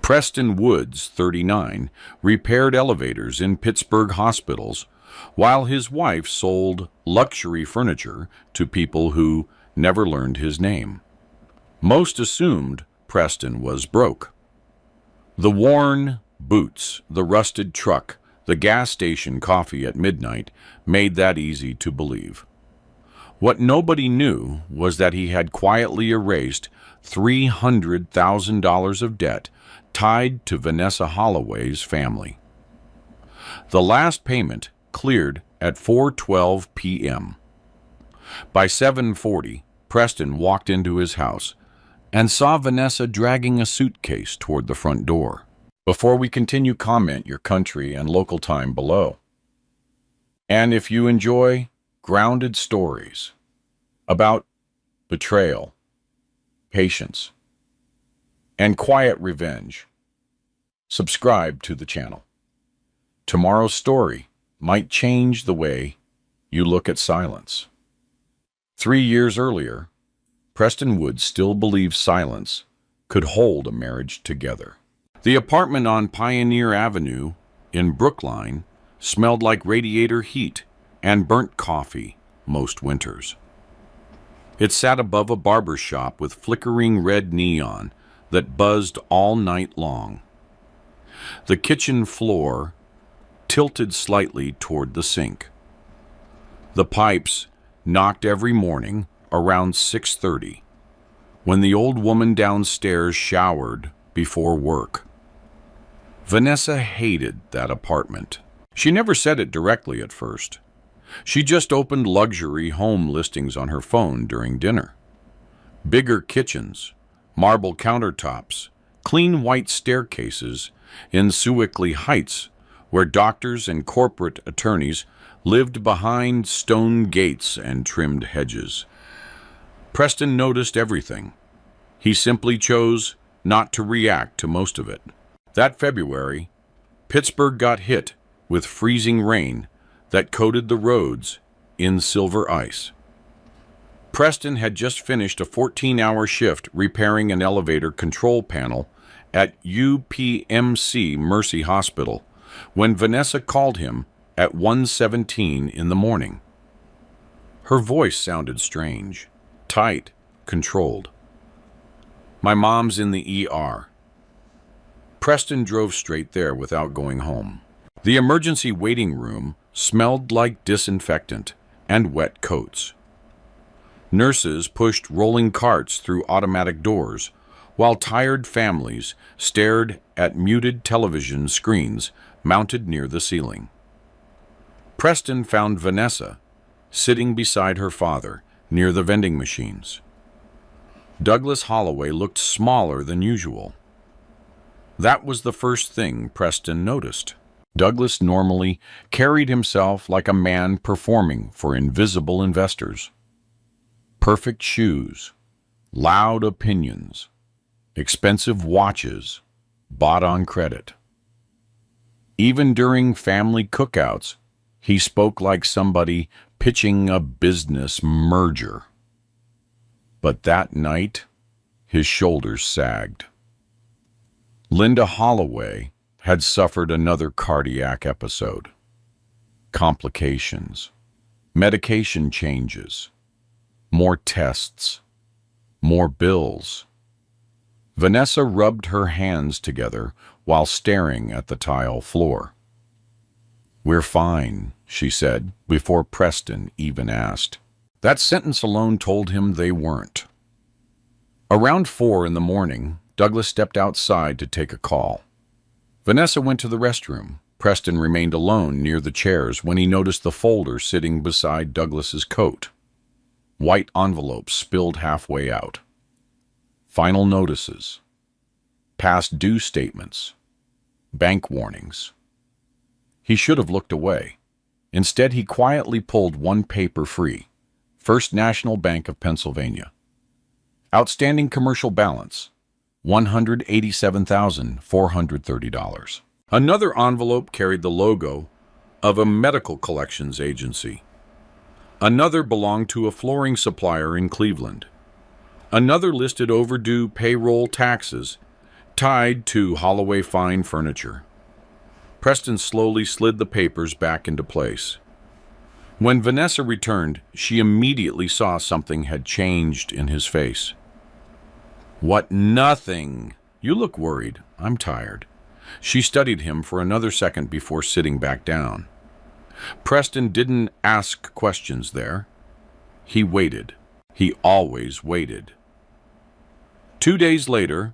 Preston Woods, 39, repaired elevators in Pittsburgh hospitals, while his wife sold luxury furniture to people who never learned his name. Most assumed Preston was broke. The worn boots, the rusted truck, the gas station coffee at midnight made that easy to believe. What nobody knew was that he had quietly erased $300,000 of debt tied to Vanessa Holloway's family. The last payment cleared at 4:12 p.m. By 7:40, Preston walked into his house and saw Vanessa dragging a suitcase toward the front door. Before we continue, comment your country and local time below. And if you enjoy grounded stories about betrayal, patience, and quiet revenge, subscribe to the channel. Tomorrow's story might change the way you look at silence. 3 years earlier, Preston Woods still believed silence could hold a marriage together. The apartment on Pioneer Avenue in Brookline smelled like radiator heat and burnt coffee most winters. It sat above a barber shop with flickering red neon that buzzed all night long. The kitchen floor tilted slightly toward the sink. The pipes knocked every morning around 6:30, when the old woman downstairs showered before work. Vanessa hated that apartment. She never said it directly at first. She just opened luxury home listings on her phone during dinner. Bigger kitchens, marble countertops, clean white staircases in Sewickley Heights, where doctors and corporate attorneys lived behind stone gates and trimmed hedges. Preston noticed everything. He simply chose not to react to most of it. That February, Pittsburgh got hit with freezing rain that coated the roads in silver ice. Preston had just finished a 14-hour shift repairing an elevator control panel at UPMC Mercy Hospital when Vanessa called him at 1:17 in the morning. Her voice sounded strange, tight, controlled. "My mom's in the ER." Preston drove straight there without going home. The emergency waiting room smelled like disinfectant and wet coats. Nurses pushed rolling carts through automatic doors, while tired families stared at muted television screens mounted near the ceiling. Preston found Vanessa sitting beside her father near the vending machines. Douglas Holloway looked smaller than usual. That was the first thing Preston noticed. Douglas normally carried himself like a man performing for invisible investors. Perfect shoes, loud opinions, expensive watches, bought on credit. Even during family cookouts, he spoke like somebody pitching a business merger. But that night, his shoulders sagged. Linda Holloway had suffered another cardiac episode. Complications, medication changes, more tests, more bills. Vanessa rubbed her hands together while staring at the tile floor. "We're fine," she said, before Preston even asked. That sentence alone told him they weren't. Around 4 in the morning, Douglas stepped outside to take a call. Vanessa went to the restroom. Preston remained alone near the chairs when he noticed the folder sitting beside Douglas's coat. White envelopes spilled halfway out. Final notices. Past due statements. Bank warnings. He should have looked away. Instead, he quietly pulled one paper free. First National Bank of Pennsylvania. Outstanding commercial balance, $187,430. Another envelope carried the logo of a medical collections agency. Another belonged to a flooring supplier in Cleveland. Another listed overdue payroll taxes Tied to Holloway Fine Furniture. Preston slowly slid the papers back into place. When Vanessa returned, she immediately saw something had changed in his face. "What, nothing? You look worried. I'm tired." She studied him for another second before sitting back down. Preston didn't ask questions there. He waited. He always waited. 2 days later,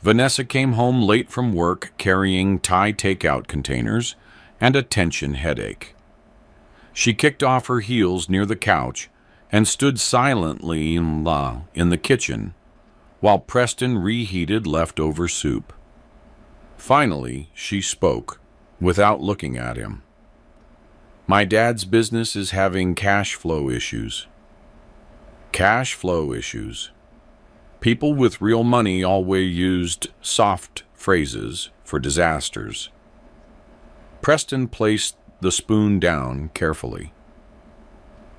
Vanessa came home late from work carrying Thai takeout containers and a tension headache. She kicked off her heels near the couch and stood silently in the kitchen while Preston reheated leftover soup. Finally, she spoke, without looking at him. "My dad's business is having cash flow issues." Cash flow issues. People with real money always used soft phrases for disasters. Preston placed the spoon down carefully.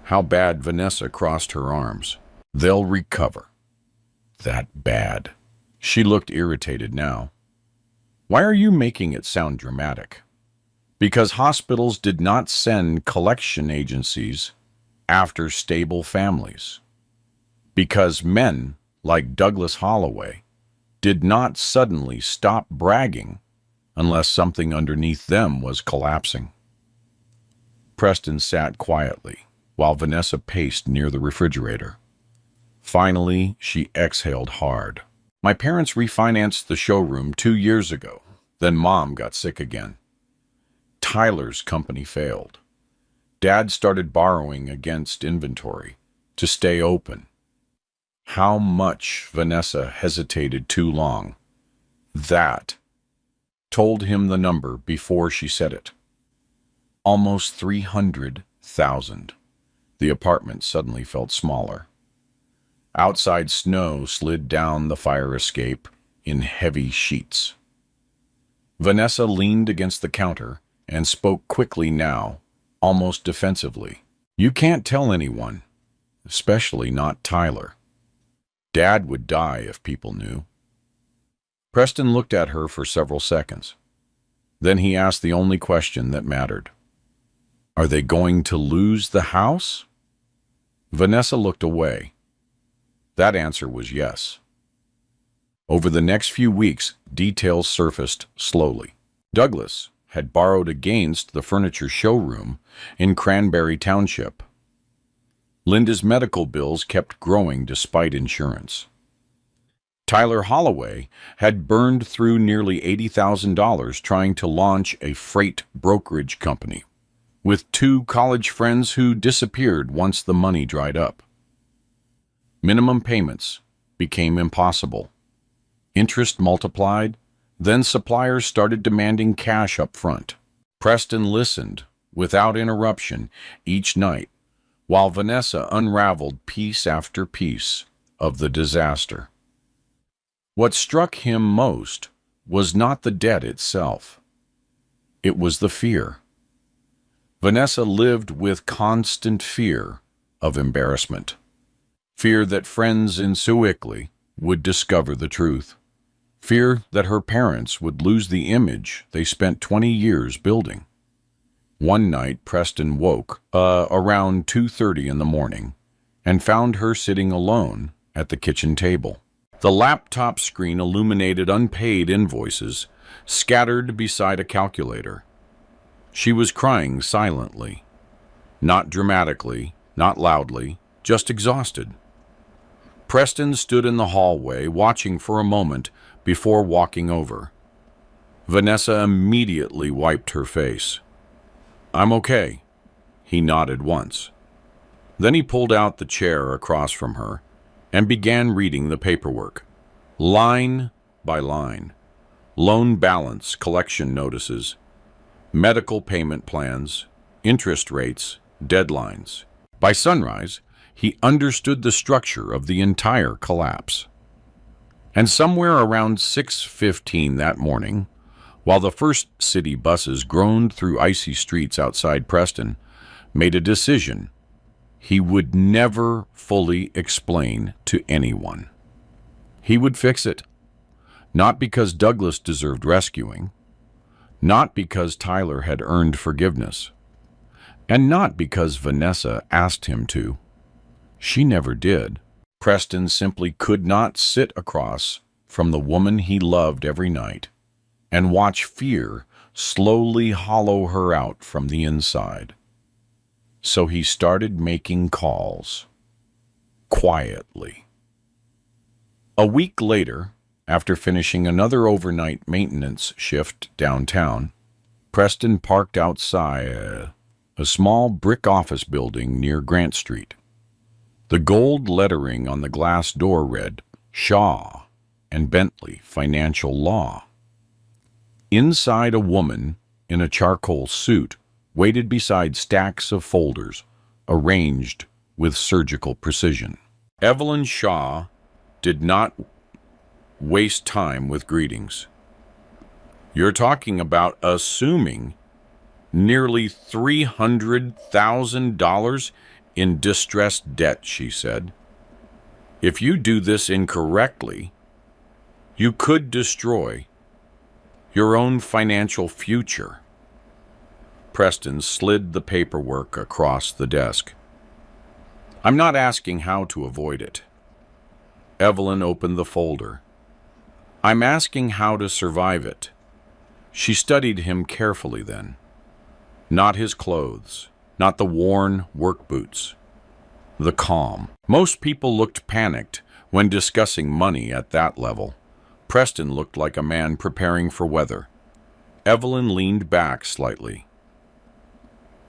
How bad? Vanessa crossed her arms. "They'll recover." That bad. She looked irritated now. "Why are you making it sound dramatic?" "Because hospitals did not send collection agencies after stable families. Because men, like Douglas Holloway, did not suddenly stop bragging unless something underneath them was collapsing." Preston sat quietly while Vanessa paced near the refrigerator. Finally, she exhaled hard. "My parents refinanced the showroom 2 years ago. Then Mom got sick again. Tyler's company failed. Dad started borrowing against inventory to stay open." How much? Vanessa hesitated too long. That told him the number before she said it. Almost 300,000. The apartment suddenly felt smaller. Outside snow slid down the fire escape in heavy sheets. Vanessa leaned against the counter and spoke quickly now, almost defensively. "You can't tell anyone, especially not Tyler. Dad would die if people knew." Preston looked at her for several seconds. Then he asked the only question that mattered. "Are they going to lose the house?" Vanessa looked away. That answer was yes. Over the next few weeks, details surfaced slowly. Douglas had borrowed against the furniture showroom in Cranberry Township. Linda's medical bills kept growing despite insurance. Tyler Holloway had burned through nearly $80,000 trying to launch a freight brokerage company, with 2 college friends who disappeared once the money dried up. Minimum payments became impossible. Interest multiplied, then suppliers started demanding cash up front. Preston listened, without interruption, each night, while Vanessa unraveled piece after piece of the disaster. What struck him most was not the debt itself. It was the fear. Vanessa lived with constant fear of embarrassment. Fear that friends in Sewickley would discover the truth. Fear that her parents would lose the image they spent 20 years building. One night, Preston woke around 2:30 in the morning and found her sitting alone at the kitchen table. The laptop screen illuminated unpaid invoices scattered beside a calculator. She was crying silently. Not dramatically, not loudly, just exhausted. Preston stood in the hallway, watching for a moment before walking over. Vanessa immediately wiped her face. "I'm okay." He nodded once. Then he pulled out the chair across from her and began reading the paperwork, line by line. Loan balance collection notices, medical payment plans, interest rates, deadlines. By sunrise, he understood the structure of the entire collapse. And somewhere around 6:15 that morning, while the first city buses groaned through icy streets outside Preston, made a decision he would never fully explain to anyone. He would fix it. Not because Douglas deserved rescuing, not because Tyler had earned forgiveness, and not because Vanessa asked him to. She never did. Preston simply could not sit across from the woman he loved every night and watch fear slowly hollow her out from the inside. So he started making calls, quietly. A week later, after finishing another overnight maintenance shift downtown, Preston parked outside a small brick office building near Grant Street. The gold lettering on the glass door read, Shaw and Bentley Financial Law. Inside, a woman in a charcoal suit waited beside stacks of folders, arranged with surgical precision. Evelyn Shaw did not waste time with greetings. You're talking about assuming nearly $300,000 in distressed debt, she said. If you do this incorrectly, you could destroy your own financial future. Preston slid the paperwork across the desk. I'm not asking how to avoid it. Evelyn opened the folder. I'm asking how to survive it. She studied him carefully then. Not his clothes, not the worn work boots. The calm. Most people looked panicked when discussing money at that level. Preston looked like a man preparing for weather. Evelyn leaned back slightly.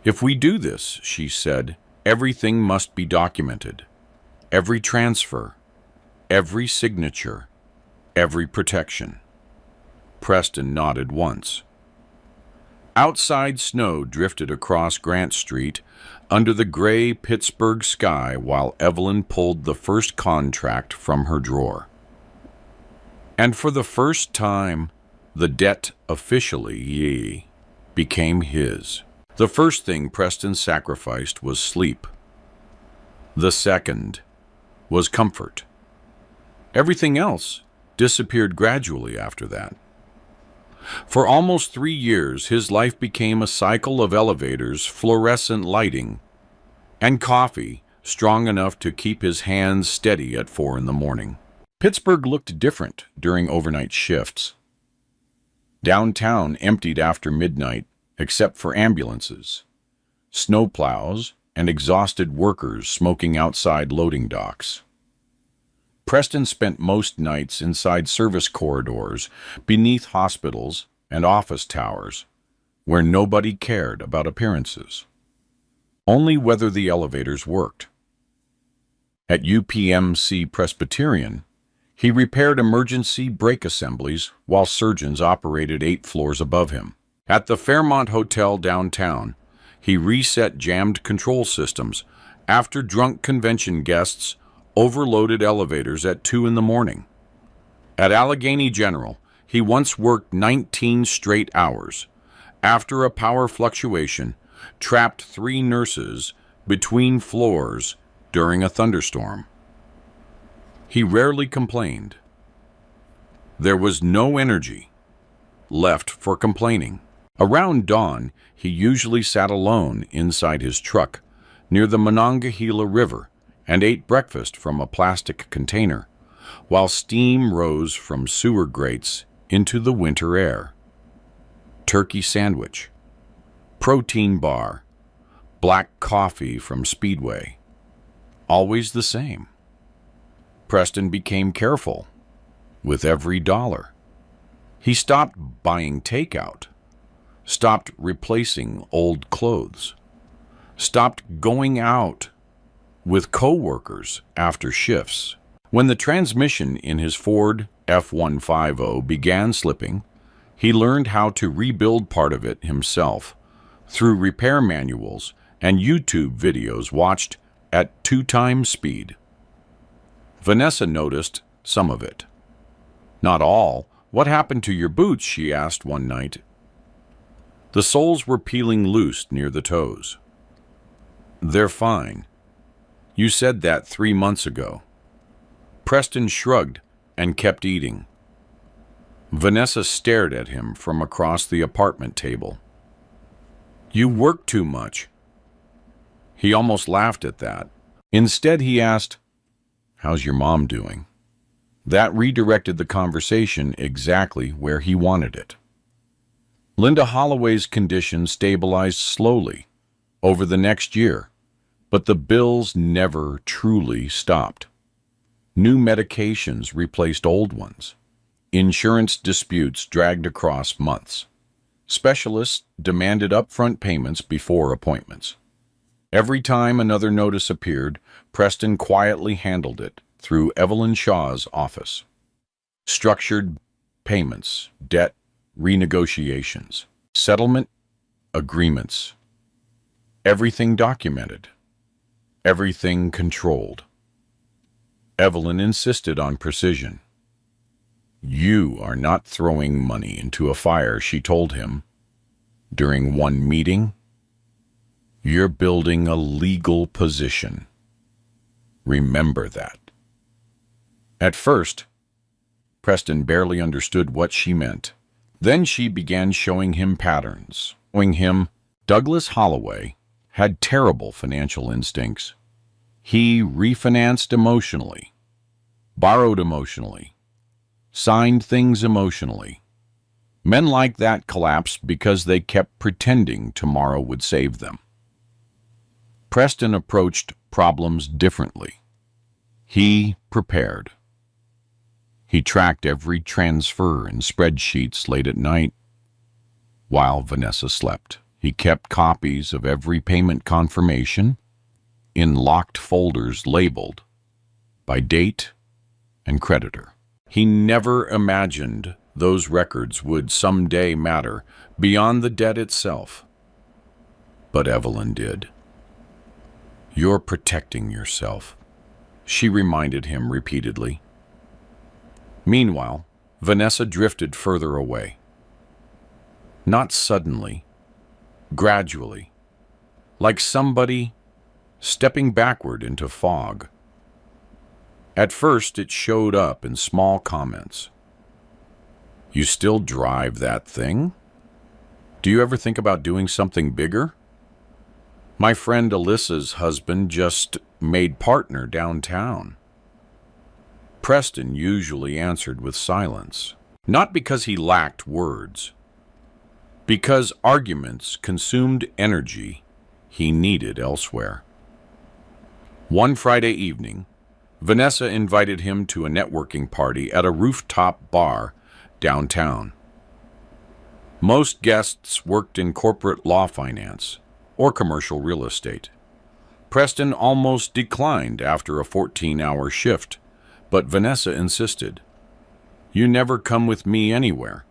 If we do this, she said, everything must be documented. Every transfer, every signature, every protection. Preston nodded once. Outside, snow drifted across Grant Street under the gray Pittsburgh sky while Evelyn pulled the first contract from her drawer. And for the first time, the debt officially became his. The first thing Preston sacrificed was sleep. The second was comfort. Everything else disappeared gradually after that. For almost 3 years, his life became a cycle of elevators, fluorescent lighting, and coffee strong enough to keep his hands steady at 4 in the morning. Pittsburgh looked different during overnight shifts. Downtown emptied after midnight, except for ambulances, snowplows, and exhausted workers smoking outside loading docks. Preston spent most nights inside service corridors, beneath hospitals and office towers, where nobody cared about appearances, only whether the elevators worked. At UPMC Presbyterian, he repaired emergency brake assemblies while surgeons operated 8 floors above him. At the Fairmont Hotel downtown, he reset jammed control systems after drunk convention guests overloaded elevators at 2 in the morning. At Allegheny General, he once worked 19 straight hours. After a power fluctuation, trapped 3 nurses between floors during a thunderstorm. He rarely complained. There was no energy left for complaining. Around dawn, he usually sat alone inside his truck near the Monongahela River and ate breakfast from a plastic container, while steam rose from sewer grates into the winter air. Turkey sandwich, protein bar, black coffee from Speedway. Always the same. Preston became careful with every dollar. He stopped buying takeout, stopped replacing old clothes, stopped going out with co-workers after shifts. When the transmission in his Ford F-150 began slipping, he learned how to rebuild part of it himself through repair manuals and YouTube videos watched at 2 times speed. Vanessa noticed some of it. Not all. What happened to your boots? She asked one night. The soles were peeling loose near the toes. They're fine. You said that 3 months ago. Preston shrugged and kept eating. Vanessa stared at him from across the apartment table. "You work too much." He almost laughed at that. Instead, he asked, "How's your mom doing?" That redirected the conversation exactly where he wanted it. Linda Holloway's condition stabilized slowly over the next year, but the bills never truly stopped. New medications replaced old ones. Insurance disputes dragged across months. Specialists demanded upfront payments before appointments. Every time another notice appeared, Preston quietly handled it through Evelyn Shaw's office. Structured payments, debt renegotiations, settlement agreements. Everything documented. Everything controlled. Evelyn insisted on precision. "You are not throwing money into a fire," she told him. During one meeting, "You're building a legal position. Remember that." At first, Preston barely understood what she meant. Then she began showing him patterns, showing him Douglas Holloway had terrible financial instincts. He refinanced emotionally, borrowed emotionally, signed things emotionally. Men like that collapsed because they kept pretending tomorrow would save them. Preston approached problems differently. He prepared. He tracked every transfer in spreadsheets late at night while Vanessa slept. He kept copies of every payment confirmation in locked folders labeled by date and creditor. He never imagined those records would someday matter beyond the debt itself. But Evelyn did. "You're protecting yourself," she reminded him repeatedly. Meanwhile, Vanessa drifted further away. Not suddenly, gradually, like somebody stepping backward into fog. At first, it showed up in small comments. "You still drive that thing? Do you ever think about doing something bigger? My friend Alyssa's husband just made partner downtown." Preston usually answered with silence, not because he lacked words, because arguments consumed energy he needed elsewhere. One Friday evening, Vanessa invited him to a networking party at a rooftop bar downtown. Most guests worked in corporate law finance or commercial real estate. Preston almost declined after a 14-hour shift, but Vanessa insisted. "You never come with me anywhere."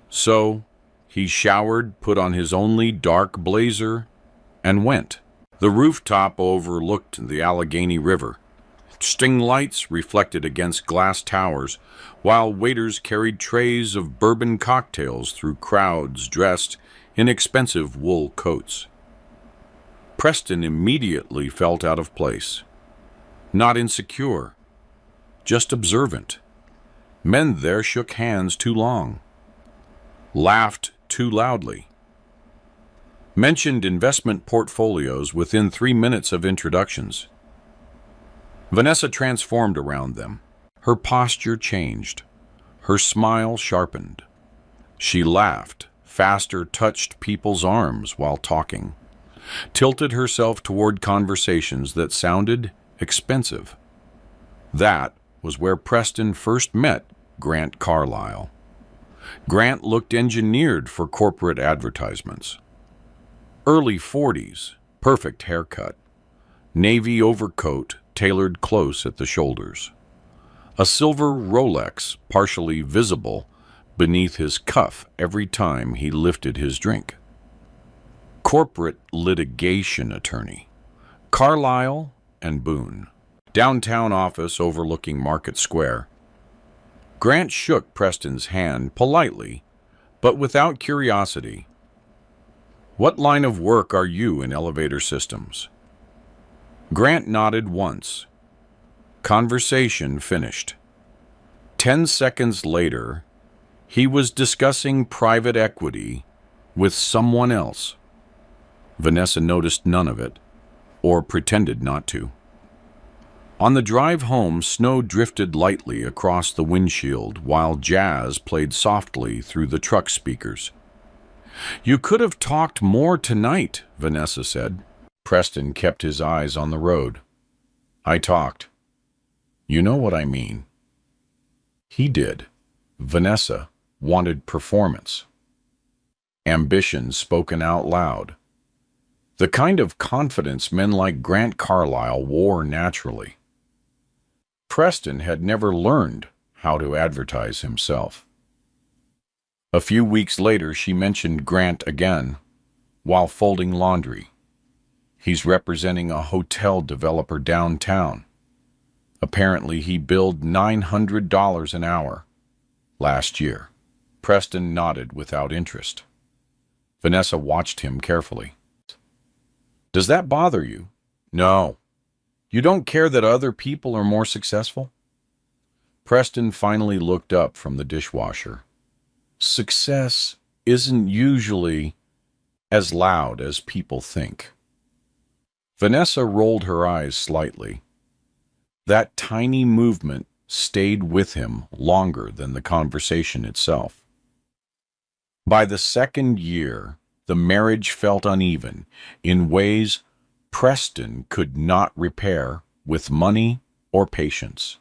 So he showered, put on his only dark blazer, and went. The rooftop overlooked the Allegheny River. String lights reflected against glass towers, while waiters carried trays of bourbon cocktails through crowds dressed in expensive wool coats. Preston immediately felt out of place. Not insecure, just observant. Men there shook hands too long, laughed too loudly, mentioned investment portfolios within 3 minutes of introductions. Vanessa transformed around them. Her posture changed. Her smile sharpened. She laughed, faster, touched people's arms while talking, tilted herself toward conversations that sounded expensive. That was where Preston first met Grant Carlisle. Grant looked engineered for corporate advertisements. Early 40s, perfect haircut, navy overcoat tailored close at the shoulders, a silver Rolex partially visible beneath his cuff every time he lifted his drink. Corporate litigation attorney, Carlisle and Boone, downtown office overlooking Market Square. Grant shook Preston's hand politely, but without curiosity. "What line of work are you in elevator systems?" Grant nodded once. Conversation finished. 10 seconds later, He was discussing private equity with someone else. Vanessa noticed none of it, or pretended not to. On the drive home, snow drifted lightly across the windshield while jazz played softly through the truck speakers. "You could have talked more tonight," Vanessa said. Preston kept his eyes on the road. "I talked. You know what I mean." He did. Vanessa wanted performance. Ambition spoken out loud. The kind of confidence men like Grant Carlyle wore naturally. Preston had never learned how to advertise himself. A few weeks later, she mentioned Grant again, while folding laundry. "He's representing a hotel developer downtown. Apparently, he billed $900 an hour last year." Preston nodded without interest. Vanessa watched him carefully. "Does that bother you?" "No. You don't care that other people are more successful?" Preston finally looked up from the dishwasher. "Success isn't usually as loud as people think." Vanessa rolled her eyes slightly. That tiny movement stayed with him longer than the conversation itself. By the second year, the marriage felt uneven in ways Preston could not repair with money or patience.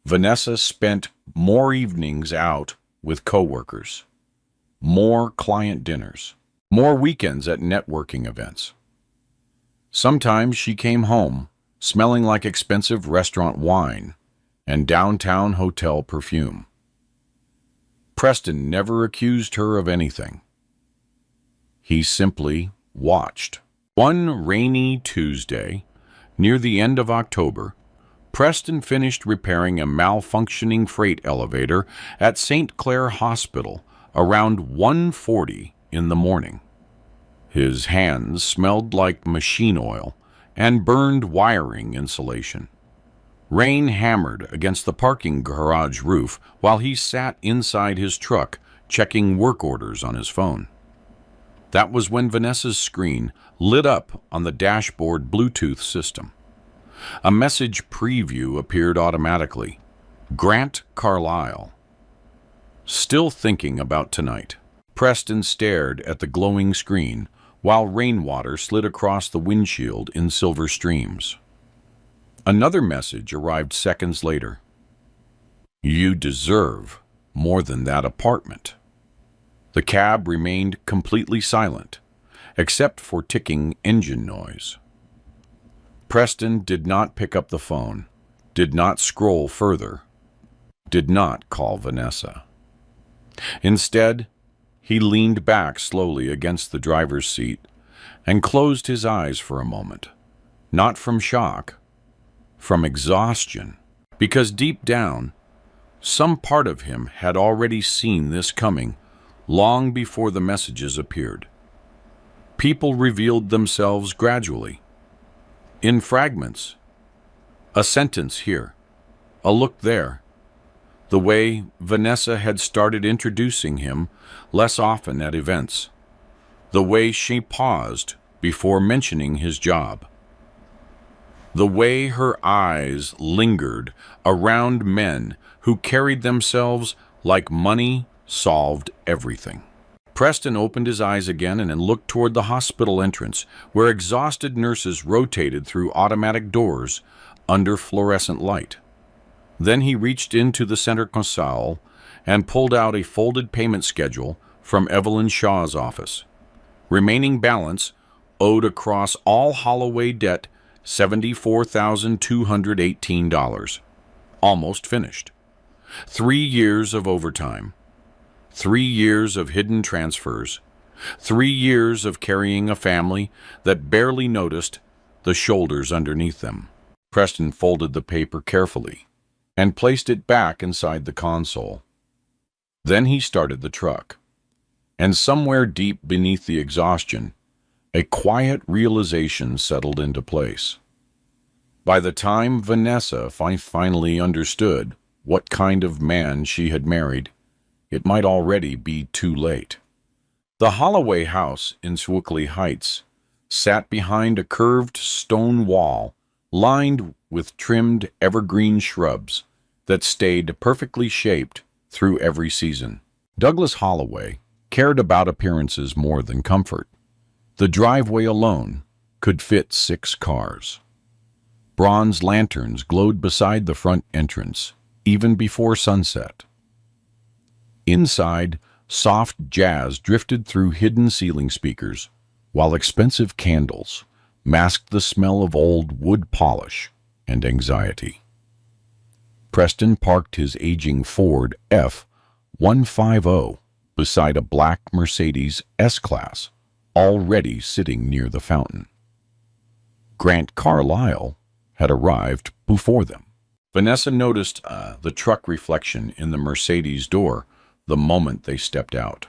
Vanessa spent more evenings out with coworkers, more client dinners, more weekends at networking events. Sometimes she came home smelling like expensive restaurant wine and downtown hotel perfume. Preston never accused her of anything. He simply watched. One rainy Tuesday, near the end of October, Preston finished repairing a malfunctioning freight elevator at St. Clair Hospital around 1:40 in the morning. His hands smelled like machine oil and burned wiring insulation. Rain hammered against the parking garage roof while he sat inside his truck checking work orders on his phone. That was when Vanessa's screen lit up on the dashboard Bluetooth system. A message preview appeared automatically. Grant Carlyle. Still thinking about tonight. Preston stared at the glowing screen while rainwater slid across the windshield in silver streams. Another message arrived seconds later. "You deserve more than that apartment." The cab remained completely silent, except for ticking engine noise. Preston did not pick up the phone, did not scroll further, did not call Vanessa. Instead, he leaned back slowly against the driver's seat and closed his eyes for a moment, not from shock, from exhaustion, because deep down, some part of him had already seen this coming long before the messages appeared. People revealed themselves gradually, in fragments. A sentence here, a look there. The way Vanessa had started introducing him less often at events. The way she paused before mentioning his job. The way her eyes lingered around men who carried themselves like money solved everything. Preston opened his eyes again and looked toward the hospital entrance, where exhausted nurses rotated through automatic doors under fluorescent light. Then he reached into the center console and pulled out a folded payment schedule from Evelyn Shaw's office. Remaining balance owed across all Holloway debt $74,218. Almost finished. 3 years of overtime. 3 years of hidden transfers. 3 years of carrying a family that barely noticed the shoulders underneath them. Preston folded the paper carefully and placed it back inside the console. Then he started the truck. And somewhere deep beneath the exhaustion, a quiet realization settled into place. By the time Vanessa finally understood what kind of man she had married, it might already be too late. The Holloway house in Sewickley Heights sat behind a curved stone wall lined with trimmed evergreen shrubs that stayed perfectly shaped through every season. Douglas Holloway cared about appearances more than comfort. The driveway alone could fit 6 cars. Bronze lanterns glowed beside the front entrance, even before sunset. Inside, soft jazz drifted through hidden ceiling speakers, while expensive candles masked the smell of old wood polish and anxiety. Preston parked his aging Ford F-150 beside a black Mercedes S-Class, already sitting near the fountain. Grant Carlisle had arrived before them. Vanessa noticed the truck reflection in the Mercedes door the moment they stepped out.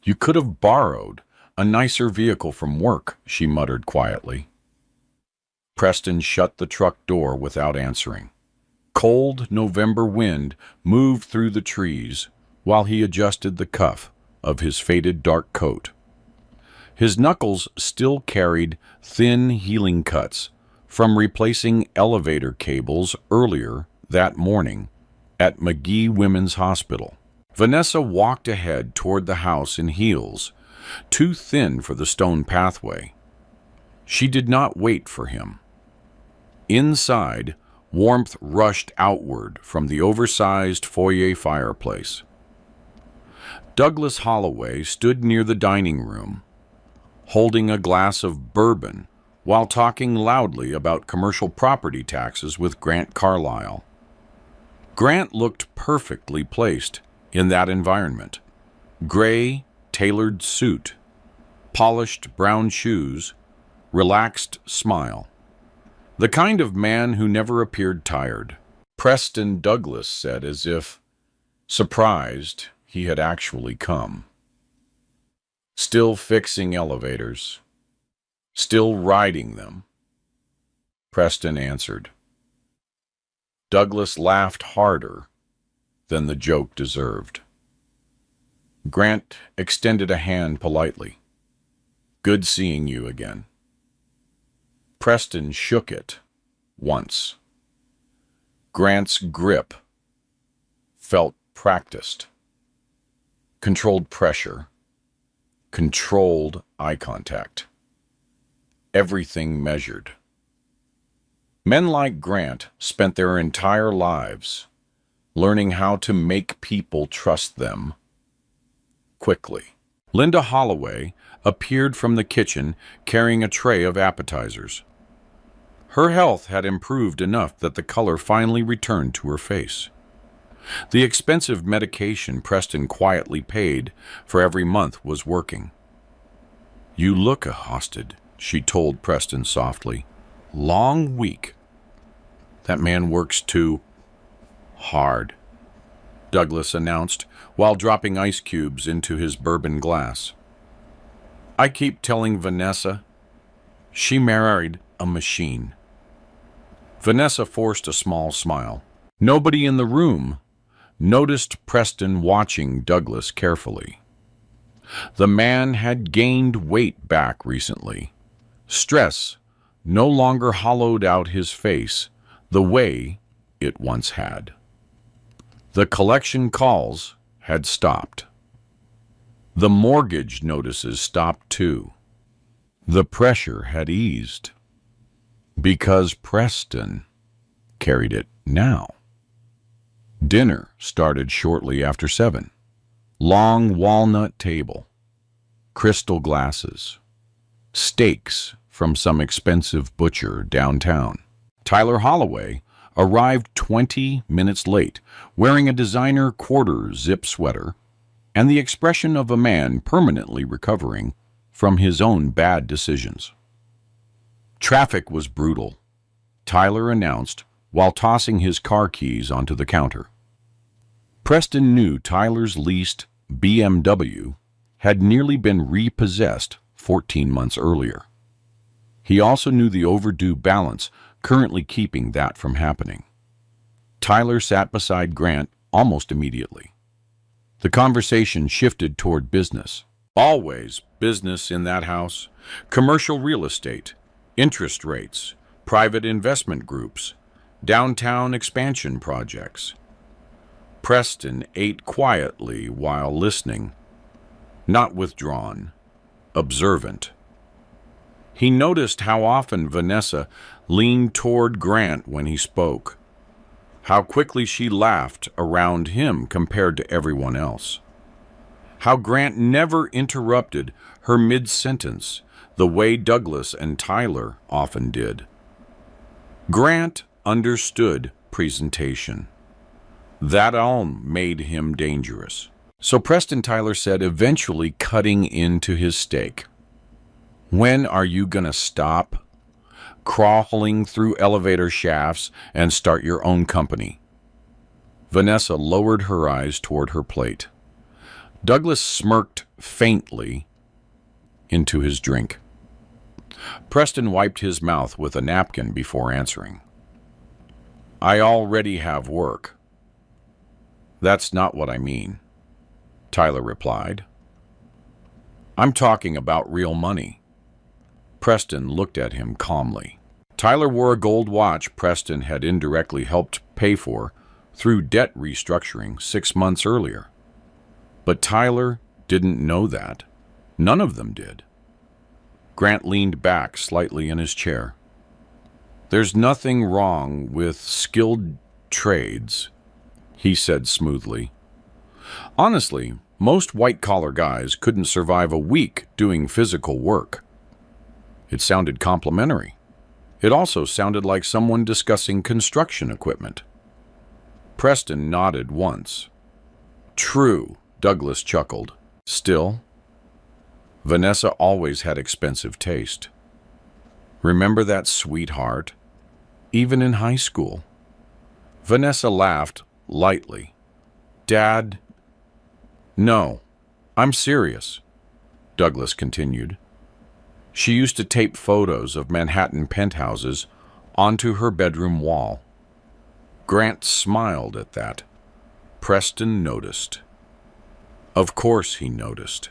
"You could have borrowed a nicer vehicle from work," she muttered quietly. Preston shut the truck door without answering. Cold November wind moved through the trees while he adjusted the cuff of his faded dark coat. His knuckles still carried thin healing cuts from replacing elevator cables earlier that morning at McGee Women's Hospital. Vanessa walked ahead toward the house in heels, too thin for the stone pathway. She did not wait for him. Inside, warmth rushed outward from the oversized foyer fireplace. Douglas Holloway stood near the dining room, holding a glass of bourbon while talking loudly about commercial property taxes with Grant Carlisle. Grant looked perfectly placed in that environment. Gray, tailored suit, polished brown shoes, relaxed smile. The kind of man who never appeared tired. Preston Douglas said, as if surprised he had actually come. "Still fixing elevators. Still riding them," Preston answered. Douglas laughed harder than the joke deserved. Grant extended a hand politely. "Good seeing you again." Preston shook it once. Grant's grip felt practiced. Controlled pressure. Controlled eye contact. Everything measured. Men like Grant spent their entire lives learning how to make people trust them quickly. Linda Holloway appeared from the kitchen carrying a tray of appetizers. Her health had improved enough that the color finally returned to her face. The expensive medication Preston quietly paid for every month was working. "You look exhausted," she told Preston softly. "Long week." "That man works too hard," Douglas announced while dropping ice cubes into his bourbon glass. "I keep telling Vanessa she married a machine." Vanessa forced a small smile. Nobody in the room noticed Preston watching Douglas carefully. The man had gained weight back recently. Stress no longer hollowed out his face the way it once had. The collection calls had stopped. The mortgage notices stopped too. The pressure had eased. Because Preston carried it now. Dinner started shortly after 7. Long walnut table, crystal glasses, steaks from some expensive butcher downtown. Tyler Holloway arrived 20 minutes late, wearing a designer quarter-zip sweater and the expression of a man permanently recovering from his own bad decisions. Traffic was brutal, Tyler announced while tossing his car keys onto the counter. Preston knew Tyler's leased BMW had nearly been repossessed 14 months earlier. He also knew the overdue balance currently keeping that from happening. Tyler sat beside Grant almost immediately. The conversation shifted toward business. Always business in that house. Commercial real estate, interest rates, private investment groups, downtown expansion projects. Preston ate quietly while listening, not withdrawn, observant. He noticed how often Vanessa leaned toward Grant when he spoke, how quickly she laughed around him compared to everyone else, how Grant never interrupted her mid-sentence the way Douglas and Tyler often did. Grant understood presentation. That all made him dangerous. So Preston Tyler said, eventually cutting into his steak, "When are you gonna stop crawling through elevator shafts and start your own company?" Vanessa lowered her eyes toward her plate. Douglas smirked faintly into his drink. Preston wiped his mouth with a napkin before answering. "I already have work." "That's not what I mean," Tyler replied. "I'm talking about real money." Preston looked at him calmly. Tyler wore a gold watch Preston had indirectly helped pay for through debt restructuring 6 months earlier. But Tyler didn't know that. None of them did. Grant leaned back slightly in his chair. "There's nothing wrong with skilled trades," he said smoothly. Honestly, most white-collar guys couldn't survive a week doing physical work. It sounded complimentary. It also sounded like someone discussing construction equipment. Preston nodded once. "True," Douglas chuckled. "Still, Vanessa always had expensive taste. Remember that sweetheart? Even in high school." Vanessa laughed lightly. "Dad?" "No, I'm serious," Douglas continued. "She used to tape photos of Manhattan penthouses onto her bedroom wall." Grant smiled at that. Preston noticed. Of course he noticed.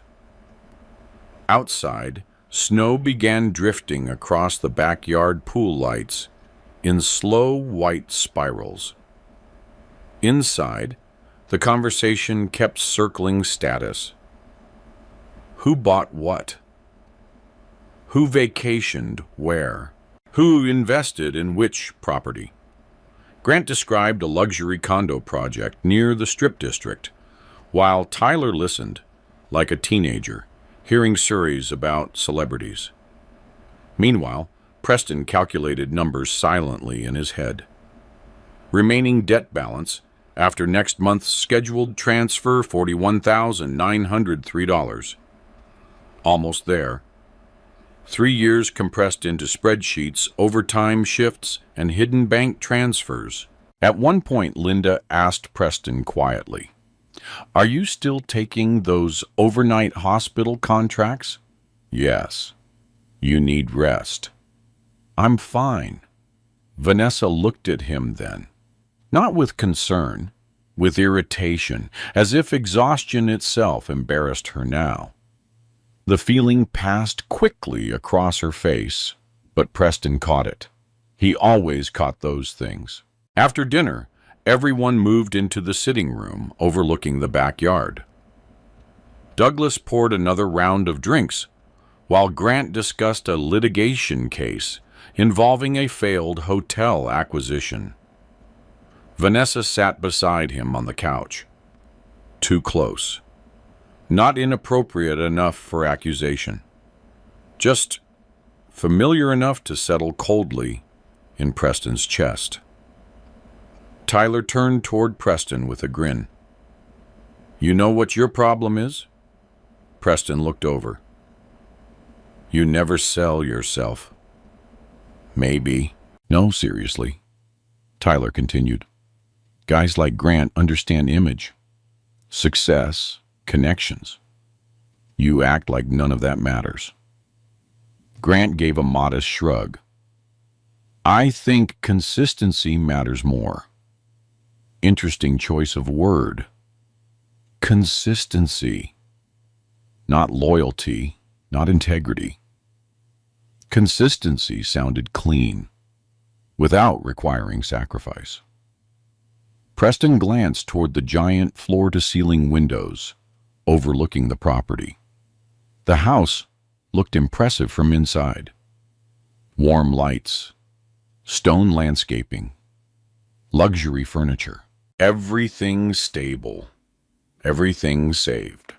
Outside, snow began drifting across the backyard pool lights in slow white spirals. Inside, the conversation kept circling status. Who bought what? Who vacationed where? Who invested in which property? Grant described a luxury condo project near the Strip District, while Tyler listened, like a teenager, hearing stories about celebrities. Meanwhile, Preston calculated numbers silently in his head. Remaining debt balance, after next month's scheduled transfer, $41,903. Almost there. 3 years compressed into spreadsheets, overtime shifts, and hidden bank transfers. At one point, Linda asked Preston quietly, "Are you still taking those overnight hospital contracts?" "Yes." "You need rest." "I'm fine." Vanessa looked at him then, not with concern, with irritation, as if exhaustion itself embarrassed her now. The feeling passed quickly across her face, but Preston caught it. He always caught those things. After dinner, everyone moved into the sitting room overlooking the backyard. Douglas poured another round of drinks, while Grant discussed a litigation case involving a failed hotel acquisition. Vanessa sat beside him on the couch. Too close. Not inappropriate enough for accusation. Just familiar enough to settle coldly in Preston's chest. Tyler turned toward Preston with a grin. "You know what your problem is?" Preston looked over. "You never sell yourself." "Maybe." "No, seriously," Tyler continued. "Guys like Grant understand image, success, connections. You act like none of that matters." Grant gave a modest shrug. "I think consistency matters more." Interesting choice of word. Consistency. Not loyalty, not integrity. Consistency sounded clean, without requiring sacrifice. Preston glanced toward the giant floor-to-ceiling windows overlooking the property. The house looked impressive from inside. Warm lights, stone landscaping, luxury furniture. Everything stable, everything saved.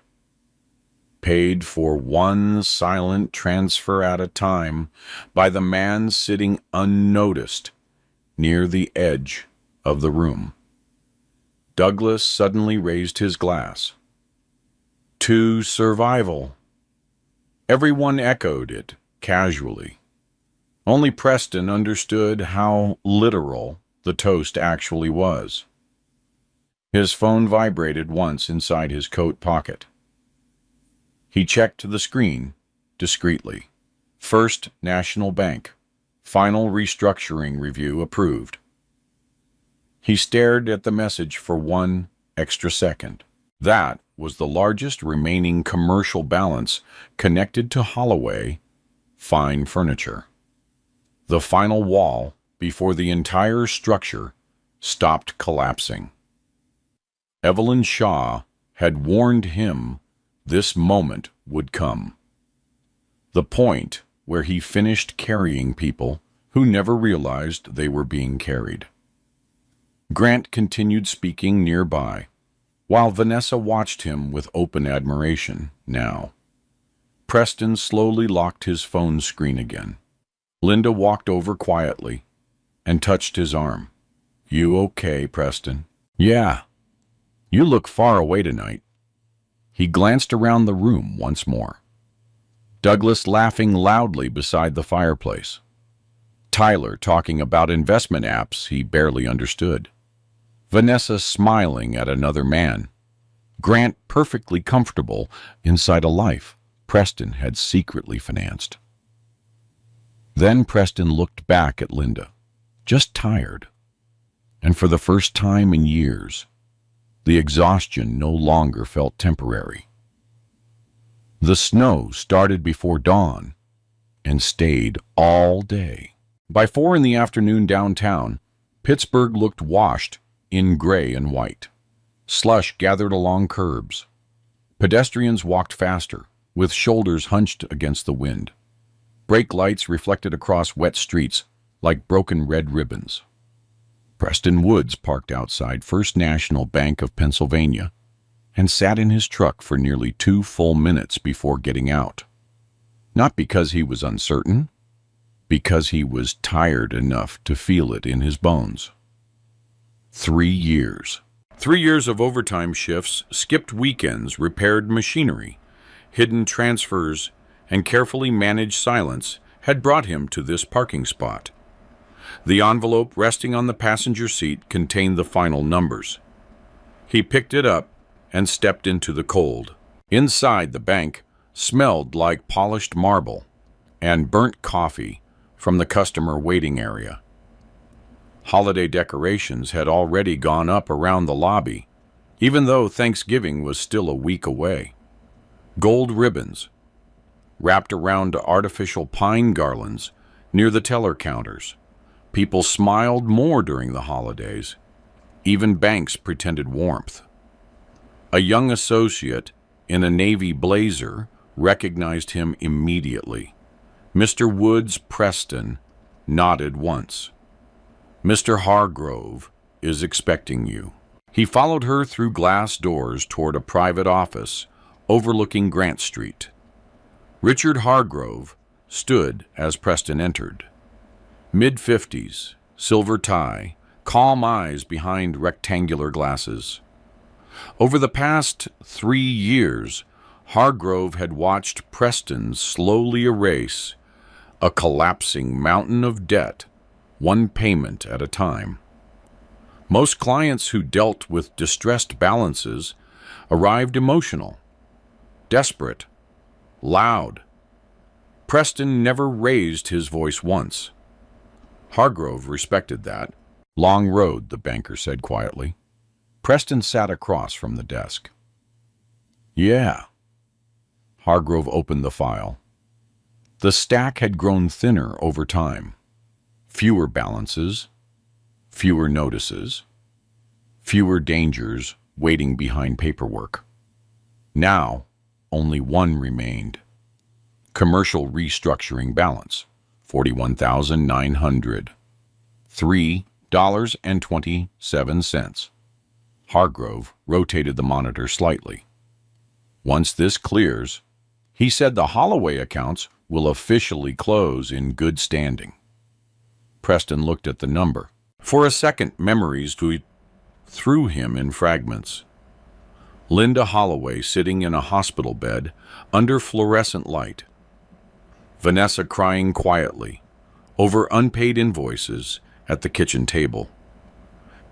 Paid for one silent transfer at a time by the man sitting unnoticed near the edge of the room. Douglas suddenly raised his glass. To survival. Everyone echoed it casually. Only Preston understood how literal the toast actually was. His phone vibrated once inside his coat pocket. He checked the screen discreetly. First National Bank. Final restructuring review approved. He stared at the message for one extra second. That was the largest remaining commercial balance connected to Holloway Fine Furniture. The final wall before the entire structure stopped collapsing. Evelyn Shaw had warned him this moment would come. The point where he finished carrying people who never realized they were being carried. Grant continued speaking nearby, while Vanessa watched him with open admiration now. Preston slowly locked his phone screen again. Linda walked over quietly and touched his arm. You okay, Preston? Yeah. You look far away tonight. He glanced around the room once more. Douglas laughing loudly beside the fireplace. Tyler talking about investment apps he barely understood. Vanessa smiling at another man. Grant perfectly comfortable inside a life Preston had secretly financed. Then Preston looked back at Linda, just tired. And for the first time in years, the exhaustion no longer felt temporary. The snow started before dawn and stayed all day. By 4 in the afternoon downtown, Pittsburgh looked washed in gray and white. Slush gathered along curbs. Pedestrians walked faster, with shoulders hunched against the wind. Brake lights reflected across wet streets like broken red ribbons. Preston Woods parked outside First National Bank of Pennsylvania and sat in his truck for nearly 2 full minutes before getting out. Not because he was uncertain, because he was tired enough to feel it in his bones. 3 years. 3 years of overtime shifts, skipped weekends, repaired machinery, hidden transfers, and carefully managed silence had brought him to this parking spot. The envelope resting on the passenger seat contained the final numbers. He picked it up and stepped into the cold. Inside, the bank smelled like polished marble and burnt coffee from the customer waiting area. Holiday decorations had already gone up around the lobby, even though Thanksgiving was still a week away. Gold ribbons wrapped around artificial pine garlands near the teller counters. People smiled more during the holidays. Even banks pretended warmth. A young associate in a navy blazer recognized him immediately. Mr. Woods Preston nodded once. Mr. Hargrove is expecting you. He followed her through glass doors toward a private office overlooking Grant Street. Richard Hargrove stood as Preston entered. Mid-50s, silver tie, calm eyes behind rectangular glasses. Over the past 3 years, Hargrove had watched Preston slowly erase a collapsing mountain of debt, one payment at a time. Most clients who dealt with distressed balances arrived emotional, desperate, loud. Preston never raised his voice once. Hargrove respected that. Long road, the banker said quietly. Preston sat across from the desk. Yeah. Hargrove opened the file. The stack had grown thinner over time. Fewer balances, fewer notices, fewer dangers waiting behind paperwork. Now, only one remained. Commercial restructuring balance, $41,900. $3.27. Hargrove rotated the monitor slightly. Once this clears, he said the Holloway accounts will officially close in good standing. Preston looked at the number. For a second, memories threw him in fragments. Linda Holloway sitting in a hospital bed under fluorescent light. Vanessa crying quietly over unpaid invoices at the kitchen table.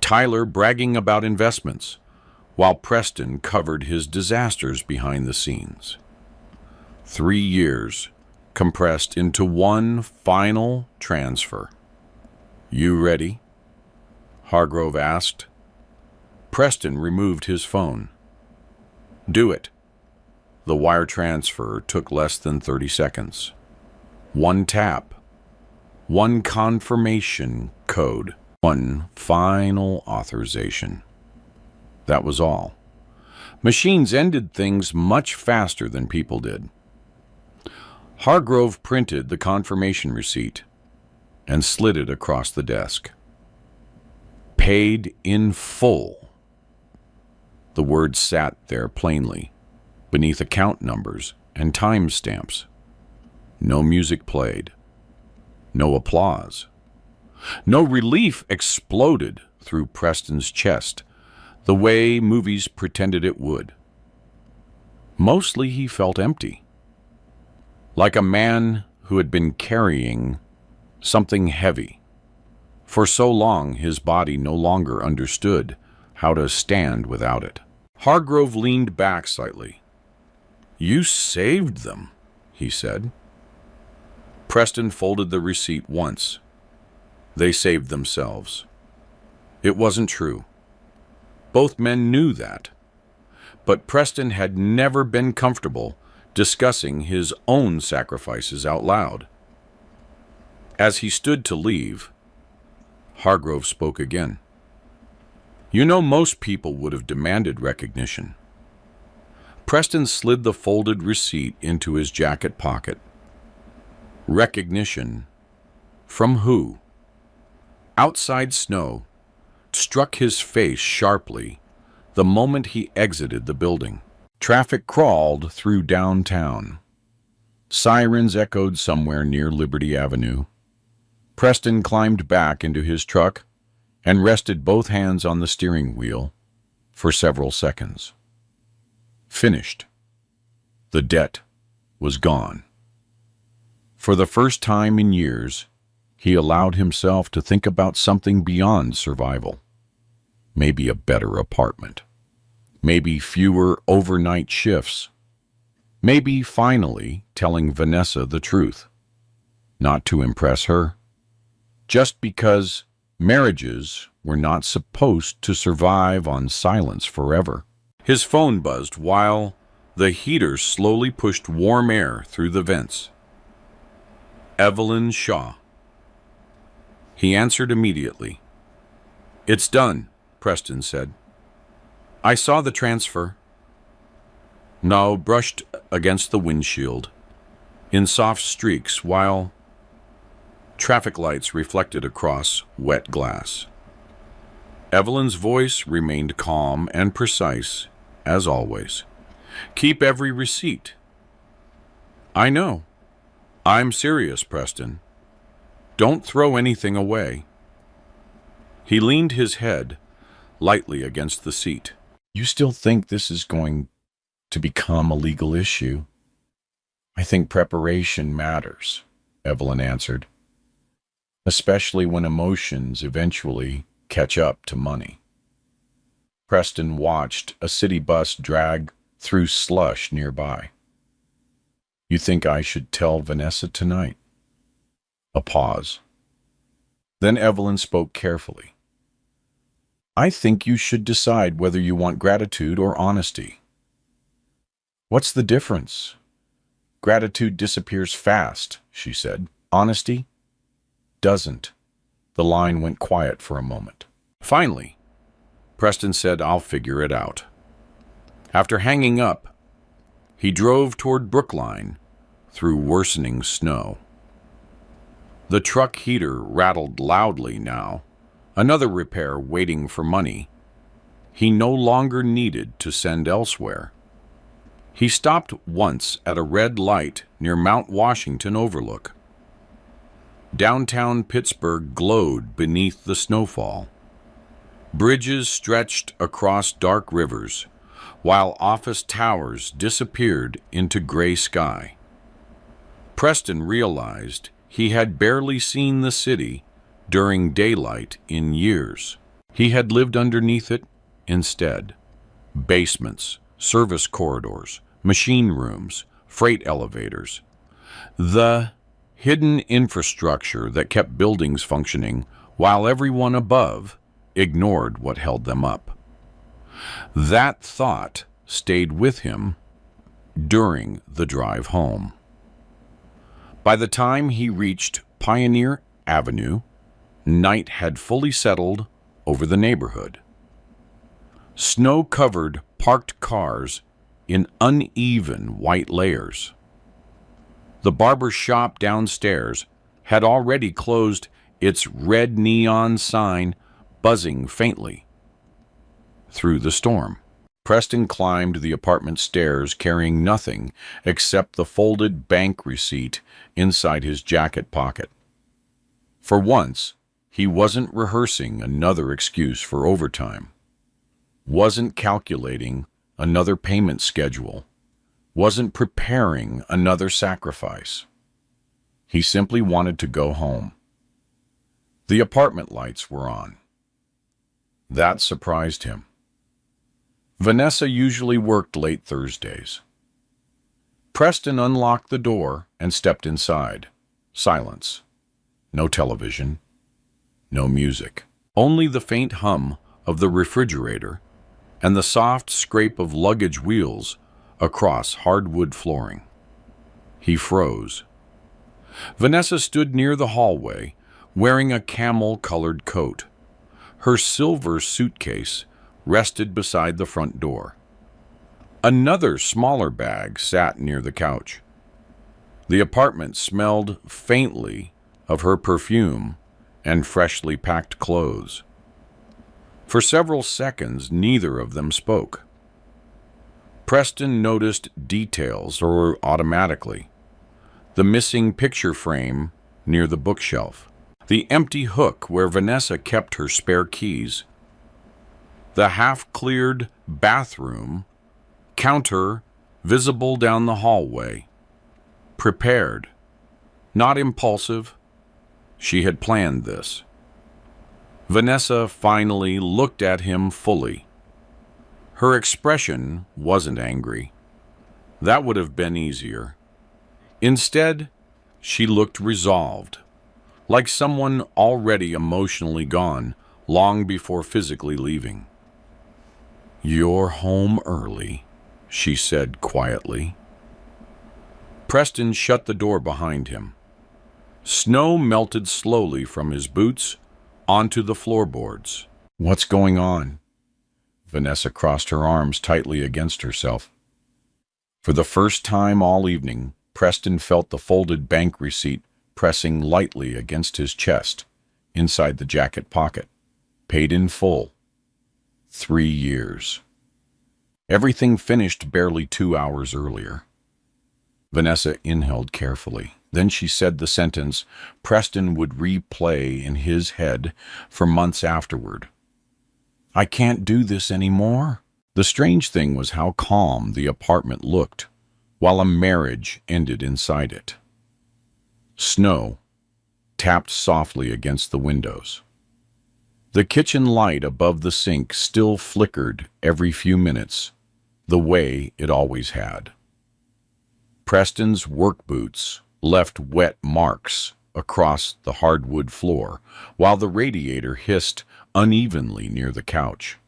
Tyler bragging about investments, while Preston covered his disasters behind the scenes. 3 years compressed into one final transfer. "You ready?" Hargrove asked. Preston removed his phone. "Do it." The wire transfer took less than 30 seconds. One tap, one confirmation code, one final authorization. That was all. Machines ended things much faster than people did. Hargrove printed the confirmation receipt and slid it across the desk. Paid in full. The words sat there plainly, beneath account numbers and timestamps. No music played. No applause. No relief exploded through Preston's chest, the way movies pretended it would. Mostly he felt empty, like a man who had been carrying something heavy. For so long his body no longer understood how to stand without it. Hargrove leaned back slightly. "You saved them," he said. Preston folded the receipt once. They saved themselves. It wasn't true. Both men knew that. But Preston had never been comfortable discussing his own sacrifices out loud. As he stood to leave, Hargrove spoke again. "You know, most people would have demanded recognition." Preston slid the folded receipt into his jacket pocket. Recognition from who? Outside snow struck his face sharply the moment he exited the building. Traffic crawled through downtown. Sirens echoed somewhere near Liberty Avenue. Preston climbed back into his truck and rested both hands on the steering wheel for several seconds. Finished. The debt was gone. For the first time in years, he allowed himself to think about something beyond survival. Maybe a better apartment. Maybe fewer overnight shifts. Maybe finally telling Vanessa the truth. Not to impress her, just because marriages were not supposed to survive on silence forever. His phone buzzed while the heater slowly pushed warm air through the vents. Evelyn Shaw. He answered immediately. "It's done," Preston said. "I saw the transfer." No, brushed against the windshield, in soft streaks, while traffic lights reflected across wet glass. Evelyn's voice remained calm and precise, as always. "Keep every receipt." "I know. I'm serious, Preston. Don't throw anything away." He leaned his head lightly against the seat. "You still think this is going to become a legal issue?" "I think preparation matters," Evelyn answered, "especially when emotions eventually catch up to money." Preston watched a city bus drag through slush nearby. "You think I should tell Vanessa tonight?" A pause. Then Evelyn spoke carefully. "I think you should decide whether you want gratitude or honesty. What's the difference? Gratitude disappears fast, she said. Honesty doesn't. The line went quiet for a moment. Finally, Preston said, I'll figure it out. After hanging up, he drove toward Brookline through worsening snow. The truck heater rattled loudly now, another repair waiting for money. He no longer needed to send elsewhere. He stopped once at a red light near Mount Washington Overlook. Downtown Pittsburgh glowed beneath the snowfall. Bridges stretched across dark rivers, while office towers disappeared into gray sky. Preston realized he had barely seen the city during daylight in years. He had lived underneath it instead. Basements, service corridors, machine rooms, freight elevators. The hidden infrastructure that kept buildings functioning while everyone above ignored what held them up. That thought stayed with him during the drive home. By the time he reached Pioneer Avenue, night had fully settled over the neighborhood. Snow covered parked cars in uneven white layers. The barber shop downstairs had already closed, its red neon sign buzzing faintly through the storm. Preston climbed the apartment stairs carrying nothing except the folded bank receipt inside his jacket pocket. For once, he wasn't rehearsing another excuse for overtime, wasn't calculating another payment schedule, wasn't preparing another sacrifice. He simply wanted to go home. The apartment lights were on. That surprised him. Vanessa usually worked late Thursdays. Preston unlocked the door and stepped inside. Silence. No television. No music. Only the faint hum of the refrigerator and the soft scrape of luggage wheels across hardwood flooring. He froze. Vanessa stood near the hallway, wearing a camel-colored coat. Her silver suitcase rested beside the front door. Another smaller bag sat near the couch. The apartment smelled faintly of her perfume and freshly packed clothes. For several seconds, neither of them spoke. Preston noticed details automatically. The missing picture frame near the bookshelf. The empty hook where Vanessa kept her spare keys. The half-cleared bathroom counter visible down the hallway. Prepared. Not impulsive. She had planned this. Vanessa finally looked at him fully. Her expression wasn't angry. That would have been easier. Instead, she looked resolved, like someone already emotionally gone long before physically leaving. "You're home early," she said quietly. Preston shut the door behind him. Snow melted slowly from his boots onto the floorboards. "What's going on?" Vanessa crossed her arms tightly against herself. For the first time all evening, Preston felt the folded bank receipt pressing lightly against his chest, inside the jacket pocket. Paid in full. 3 years. Everything finished barely 2 hours earlier. Vanessa inhaled carefully. Then she said the sentence Preston would replay in his head for months afterward. "I can't do this anymore." The strange thing was how calm the apartment looked, while a marriage ended inside it. Snow tapped softly against the windows. The kitchen light above the sink still flickered every few minutes, the way it always had. Preston's work boots left wet marks across the hardwood floor, while the radiator hissed unevenly near the couch.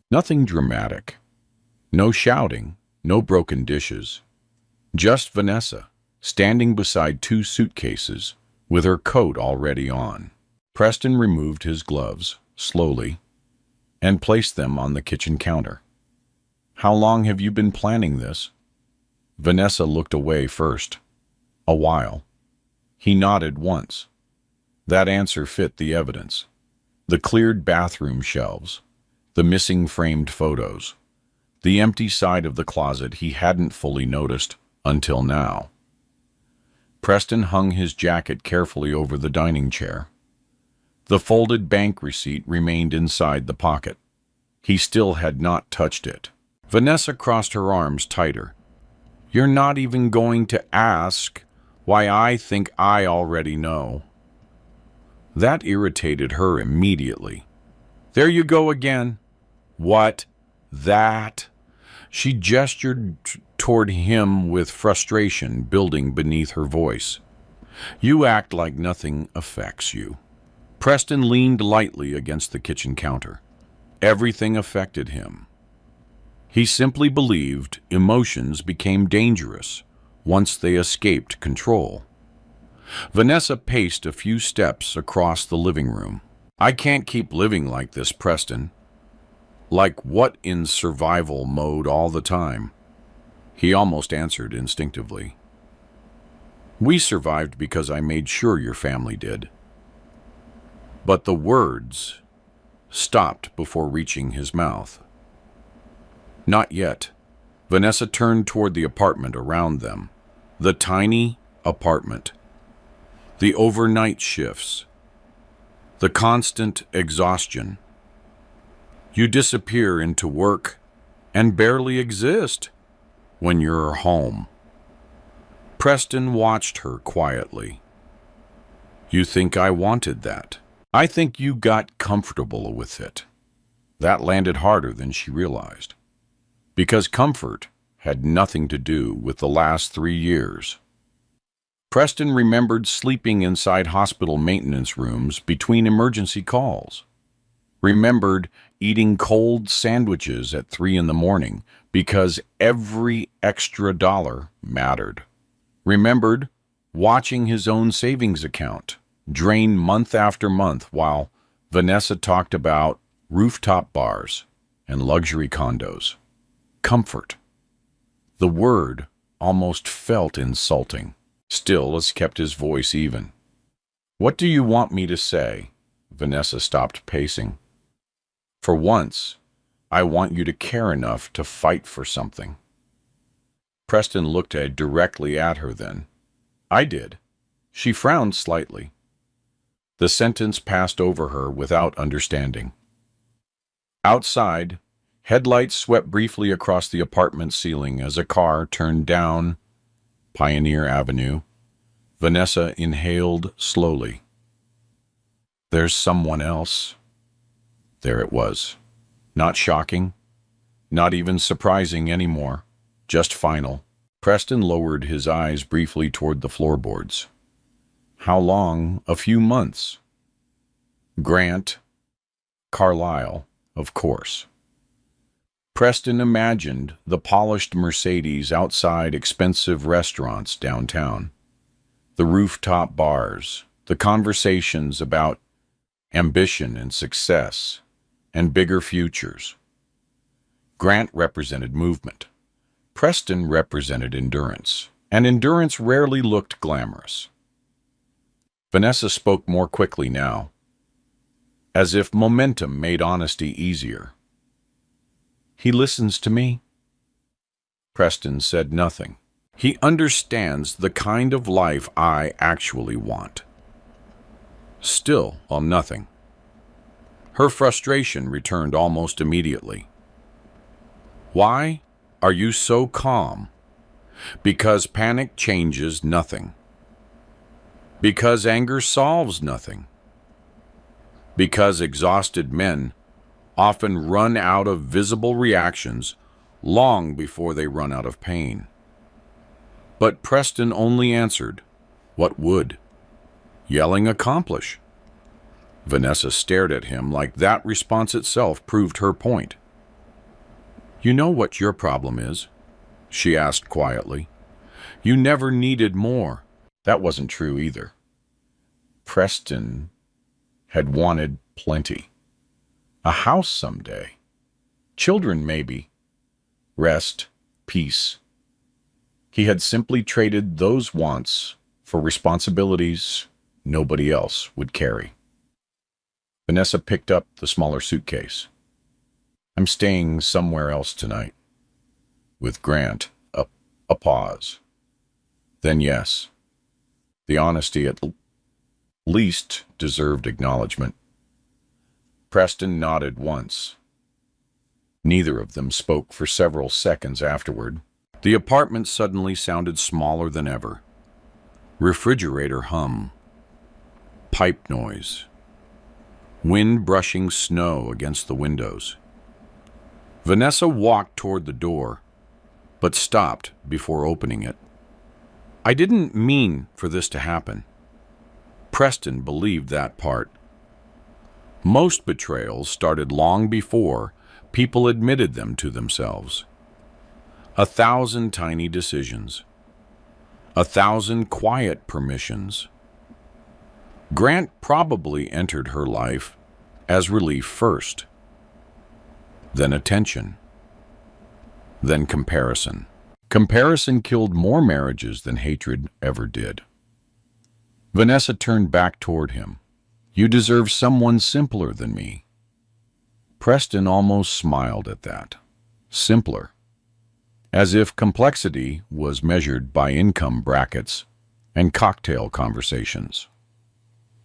Nothing dramatic. No shouting, No broken dishes. Just Vanessa, standing beside two suitcases, with her coat already on. Preston removed his gloves, slowly, and placed them on the kitchen counter. How long have you been planning this? Vanessa looked away first. A while. He nodded once. That answer fit the evidence. The cleared bathroom shelves, the missing framed photos, the empty side of the closet he hadn't fully noticed until now. Preston hung his jacket carefully over the dining chair. The folded bank receipt remained inside the pocket. He still had not touched it. Vanessa crossed her arms tighter. You're not even going to ask why I think I already know. That irritated her immediately. There you go again. What? That? She gestured toward him with frustration building beneath her voice. You act like nothing affects you. Preston leaned lightly against the kitchen counter. Everything affected him. He simply believed emotions became dangerous once they escaped control. Vanessa paced a few steps across the living room. I can't keep living like this, Preston. Like what, in survival mode all the time? He almost answered instinctively. We survived because I made sure your family did. But the words stopped before reaching his mouth. Not yet. Vanessa turned toward the apartment around them. The tiny apartment. The overnight shifts. The constant exhaustion. You disappear into work and barely exist when you're home. Preston watched her quietly. You think I wanted that? I think you got comfortable with it. That landed harder than she realized. Because comfort had nothing to do with the last 3 years. Preston remembered sleeping inside hospital maintenance rooms between emergency calls. Remembered eating cold sandwiches at 3 a.m. because every extra dollar mattered. Remembered watching his own savings account drain month after month while Vanessa talked about rooftop bars and luxury condos. Comfort. The word almost felt insulting. Still, he kept his voice even. What do you want me to say? Vanessa stopped pacing. For once, I want you to care enough to fight for something. Preston looked directly at her then. I did. She frowned slightly. The sentence passed over her without understanding. Outside, headlights swept briefly across the apartment ceiling as a car turned down Pioneer Avenue. Vanessa inhaled slowly. There's someone else. There it was. Not shocking, not even surprising anymore, just final. Preston lowered his eyes briefly toward the floorboards. How long? A few months. Grant, Carlisle, of course. Preston imagined the polished Mercedes outside expensive restaurants downtown, the rooftop bars, the conversations about ambition and success and bigger futures. Grant represented movement. Preston represented endurance, and endurance rarely looked glamorous. Vanessa spoke more quickly now, as if momentum made honesty easier. He listens to me. Preston said nothing. He understands the kind of life I actually want. Still, nothing. Her frustration returned almost immediately. Why are you so calm? Because panic changes nothing. Because anger solves nothing. Because exhausted men often run out of visible reactions long before they run out of pain. But Preston only answered, what would yelling accomplish? Vanessa stared at him like that response itself proved her point. You know what your problem is? she asked quietly. You never needed more. That wasn't true either. Preston had wanted plenty. A house someday. Children, maybe. Rest, peace. He had simply traded those wants for responsibilities nobody else would carry. Vanessa picked up the smaller suitcase. I'm staying somewhere else tonight. With Grant, a pause. Then yes. The honesty at least deserved acknowledgement. Preston nodded once. Neither of them spoke for several seconds afterward. The apartment suddenly sounded smaller than ever. Refrigerator hum. Pipe noise. Wind brushing snow against the windows. Vanessa walked toward the door, but stopped before opening it. I didn't mean for this to happen. Preston believed that part. Most betrayals started long before people admitted them to themselves. 1,000 tiny decisions. 1,000 quiet permissions. Grant probably entered her life as relief first, then attention, then comparison. Comparison killed more marriages than hatred ever did. Vanessa turned back toward him. You deserve someone simpler than me. Preston almost smiled at that. Simpler. As if complexity was measured by income brackets and cocktail conversations.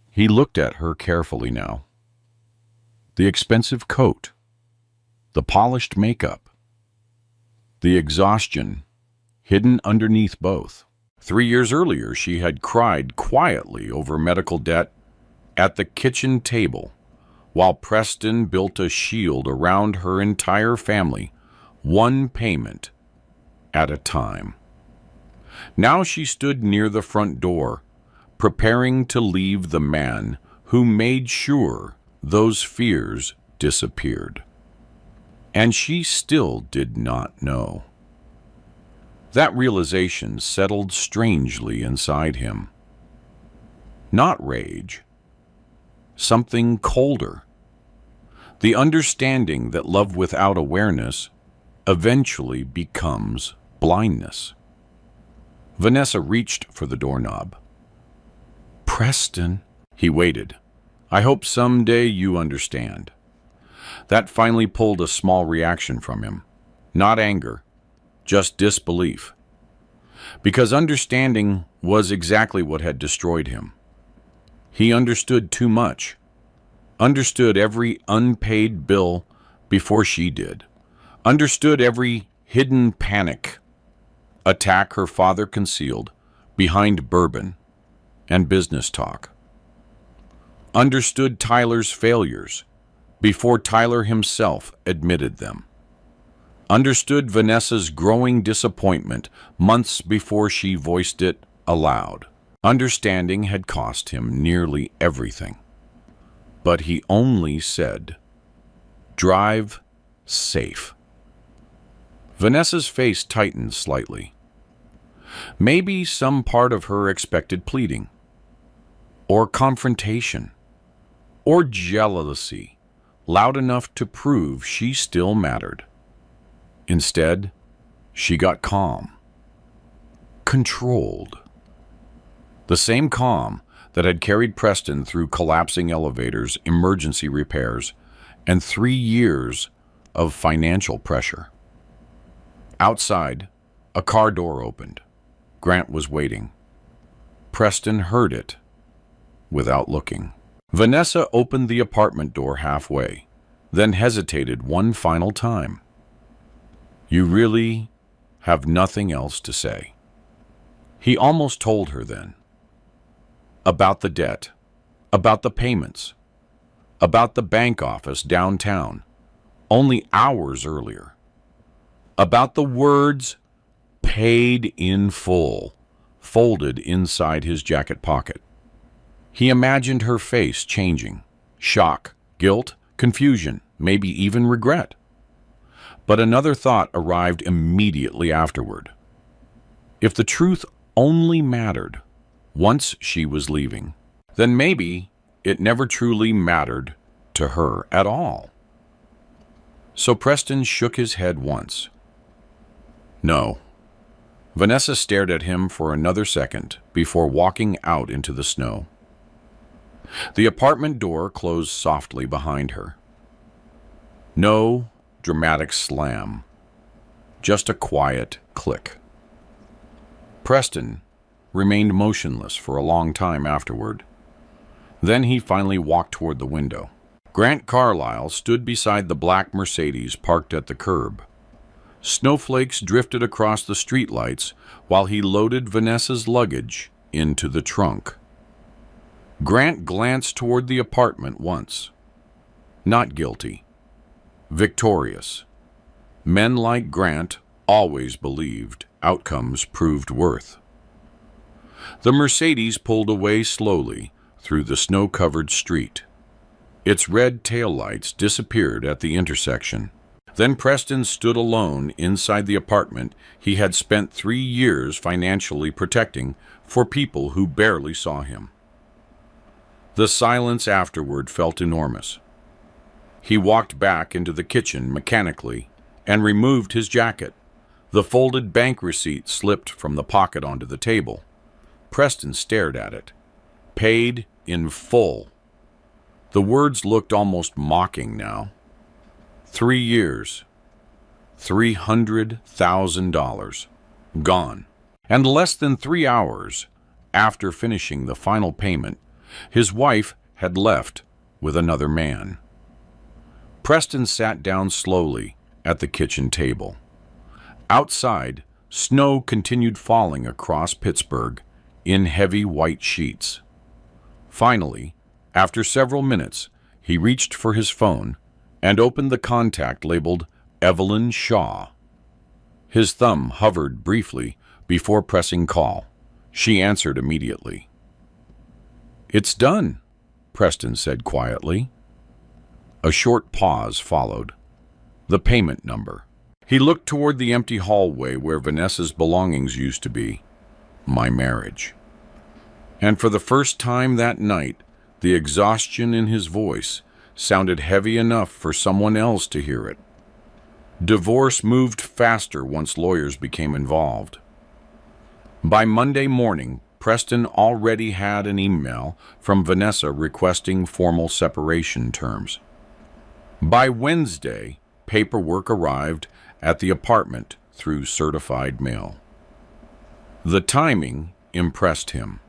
He looked at her carefully now. The expensive coat, the polished makeup, the exhaustion hidden underneath both. 3 years earlier, she had cried quietly over medical debt at the kitchen table, while Preston built a shield around her entire family, one payment at a time. Now she stood near the front door, preparing to leave the man who made sure those fears disappeared. And she still did not know. That realization settled strangely inside him. Not rage. Something colder. The understanding that love without awareness eventually becomes blindness. Vanessa reached for the doorknob. Preston, he waited. I hope someday you understand. That finally pulled a small reaction from him. Not anger, just disbelief. Because understanding was exactly what had destroyed him. He understood too much. Understood every unpaid bill before she did. Understood every hidden panic attack her father concealed behind bourbon and business talk. Understood Tyler's failures before Tyler himself admitted them. Understood Vanessa's growing disappointment months before she voiced it aloud. Understanding had cost him nearly everything. But he only said, "Drive safe." Vanessa's face tightened slightly. Maybe some part of her expected pleading, or confrontation, or jealousy, loud enough to prove she still mattered. Instead, she got calm, controlled. The same calm that had carried Preston through collapsing elevators, emergency repairs, and 3 years of financial pressure. Outside, a car door opened. Grant was waiting. Preston heard it without looking. Vanessa opened the apartment door halfway, then hesitated one final time. You really have nothing else to say. He almost told her then. About the debt, about the payments, about the bank office downtown, only hours earlier. About the words paid in full, folded inside his jacket pocket. He imagined her face changing, shock, guilt, confusion, maybe even regret. But another thought arrived immediately afterward. If the truth only mattered once she was leaving, then maybe it never truly mattered to her at all. So Preston shook his head once. No. Vanessa stared at him for another second before walking out into the snow. The apartment door closed softly behind her. No dramatic slam, just a quiet click. Preston remained motionless for a long time afterward. Then he finally walked toward the window. Grant Carlyle stood beside the black Mercedes parked at the curb. Snowflakes drifted across the streetlights while he loaded Vanessa's luggage into the trunk. Grant glanced toward the apartment once. Not guilty. Victorious. Men like Grant always believed outcomes proved worth. The Mercedes pulled away slowly through the snow-covered street. Its red taillights disappeared at the intersection. Then Preston stood alone inside the apartment he had spent 3 years financially protecting for people who barely saw him. The silence afterward felt enormous. He walked back into the kitchen mechanically and removed his jacket. The folded bank receipt slipped from the pocket onto the table. Preston stared at it. Paid in full. The words looked almost mocking now. 3 years. $300,000. Gone. And less than 3 hours after finishing the final payment, his wife had left with another man. Preston sat down slowly at the kitchen table. Outside, snow continued falling across Pittsburgh in heavy white sheets. Finally, after several minutes, he reached for his phone and opened the contact labeled Evelyn Shaw. His thumb hovered briefly before pressing call. She answered immediately. "It's done," Preston said quietly. A short pause followed. The payment number. He looked toward the empty hallway where Vanessa's belongings used to be. My marriage. And for the first time that night, the exhaustion in his voice sounded heavy enough for someone else to hear it. Divorce moved faster once lawyers became involved. By Monday morning, Preston already had an email from Vanessa requesting formal separation terms. By Wednesday, paperwork arrived at the apartment through certified mail. The timing impressed him.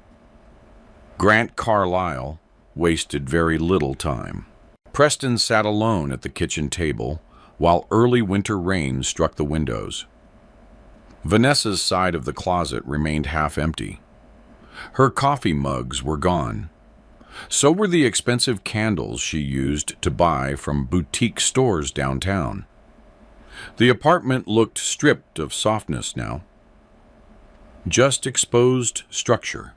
Grant Carlyle wasted very little time. Preston sat alone at the kitchen table while early winter rain struck the windows. Vanessa's side of the closet remained half empty. Her coffee mugs were gone. So were the expensive candles she used to buy from boutique stores downtown. The apartment looked stripped of softness now. Just exposed structure.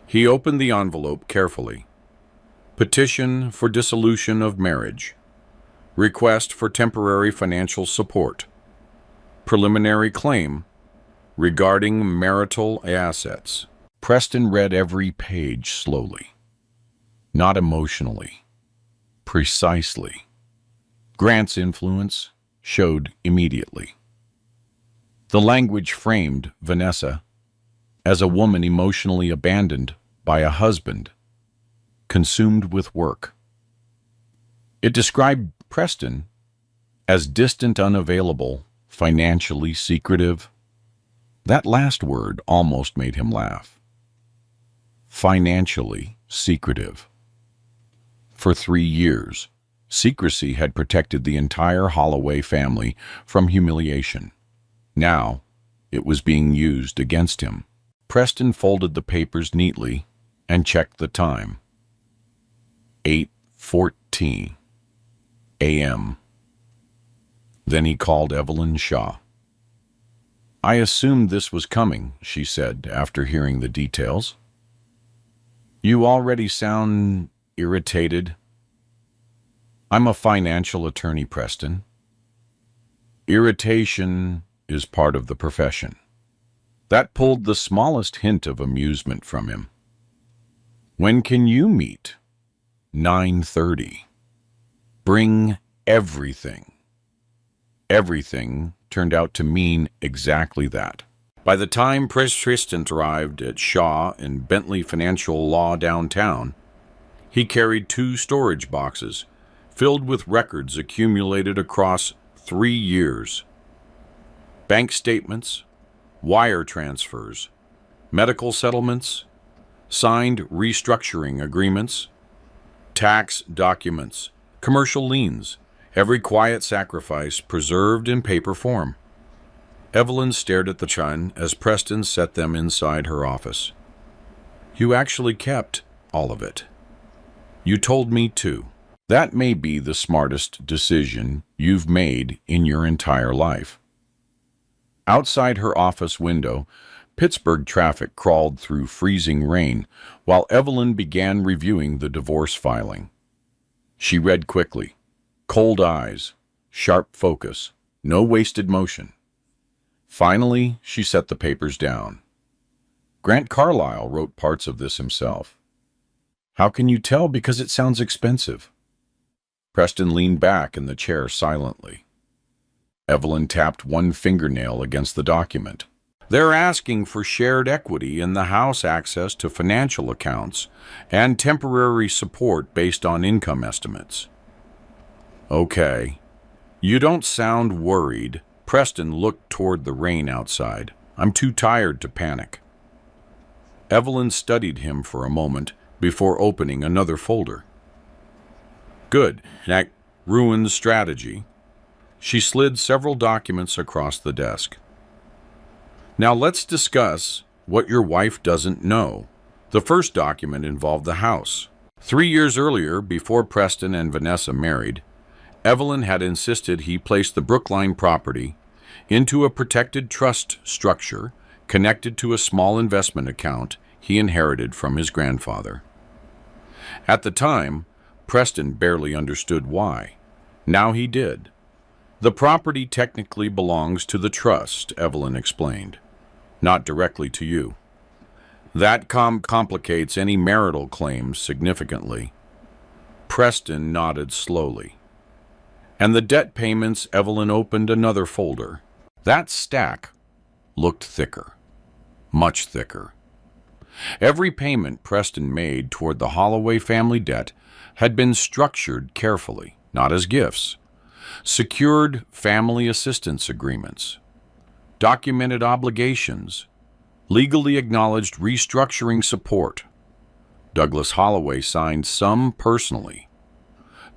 He opened the envelope carefully. Petition for dissolution of marriage. Request for temporary financial support. Preliminary claim regarding marital assets. Preston read every page slowly. Not emotionally. Precisely. Grant's influence showed immediately. The language framed Vanessa as a woman emotionally abandoned by a husband, consumed with work. It described Preston as distant, unavailable, financially secretive. That last word almost made him laugh. Financially secretive. For 3 years, secrecy had protected the entire Holloway family from humiliation. Now, it was being used against him. Preston folded the papers neatly and checked the time. 8:14 a.m. Then he called Evelyn Shaw. "I assumed this was coming," she said after hearing the details. "You already sound irritated." "I'm a financial attorney, Preston. Irritation is part of the profession. That pulled the smallest hint of amusement from him. When can you meet? 9:30. Bring everything. Everything turned out to mean exactly that. By the time Tristan arrived at Shaw and Bentley Financial Law downtown, he carried 2 storage boxes filled with records accumulated across 3 years. Bank statements, wire transfers, medical settlements, signed restructuring agreements, tax documents, commercial liens, every quiet sacrifice preserved in paper form. Evelyn stared at the chine as Preston set them inside her office. You actually kept all of it. You told me to. That may be the smartest decision you've made in your entire life. Outside her office window, Pittsburgh traffic crawled through freezing rain while Evelyn began reviewing the divorce filing. She read quickly. Cold eyes, sharp focus, no wasted motion. Finally, she set the papers down. Grant Carlyle wrote parts of this himself. How can you tell? Because it sounds expensive. Preston leaned back in the chair silently. Evelyn tapped one fingernail against the document. They're asking for shared equity in the house, access to financial accounts, and temporary support based on income estimates. Okay. You don't sound worried. Preston looked toward the rain outside. I'm too tired to panic. Evelyn studied him for a moment before opening another folder. Good. That ruins strategy. She slid several documents across the desk. Now let's discuss what your wife doesn't know. The first document involved the house. 3 years earlier, before Preston and Vanessa married, Evelyn had insisted he place the Brookline property into a protected trust structure connected to a small investment account he inherited from his grandfather. At the time, Preston barely understood why. Now he did. The property technically belongs to the trust, Evelyn explained, not directly to you. That complicates any marital claims significantly. Preston nodded slowly. And the debt payments, Evelyn opened another folder. That stack looked thicker, much thicker. Every payment Preston made toward the Holloway family debt had been structured carefully, not as gifts. Secured family assistance agreements, documented obligations, legally acknowledged restructuring support. Douglas Holloway signed some personally.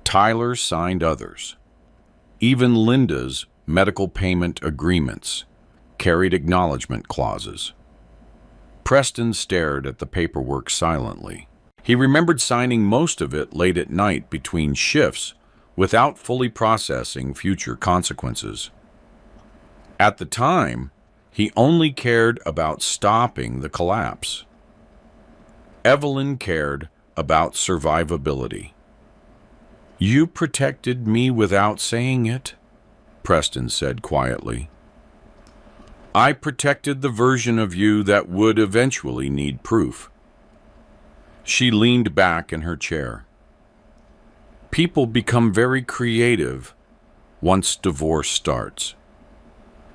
Tyler signed others. Even Linda's medical payment agreements carried acknowledgement clauses. Preston stared at the paperwork silently. He remembered signing most of it late at night between shifts without fully processing future consequences. At the time, he only cared about stopping the collapse. Evelyn cared about survivability. You protected me without saying it, Preston said quietly. I protected the version of you that would eventually need proof. She leaned back in her chair. People become very creative once divorce starts,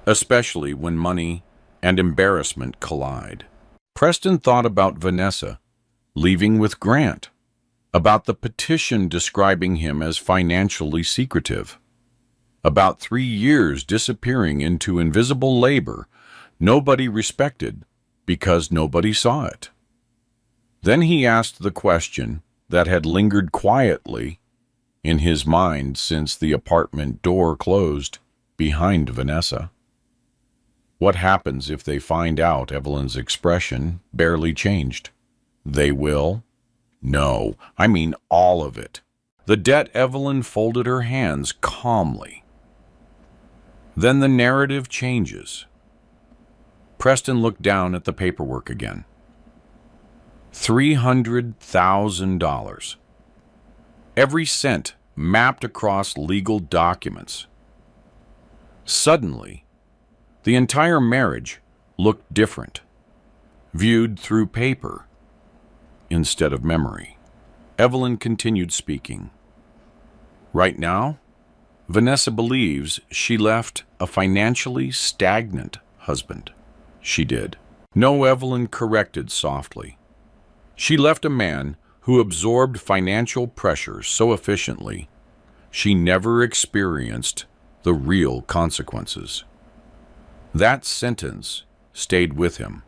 especially when money and embarrassment collide. Preston thought about Vanessa leaving with Grant, about the petition describing him as financially secretive, about 3 years disappearing into invisible labor nobody respected because nobody saw it. Then he asked the question that had lingered quietly in his mind since the apartment door closed behind Vanessa. What happens if they find out? Evelyn's expression barely changed. They will? No, I mean all of it. The debt. Evelyn folded her hands calmly. Then the narrative changes. Preston looked down at the paperwork again. $300,000. Every cent mapped across legal documents. Suddenly, the entire marriage looked different, viewed through paper instead of memory. Evelyn continued speaking. Right now, Vanessa believes she left a financially stagnant husband. She did. No, Evelyn corrected softly. She left a man who absorbed financial pressure so efficiently she never experienced the real consequences. That sentence stayed with him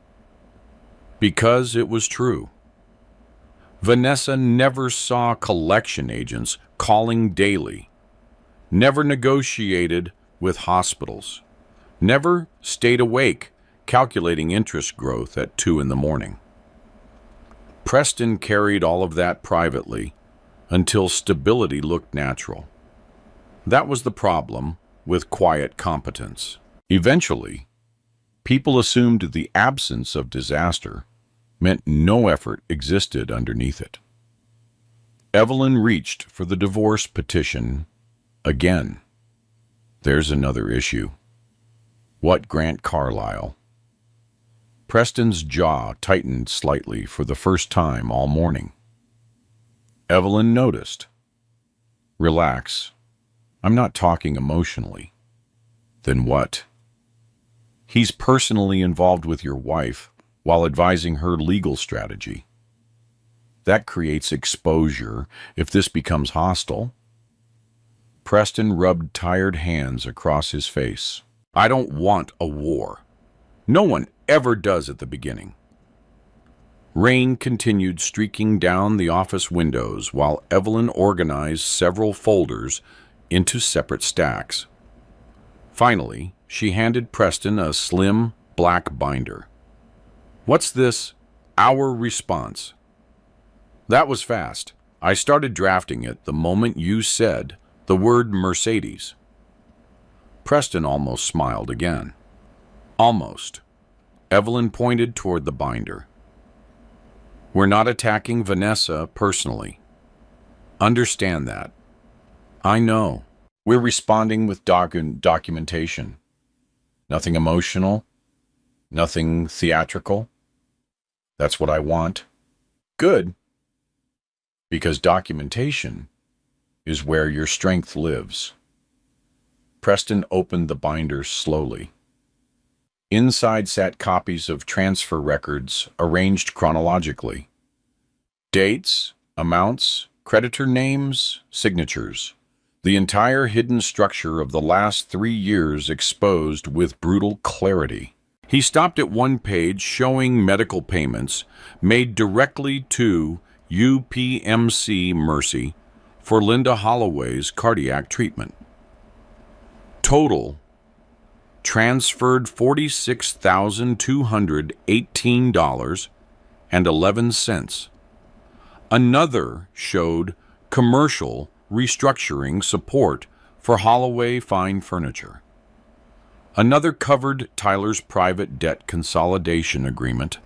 because it was true. Vanessa never saw collection agents calling daily, never negotiated with hospitals, never stayed awake calculating interest growth at 2 in the morning. Preston carried all of that privately until stability looked natural. That was the problem with quiet competence. Eventually, people assumed the absence of disaster meant no effort existed underneath it. Evelyn reached for the divorce petition again. There's another issue. What Grant Carlyle? Preston's jaw tightened slightly for the first time all morning. Evelyn noticed. Relax. I'm not talking emotionally. Then what? He's personally involved with your wife while advising her legal strategy. That creates exposure if this becomes hostile. Preston rubbed tired hands across his face. I don't want a war. No one ever does at the beginning. Rain continued streaking down the office windows while Evelyn organized several folders into separate stacks. Finally, she handed Preston a slim, black binder. What's this? Our response. That was fast. I started drafting it the moment you said the word Mercedes. Preston almost smiled again. Almost. Evelyn pointed toward the binder. We're not attacking Vanessa personally. Understand that. I know. We're responding with documentation. Nothing emotional. Nothing theatrical. That's what I want. Good. Because documentation is where your strength lives. Preston opened the binder slowly. Inside sat copies of transfer records arranged chronologically. Dates, amounts, creditor names, signatures. The entire hidden structure of the last 3 years exposed with brutal clarity. He stopped at one page showing medical payments made directly to UPMC Mercy for Linda Holloway's cardiac treatment. Total transferred $46,218.11. Another showed commercial restructuring support for Holloway Fine Furniture. Another covered Tyler's private debt consolidation agreement.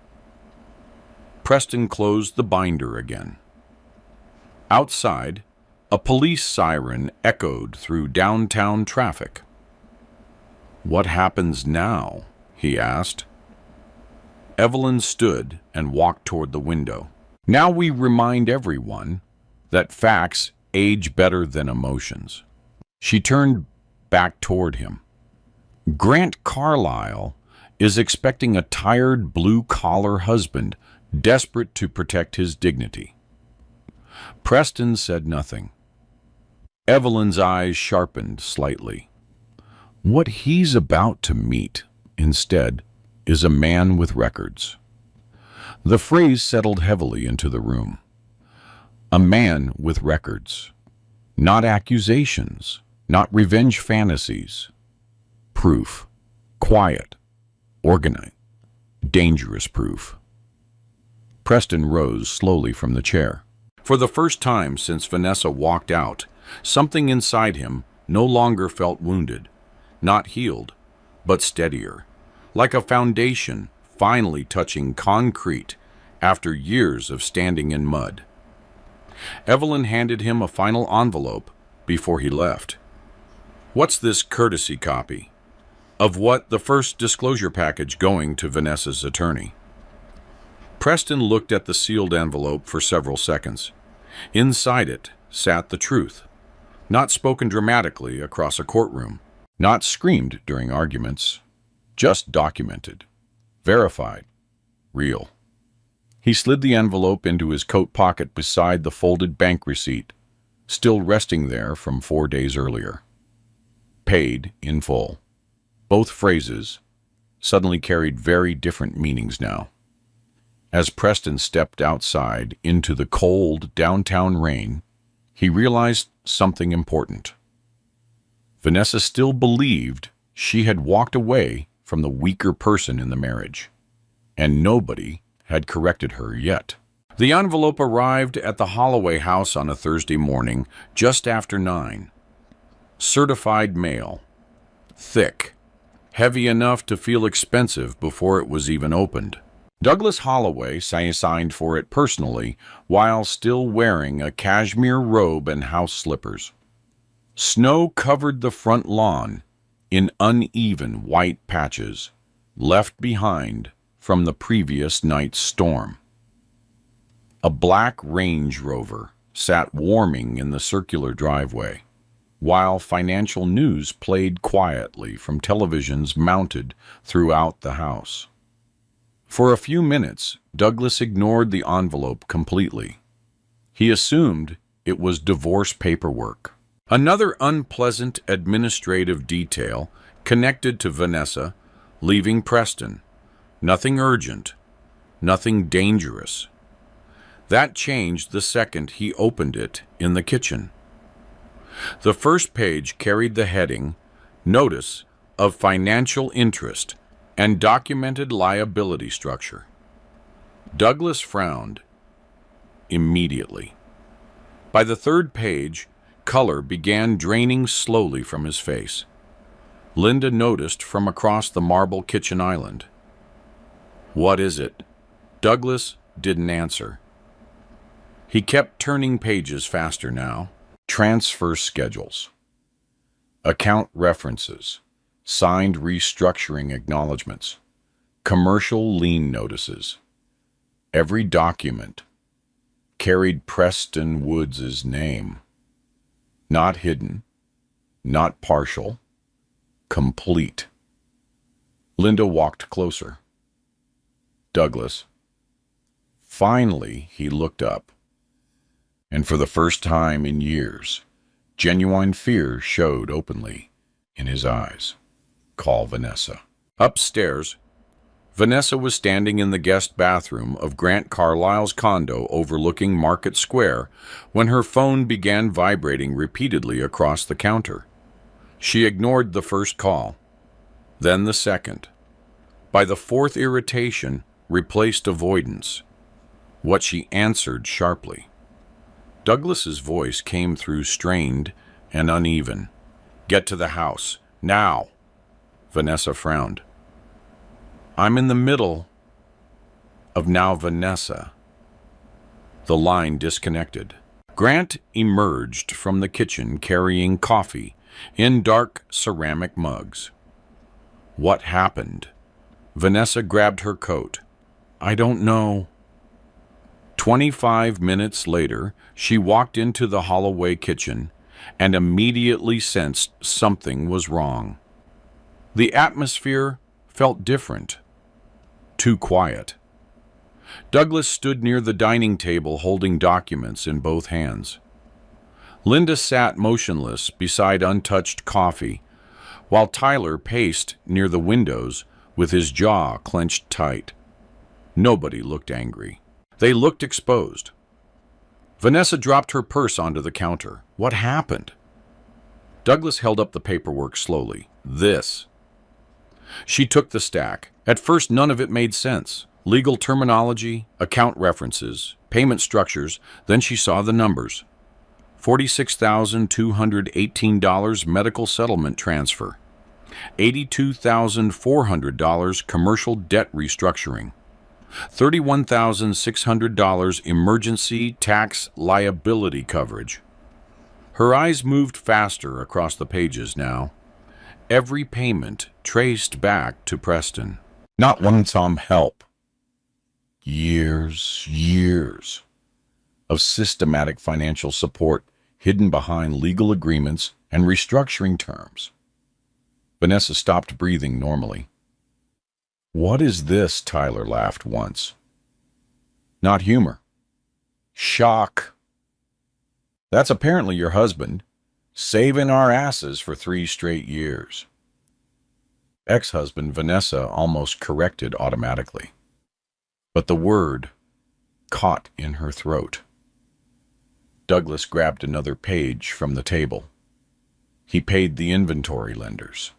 Preston closed the binder again. Outside, a police siren echoed through downtown traffic. What happens now? He asked. Evelyn stood and walked toward the window. Now we remind everyone that facts age better than emotions. She turned back toward him. Grant Carlyle is expecting a tired blue-collar husband, desperate to protect his dignity. Preston said nothing. Evelyn's eyes sharpened slightly. What he's about to meet, instead, is a man with records. The phrase settled heavily into the room. A man with records. Not accusations, not revenge fantasies. Proof. Quiet. Organized. Dangerous proof. Preston rose slowly from the chair. For the first time since Vanessa walked out, something inside him no longer felt wounded, not healed, but steadier, like a foundation finally touching concrete after years of standing in mud. Evelyn handed him a final envelope before he left. What's this courtesy copy? of what the first disclosure package going to Vanessa's attorney. Preston looked at the sealed envelope for several seconds. Inside it sat the truth, not spoken dramatically across a courtroom, not screamed during arguments, just documented, verified, real. He slid the envelope into his coat pocket beside the folded bank receipt, still resting there from 4 days earlier. Paid in full. Both phrases suddenly carried very different meanings now. As Preston stepped outside into the cold downtown rain, he realized something important. Vanessa still believed she had walked away from the weaker person in the marriage, and nobody had corrected her yet. The envelope arrived at the Holloway house on a Thursday morning, just after 9. Certified mail. Thick. Heavy enough to feel expensive before it was even opened. Douglas Holloway signed for it personally while still wearing a cashmere robe and house slippers. Snow covered the front lawn in uneven white patches, left behind from the previous night's storm. A black Range Rover sat warming in the circular driveway, while financial news played quietly from televisions mounted throughout the house. For a few minutes, Douglas ignored the envelope completely. He assumed it was divorce paperwork. Another unpleasant administrative detail connected to Vanessa leaving Preston. Nothing urgent, nothing dangerous. That changed the second he opened it in the kitchen. The first page carried the heading, Notice of Financial Interest and Documented Liability Structure. Douglas frowned immediately. By the third page, color began draining slowly from his face. Linda noticed from across the marble kitchen island. "What is it?" Douglas didn't answer. He kept turning pages faster now. Transfer schedules. Account references. Signed restructuring acknowledgments. Commercial lien notices. Every document carried Preston Woods' name. Not hidden, not partial, complete. Linda walked closer. Douglas. Finally, he looked up, and for the first time in years, genuine fear showed openly in his eyes. Call Vanessa. Upstairs, Vanessa was standing in the guest bathroom of Grant Carlisle's condo overlooking Market Square when her phone began vibrating repeatedly across the counter. She ignored the first call, then the second. By the fourth, irritation replaced avoidance. What she answered sharply. Douglas's voice came through strained and uneven. "Get to the house, now!" Vanessa frowned. "I'm in the middle of now, Vanessa." The line disconnected. Grant emerged from the kitchen carrying coffee in dark ceramic mugs. "What happened?" Vanessa grabbed her coat. "I don't know." 25 minutes later, she walked into the Holloway kitchen and immediately sensed something was wrong. The atmosphere felt different. Too quiet. Douglas stood near the dining table holding documents in both hands. Linda sat motionless beside untouched coffee, while Tyler paced near the windows with his jaw clenched tight. Nobody looked angry. They looked exposed. Vanessa dropped her purse onto the counter. What happened? Douglas held up the paperwork slowly. This. She took the stack. At first, none of it made sense. Legal terminology, account references, payment structures. Then she saw the numbers. $46,218 medical settlement transfer. $82,400 commercial debt restructuring. $31,600 emergency tax liability coverage. Her eyes moved faster across the pages now. every payment traced back to Preston. Not one-time help. Years of systematic financial support hidden behind legal agreements and restructuring terms. Vanessa stopped breathing normally. "What is this?" Tyler laughed once. "Not humor. Shock. That's apparently your husband, saving our asses for 3 straight years." Ex-husband, Vanessa almost corrected automatically. But the word caught in her throat. Douglas grabbed another page from the table. He paid the inventory lenders.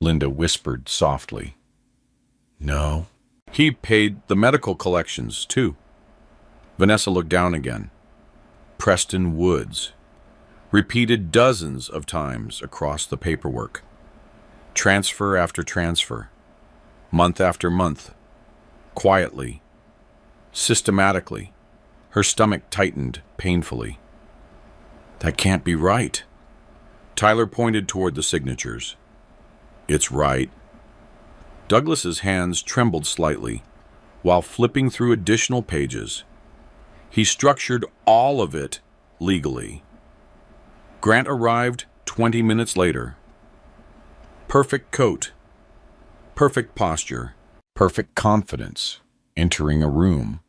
Linda whispered softly, "No." He paid the medical collections, too. Vanessa looked down again. Preston Woods. Repeated dozens of times across the paperwork. Transfer after transfer. Month after month. Quietly. Systematically. Her stomach tightened painfully. "That can't be right." Tyler pointed toward the signatures. "It's right." Douglas's hands trembled slightly while flipping through additional pages. He structured all of it legally. Grant arrived 20 minutes later. Perfect coat, perfect posture, perfect confidence, entering a room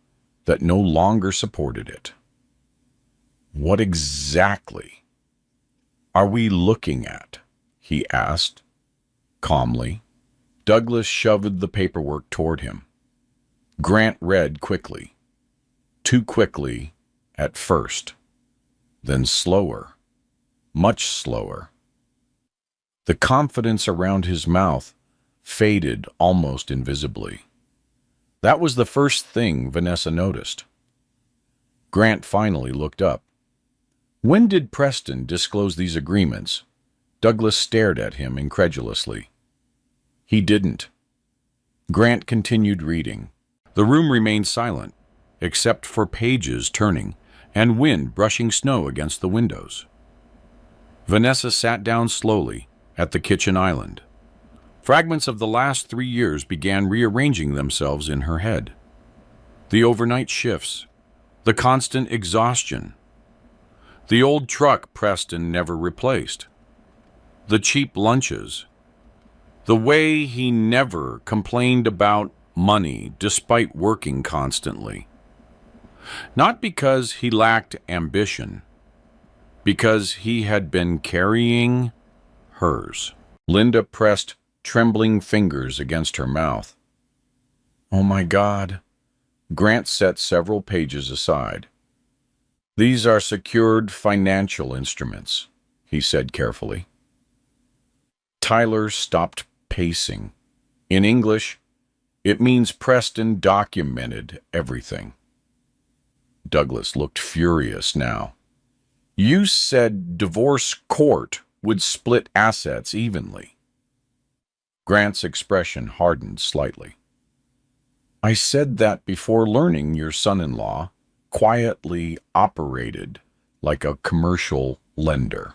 that no longer supported it. "What exactly are we looking at?" he asked, calmly. Douglas shoved the paperwork toward him. Grant read quickly. Too quickly at first, then slower, much slower. The confidence around his mouth faded almost invisibly. That was the first thing Vanessa noticed. Grant finally looked up. "When did Preston disclose these agreements?" Douglas stared at him incredulously. "He didn't." Grant continued reading. The room remained silent, except for pages turning and wind brushing snow against the windows. Vanessa sat down slowly at the kitchen island. Fragments of the last 3 years began rearranging themselves in her head. The overnight shifts, the constant exhaustion, the old truck Preston never replaced, the cheap lunches, the way he never complained about money despite working constantly. Not because he lacked ambition, because he had been carrying hers. Linda pressed trembling fingers against her mouth. "Oh my God." Grant set several pages aside. "These are secured financial instruments," he said carefully. Tyler stopped pacing. In English, it means Preston documented everything. Douglas looked furious now. "You said divorce court would split assets evenly." Grant's expression hardened slightly. "I said that before learning your son-in-law quietly operated like a commercial lender."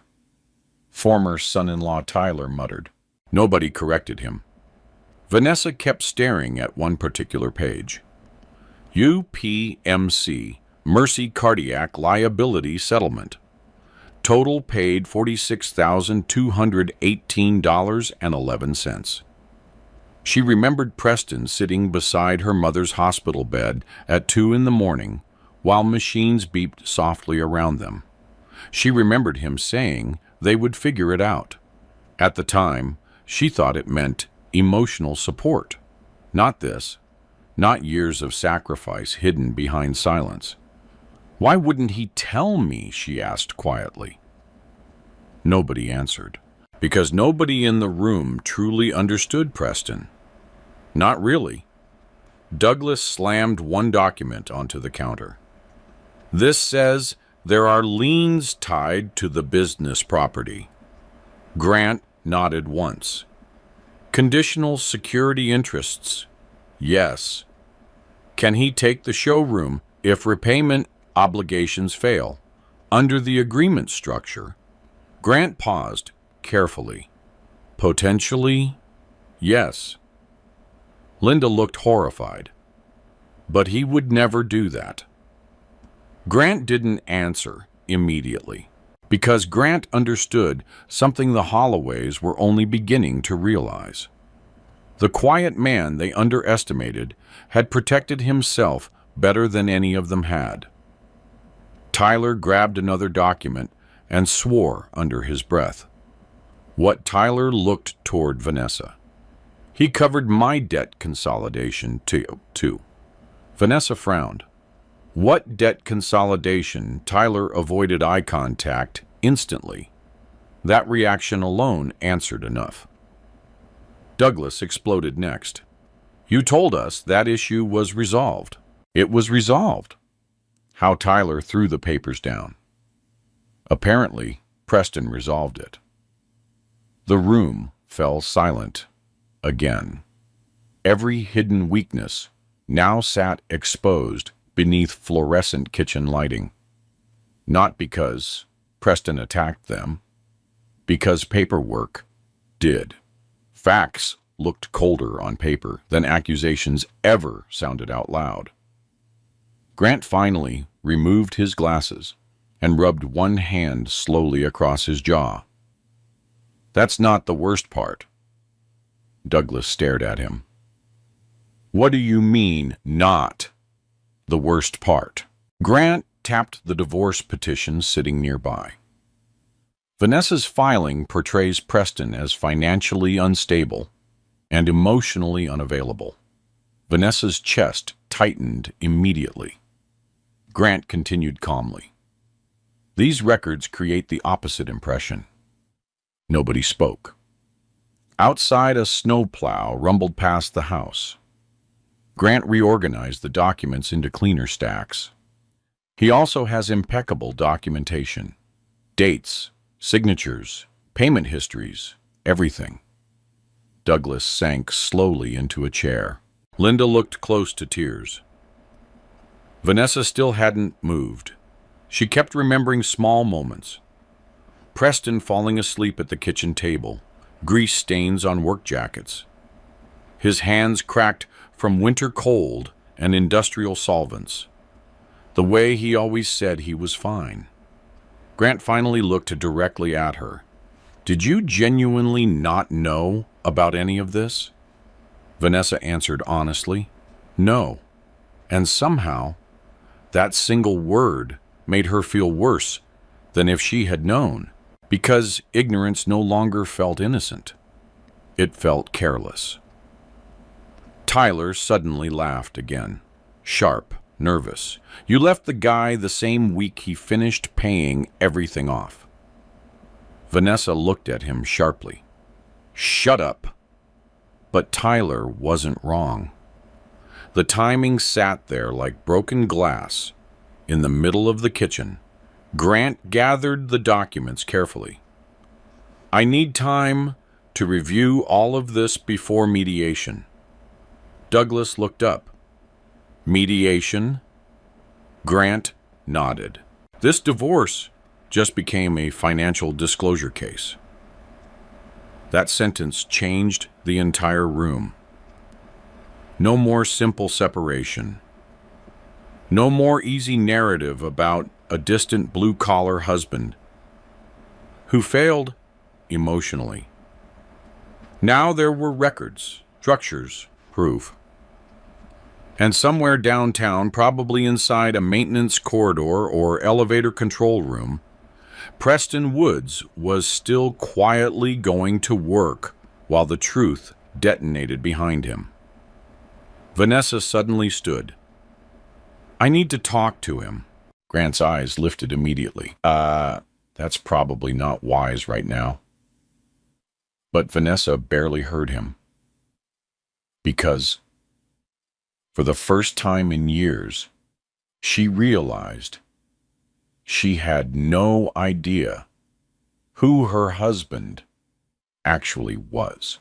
Former son-in-law Tyler muttered. Nobody corrected him. Vanessa kept staring at one particular page. UPMC, Mercy Cardiac Liability Settlement. Total paid $46,218.11. She remembered Preston sitting beside her mother's hospital bed at 2 in the morning while machines beeped softly around them. She remembered him saying they would figure it out. At the time, she thought it meant emotional support. Not this. Not years of sacrifice hidden behind silence. "Why wouldn't he tell me?" she asked quietly. Nobody answered. Because nobody in the room truly understood Preston. Not really. Douglas slammed one document onto the counter. "This says there are liens tied to the business property." Grant nodded once. "Conditional security interests." "Yes." "Can he take the showroom if repayment obligations fail under the agreement structure?" Grant paused carefully. Potentially, yes. Linda looked horrified. But he would never do that. Grant didn't answer immediately, because Grant understood something the Holloways were only beginning to realize. The quiet man they underestimated had protected himself better than any of them had. Tyler grabbed another document and swore under his breath. What Tyler looked toward Vanessa. He covered my debt consolidation too. Vanessa frowned. What debt consolidation? Tyler avoided eye contact instantly. That reaction alone answered enough. Douglas exploded next. You told us that issue was resolved. It was resolved. How Tyler threw the papers down. Apparently, Preston resolved it. The room fell silent again. Every hidden weakness now sat exposed beneath fluorescent kitchen lighting. Not because Preston attacked them, because paperwork did. Facts looked colder on paper than accusations ever sounded out loud. Grant finally removed his glasses and rubbed one hand slowly across his jaw. That's not the worst part. Douglas stared at him. What do you mean, not the worst part? Grant tapped the divorce petition sitting nearby. Vanessa's filing portrays Preston as financially unstable and emotionally unavailable. Vanessa's chest tightened immediately. Grant continued calmly. These records create the opposite impression. Nobody spoke. Outside, a snowplow rumbled past the house. Grant reorganized the documents into cleaner stacks. He also has impeccable documentation. Dates, signatures, payment histories, everything. Douglas sank slowly into a chair. Linda looked close to tears. Vanessa still hadn't moved. She kept remembering small moments. Preston falling asleep at the kitchen table, grease stains on work jackets. His hands cracked from winter cold and industrial solvents. The way he always said he was fine. Grant finally looked directly at her. Did you genuinely not know about any of this? Vanessa answered honestly, no. And somehow, that single word made her feel worse than if she had known, because ignorance no longer felt innocent. It felt careless. Tyler suddenly laughed again, sharp, nervous. You left the guy the same week he finished paying everything off. Vanessa looked at him sharply. Shut up. But Tyler wasn't wrong. The timing sat there like broken glass in the middle of the kitchen. Grant gathered the documents carefully. I need time to review all of this before mediation. Douglas looked up. Mediation? Grant nodded. This divorce just became a financial disclosure case. That sentence changed the entire room. No more simple separation. No more easy narrative about a distant blue-collar husband who failed emotionally. Now there were records, structures, proof. And somewhere downtown, probably inside a maintenance corridor or elevator control room, Preston Woods was still quietly going to work while the truth detonated behind him. Vanessa suddenly stood. I need to talk to him. Grant's eyes lifted immediately. That's probably not wise right now. But Vanessa barely heard him. Because, for the first time in years, she realized she had no idea who her husband actually was.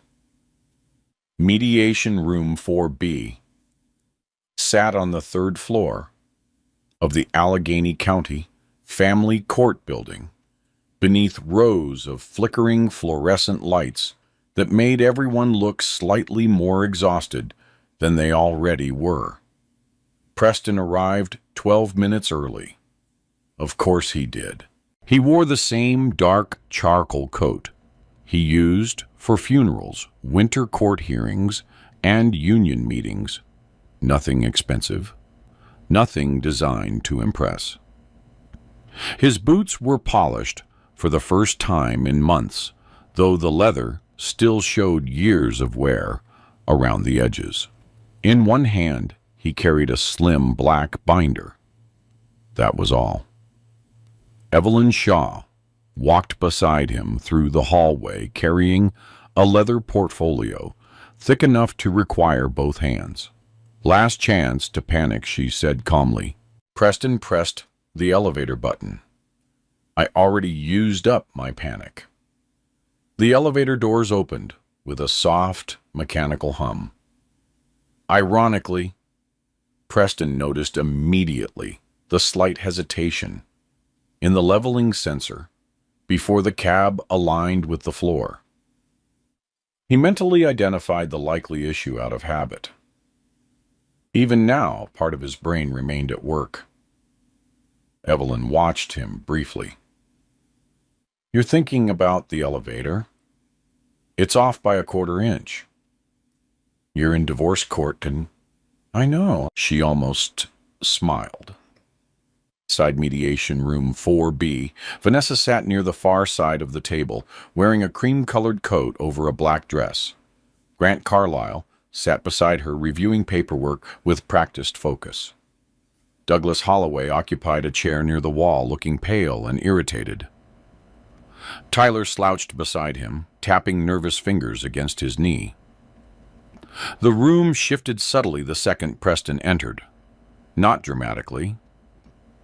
Mediation Room 4B sat on the third floor of the Allegheny County Family Court Building beneath rows of flickering fluorescent lights that made everyone look slightly more exhausted than they already were. Preston arrived 12 minutes early. Of course he did. He wore the same dark charcoal coat he used for funerals, winter court hearings, and union meetings. Nothing expensive, nothing designed to impress. His boots were polished for the first time in months, though the leather still showed years of wear around the edges. In one hand, he carried a slim black binder. That was all. Evelyn Shaw walked beside him through the hallway carrying a leather portfolio thick enough to require both hands. Last chance to panic, she said calmly. Preston pressed the elevator button. I already used up my panic. The elevator doors opened with a soft, mechanical hum. Ironically, Preston noticed immediately the slight hesitation in the leveling sensor before the cab aligned with the floor. He mentally identified the likely issue out of habit. Even now, part of his brain remained at work. Evelyn watched him briefly. You're thinking about the elevator. It's off by a quarter inch. You're in divorce court and... I know, she almost smiled. Inside mediation room 4B, Vanessa sat near the far side of the table, wearing a cream-colored coat over a black dress. Grant Carlisle sat beside her, reviewing paperwork with practiced focus. Douglas Holloway occupied a chair near the wall, looking pale and irritated. Tyler slouched beside him, tapping nervous fingers against his knee. The room shifted subtly the second Preston entered. Not dramatically,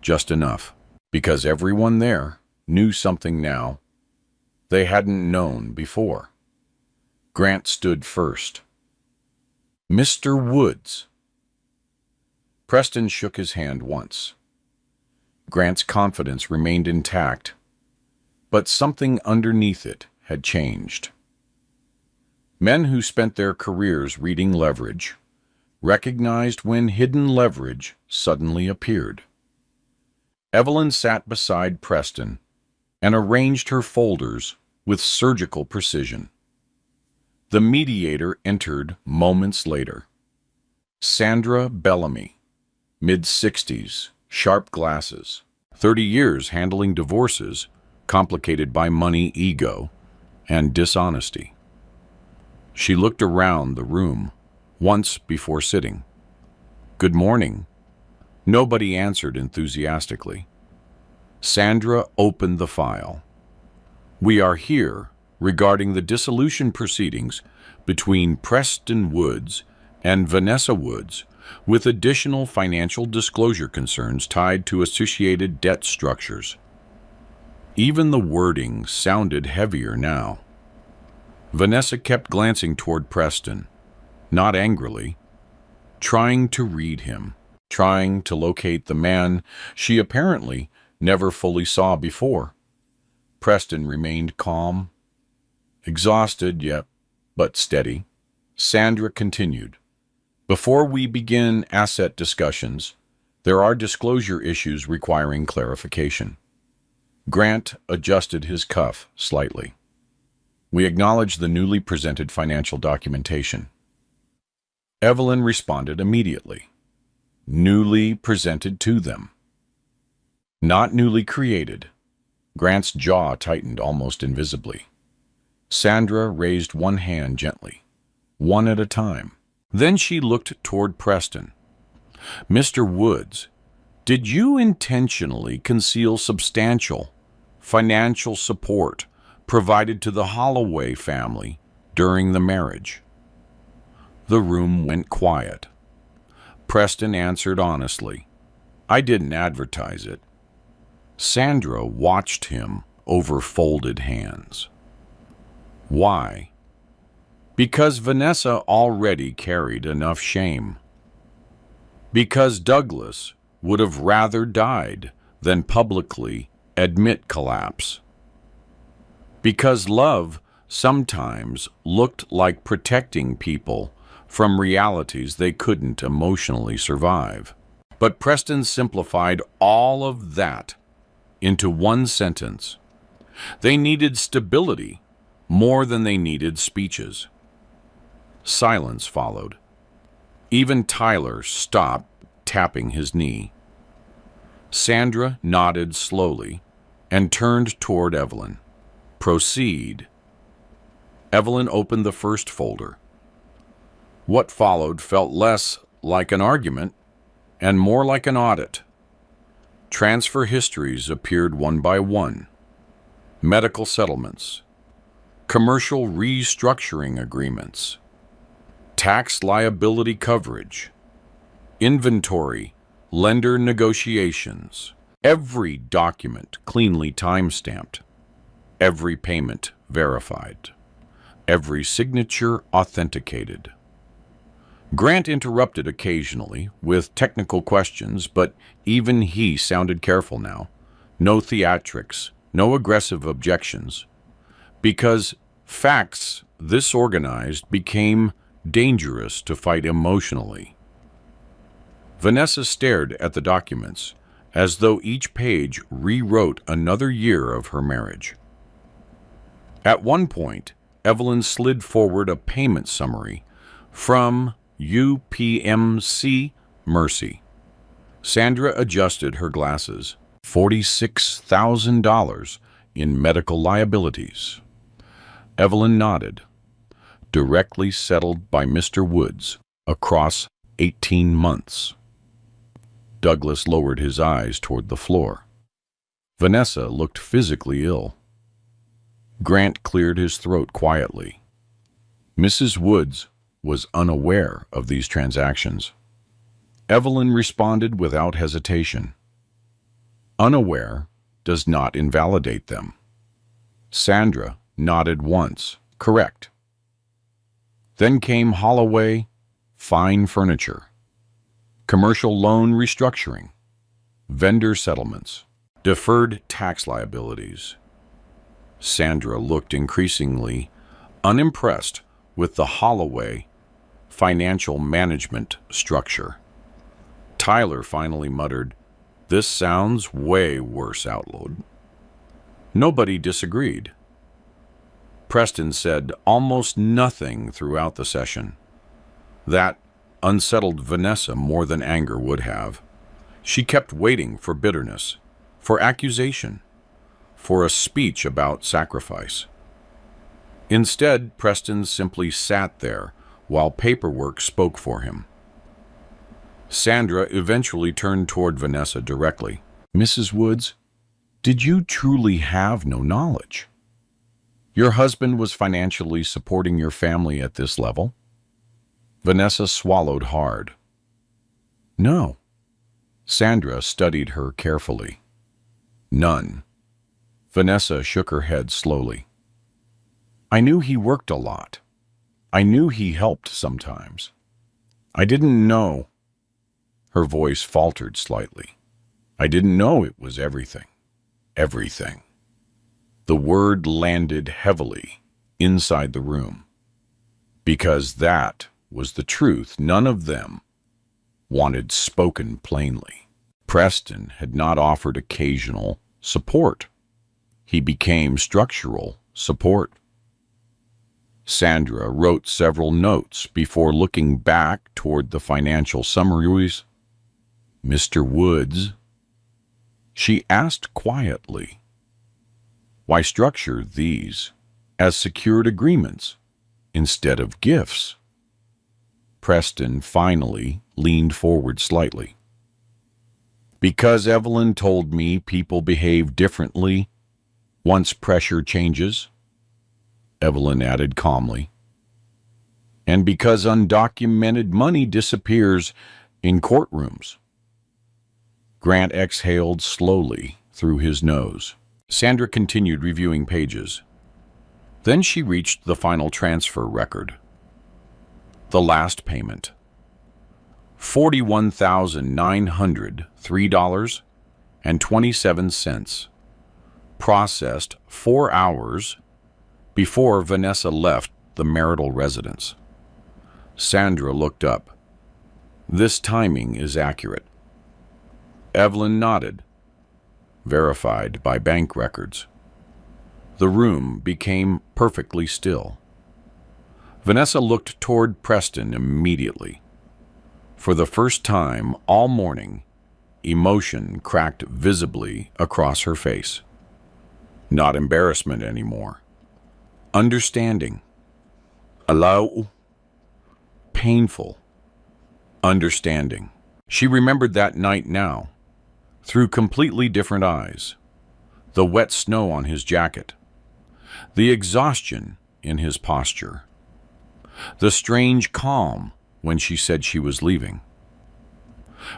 just enough, because everyone there knew something now they hadn't known before. Grant stood first. Mr. Woods. Preston shook his hand once. Grant's confidence remained intact, but something underneath it had changed. Men who spent their careers reading leverage recognized when hidden leverage suddenly appeared. Evelyn sat beside Preston and arranged her folders with surgical precision. The mediator entered moments later. Sandra Bellamy, mid-60s, sharp glasses, 30 years handling divorces complicated by money, ego, and dishonesty. She looked around the room once before sitting. Good morning. Nobody answered enthusiastically. Sandra opened the file. We are here regarding the dissolution proceedings between Preston Woods and Vanessa Woods, with additional financial disclosure concerns tied to associated debt structures. Even the wording sounded heavier now. Vanessa kept glancing toward Preston, not angrily, trying to read him, trying to locate the man she apparently never fully saw before. Preston remained calm, exhausted yet but steady. Sandra continued. Before we begin asset discussions, there are disclosure issues requiring clarification. Grant adjusted his cuff slightly. We acknowledge the newly presented financial documentation. Evelyn responded immediately. Newly presented to them. Not newly created. Grant's jaw tightened almost invisibly. Sandra raised one hand gently, one at a time. Then she looked toward Preston. Mr. Woods, did you intentionally conceal substantial financial support provided to the Holloway family during the marriage? The room went quiet. Preston answered honestly, I didn't advertise it. Sandra watched him over folded hands. Why? Because Vanessa already carried enough shame. Because Douglas would have rather died than publicly admit collapse. Because love sometimes looked like protecting people from realities they couldn't emotionally survive. But Preston simplified all of that into one sentence. They needed stability more than they needed speeches. Silence followed. Even Tyler stopped tapping his knee. Sandra nodded slowly and turned toward Evelyn. Proceed. Evelyn opened the first folder. What followed felt less like an argument and more like an audit. Transfer histories appeared one by one. Medical settlements, commercial restructuring agreements, tax liability coverage, inventory, lender negotiations. Every document cleanly time-stamped, every payment verified, every signature authenticated. Grant interrupted occasionally with technical questions, but even he sounded careful now. No theatrics, no aggressive objections. Because facts this organized became dangerous to fight emotionally. Vanessa stared at the documents as though each page rewrote another year of her marriage. At one point, Evelyn slid forward a payment summary from UPMC Mercy. Sandra adjusted her glasses. $46,000 in medical liabilities. Evelyn nodded. Directly settled by Mr. Woods across 18 months. Douglas lowered his eyes toward the floor. Vanessa looked physically ill. Grant cleared his throat quietly. Mrs. Woods was unaware of these transactions. Evelyn responded without hesitation. Unaware does not invalidate them. Sandra nodded once. Correct. Then came Holloway Fine Furniture, commercial loan restructuring, vendor settlements, deferred tax liabilities. Sandra looked increasingly unimpressed with the Holloway financial management structure. Tyler finally muttered, "This sounds way worse, Outload." Nobody disagreed. Preston said almost nothing throughout the session. That unsettled Vanessa more than anger would have. She kept waiting for bitterness, for accusation, for a speech about sacrifice. Instead, Preston simply sat there while paperwork spoke for him. Sandra eventually turned toward Vanessa directly. "Mrs. Woods, did you truly have no knowledge? Your husband was financially supporting your family at this level?" Vanessa swallowed hard. "No." Sandra studied her carefully. "None." Vanessa shook her head slowly. "I knew he worked a lot. I knew he helped sometimes. I didn't know." Her voice faltered slightly. "I didn't know it was everything. Everything." The word landed heavily inside the room. Because that was the truth none of them wanted spoken plainly. Preston had not offered occasional support. He became structural support. Sandra wrote several notes before looking back toward the financial summaries. "Mr. Woods," she asked quietly, "why structure these as secured agreements instead of gifts?" Preston finally leaned forward slightly. "Because Evelyn told me people behave differently once pressure changes," Evelyn added calmly. "And because undocumented money disappears in courtrooms." Grant exhaled slowly through his nose. Sandra continued reviewing pages. Then she reached the final transfer record. The last payment. $41,903.27. Processed 4 hours before Vanessa left the marital residence. Sandra looked up. This timing is accurate. Evelyn nodded, verified by bank records. The room became perfectly still. Vanessa looked toward Preston immediately. For the first time all morning, emotion cracked visibly across her face. Not embarrassment anymore. Understanding. Allow. Painful. Understanding. She remembered that night now, through completely different eyes. The wet snow on his jacket. The exhaustion in his posture. The strange calm when she said she was leaving.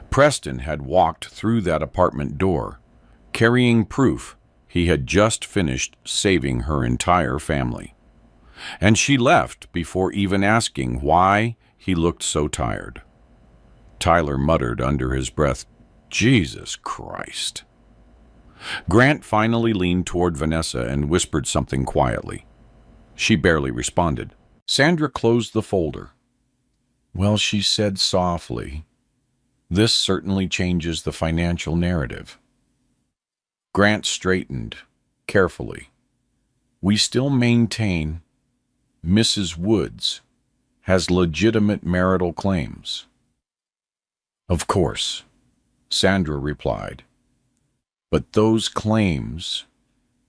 Preston had walked through that apartment door, carrying proof he had just finished saving her entire family. And she left before even asking why he looked so tired. Tyler muttered under his breath, "Jesus Christ." Grant finally leaned toward Vanessa and whispered something quietly. She barely responded. Sandra closed the folder. "Well," she said softly, "this certainly changes the financial narrative." Grant straightened, carefully. "We still maintain Mrs. Woods has legitimate marital claims." "Of course," Sandra replied. "But those claims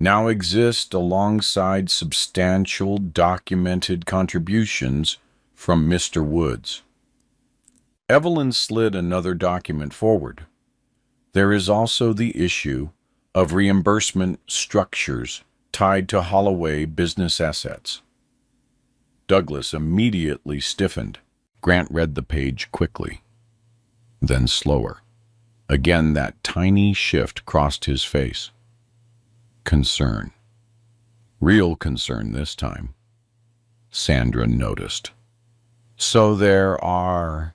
now exist alongside substantial documented contributions from Mr. Woods." Evelyn slid another document forward. "There is also the issue of reimbursement structures tied to Holloway business assets." Douglas immediately stiffened. Grant read the page quickly, then slower. Again that tiny shift crossed his face. Concern. Real concern this time. Sandra noticed. "So there are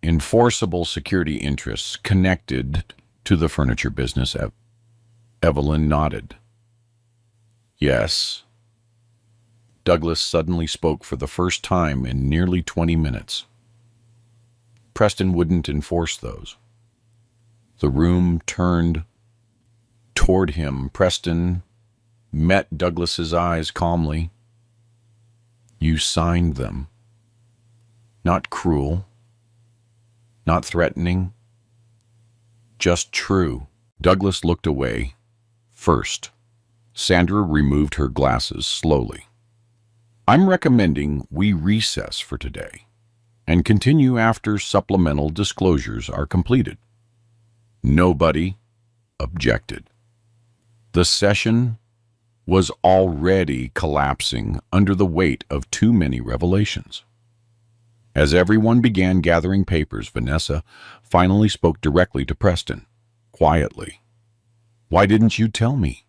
enforceable security interests connected to the furniture business." Evelyn nodded. "Yes." Douglas suddenly spoke for the first time in nearly 20 minutes. "Preston wouldn't enforce those." The room turned toward him. Preston met Douglas's eyes calmly. "You signed them. Not cruel, not threatening, just true." Douglas looked away. First, Sandra removed her glasses slowly. "I'm recommending we recess for today and continue after supplemental disclosures are completed." Nobody objected. The session was already collapsing under the weight of too many revelations. As everyone began gathering papers, Vanessa finally spoke directly to Preston, quietly. "Why didn't you tell me?"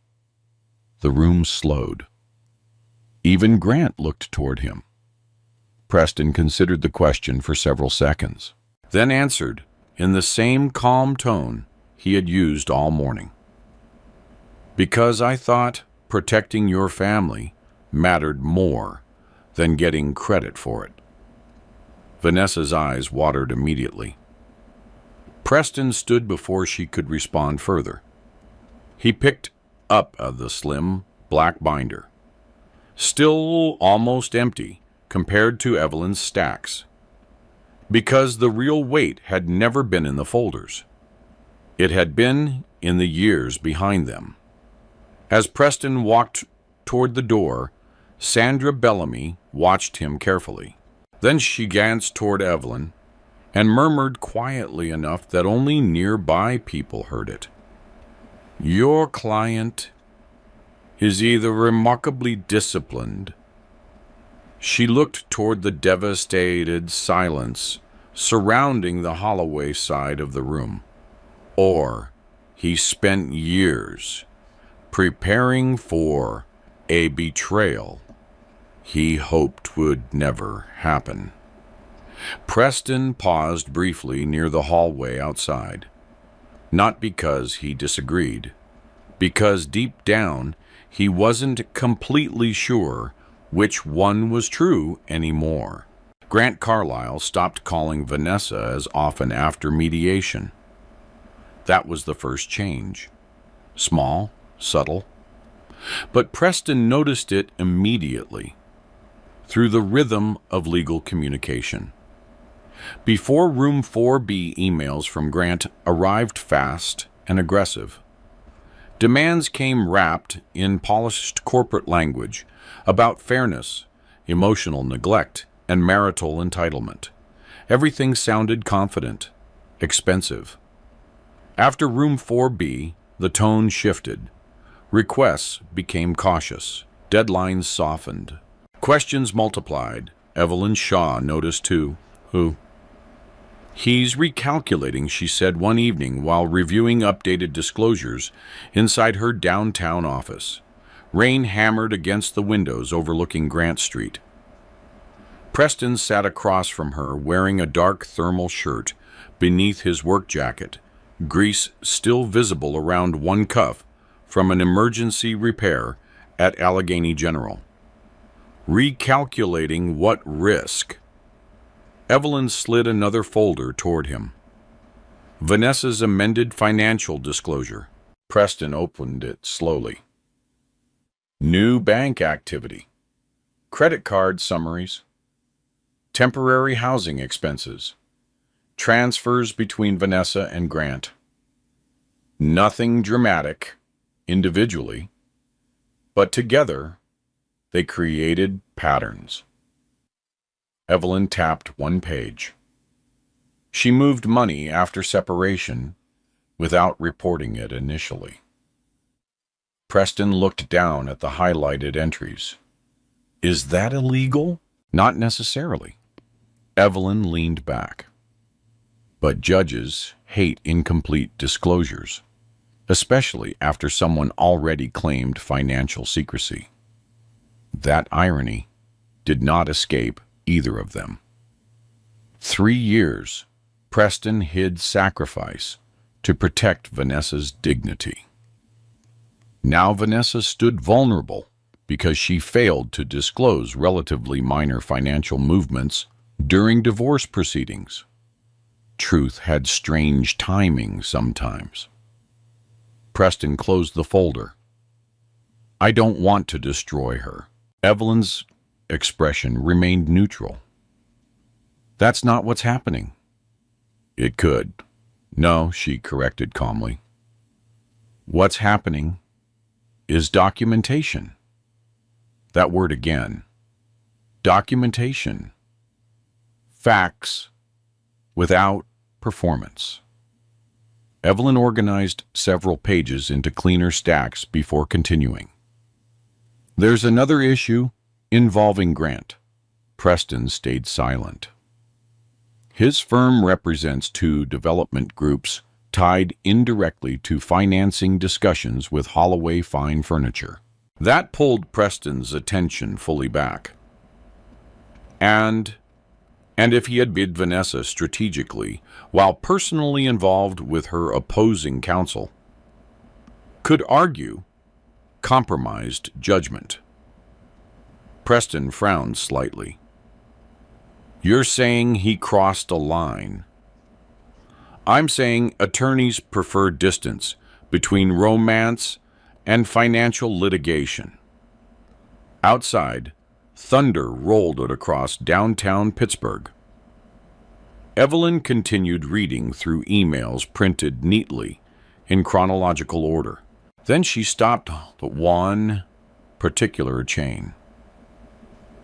The room slowed. Even Grant looked toward him. Preston considered the question for several seconds, then answered in the same calm tone he had used all morning. "Because I thought protecting your family mattered more than getting credit for it." Vanessa's eyes watered immediately. Preston stood before she could respond further. He picked up the slim black binder, still almost empty compared to Evelyn's stacks, because the real weight had never been in the folders. It had been in the years behind them. As Preston walked toward the door, Sandra Bellamy watched him carefully. Then she glanced toward Evelyn and murmured quietly enough that only nearby people heard it. "Your client is either remarkably disciplined." She looked toward the devastated silence surrounding the Holloway side of the room. "Or he spent years preparing for a betrayal he hoped would never happen." Preston paused briefly near the hallway outside, not because he disagreed, because deep down he wasn't completely sure which one was true anymore. Grant Carlisle stopped calling Vanessa as often after mediation. That was the first change. Small, subtle. But Preston noticed it immediately, through the rhythm of legal communication. Before Room 4B emails from Grant arrived fast and aggressive. Demands came wrapped in polished corporate language about fairness, emotional neglect, and marital entitlement. Everything sounded confident, expensive. After Room 4B, the tone shifted. Requests became cautious. Deadlines softened. Questions multiplied. Evelyn Shaw noticed too. Who? He's recalculating, she said one evening while reviewing updated disclosures inside her downtown office. Rain hammered against the windows overlooking Grant Street. Preston sat across from her wearing a dark thermal shirt beneath his work jacket, grease still visible around one cuff from an emergency repair at Allegheny General. Recalculating what risk? Evelyn slid another folder toward him. Vanessa's amended financial disclosure. Preston opened it slowly. New bank activity. Credit card summaries. Temporary housing expenses. Transfers between Vanessa and Grant. Nothing dramatic, individually, but together they created patterns. Evelyn tapped one page. She moved money after separation without reporting it initially. Preston looked down at the highlighted entries. Is that illegal? Not necessarily. Evelyn leaned back. But judges hate incomplete disclosures, especially after someone already claimed financial secrecy. That irony did not escape either of them. 3 years, Preston hid sacrifice to protect Vanessa's dignity. Now Vanessa stood vulnerable because she failed to disclose relatively minor financial movements during divorce proceedings. Truth had strange timing sometimes. Preston closed the folder. I don't want to destroy her. Evelyn's expression remained neutral. That's not what's happening. It could. No, she corrected calmly. What's happening is documentation. That word again. Documentation. Facts without performance. Evelyn organized several pages into cleaner stacks before continuing. There's another issue involving Grant. Preston stayed silent. His firm represents 2 development groups tied indirectly to financing discussions with Holloway Fine Furniture. That pulled Preston's attention fully back. And if he had bid Vanessa strategically, while personally involved with her opposing counsel, could argue compromised judgment. Preston frowned slightly. You're saying he crossed a line. I'm saying attorneys prefer distance between romance and financial litigation. Outside, thunder rolled across downtown Pittsburgh. Evelyn continued reading through emails printed neatly in chronological order. Then she stopped at one particular chain.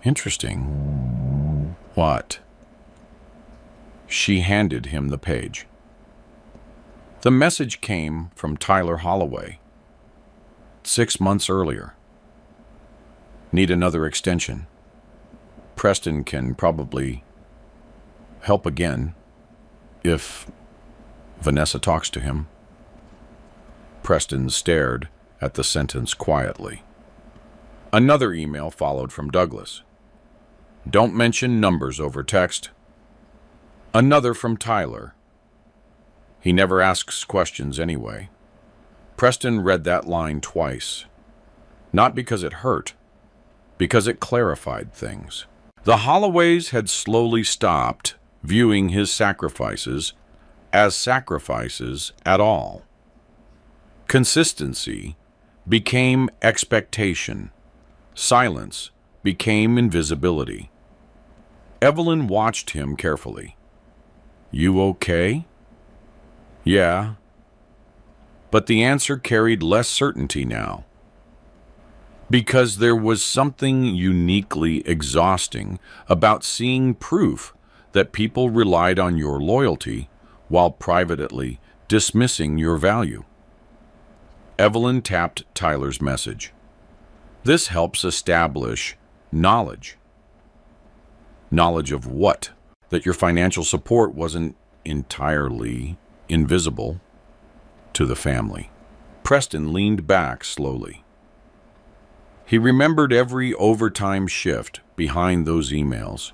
Interesting. What? She handed him the page. The message came from Tyler Holloway. 6 months earlier. Need another extension. Preston can probably help again if Vanessa talks to him. Preston stared at the sentence quietly. Another email followed from Douglas. Don't mention numbers over text. Another from Tyler. He never asks questions anyway. Preston read that line twice. Not because it hurt, because it clarified things. The Holloways had slowly stopped viewing his sacrifices as sacrifices at all. Consistency became expectation. Silence became invisibility. Evelyn watched him carefully. "You okay?" "Yeah." But the answer carried less certainty now. Because there was something uniquely exhausting about seeing proof that people relied on your loyalty while privately dismissing your value. Evelyn tapped Tyler's message. This helps establish knowledge. Knowledge of what? That your financial support wasn't entirely invisible to the family. Preston leaned back slowly. He remembered every overtime shift behind those emails,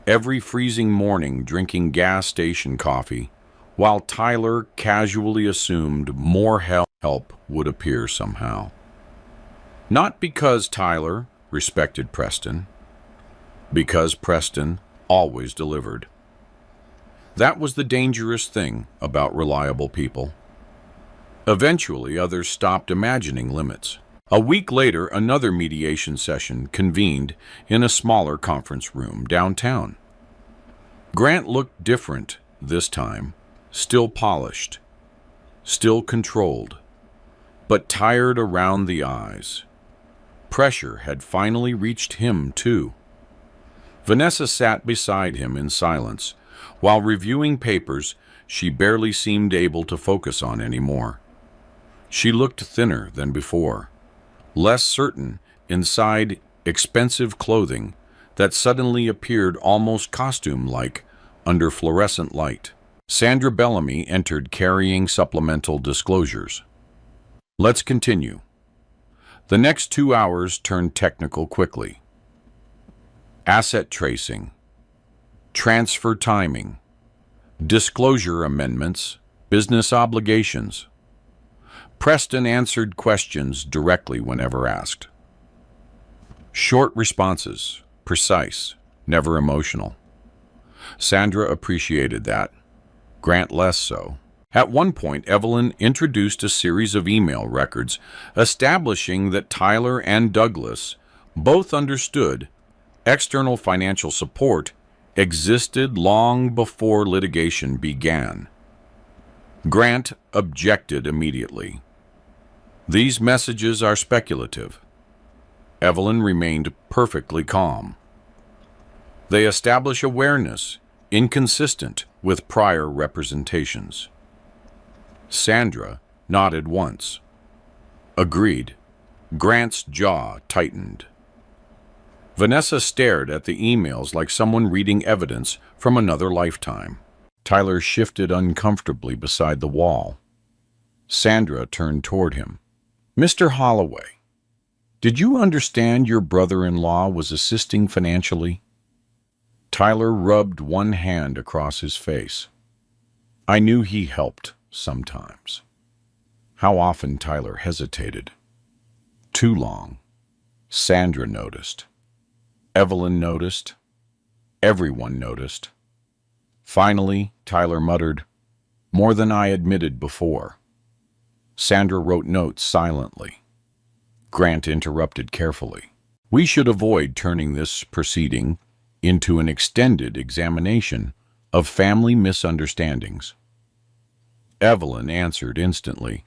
every freezing morning drinking gas station coffee, while Tyler casually assumed more help would appear somehow. Not because Tyler respected Preston, because Preston always delivered. That was the dangerous thing about reliable people. Eventually, others stopped imagining limits. A week later, another mediation session convened in a smaller conference room downtown. Grant looked different this time, still polished, still controlled, but tired around the eyes. Pressure had finally reached him, too. Vanessa sat beside him in silence. While reviewing papers she barely seemed able to focus on anymore. She looked thinner than before, less certain inside expensive clothing that suddenly appeared almost costume-like under fluorescent light. Sandra Bellamy entered carrying supplemental disclosures. Let's continue. The next 2 hours turned technical quickly. Asset tracing, transfer timing, disclosure amendments, business obligations. Preston answered questions directly whenever asked. Short responses, precise, never emotional. Sandra appreciated that. Grant less so. At one point, Evelyn introduced a series of email records establishing that Tyler and Douglas both understood external financial support existed long before litigation began. Grant objected immediately. These messages are speculative. Evelyn remained perfectly calm. They establish awareness inconsistent with prior representations. Sandra nodded once. Agreed. Grant's jaw tightened. Vanessa stared at the emails like someone reading evidence from another lifetime. Tyler shifted uncomfortably beside the wall. Sandra turned toward him. Mr. Holloway, did you understand your brother-in-law was assisting financially? Tyler rubbed one hand across his face. I knew he helped sometimes. How often Tyler hesitated. Too long. Sandra noticed. Evelyn noticed. Everyone noticed. Finally, Tyler muttered, more than I admitted before. Sandra wrote notes silently. Grant interrupted carefully. We should avoid turning this proceeding into an extended examination of family misunderstandings. Evelyn answered instantly.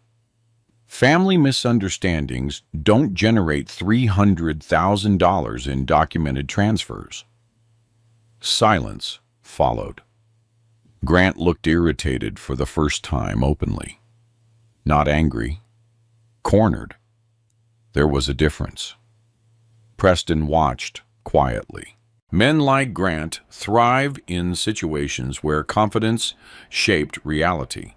Family misunderstandings don't generate $300,000 in documented transfers. Silence followed. Grant looked irritated for the first time openly. Not angry. Cornered. There was a difference. Preston watched quietly. Men like Grant thrive in situations where confidence shaped reality.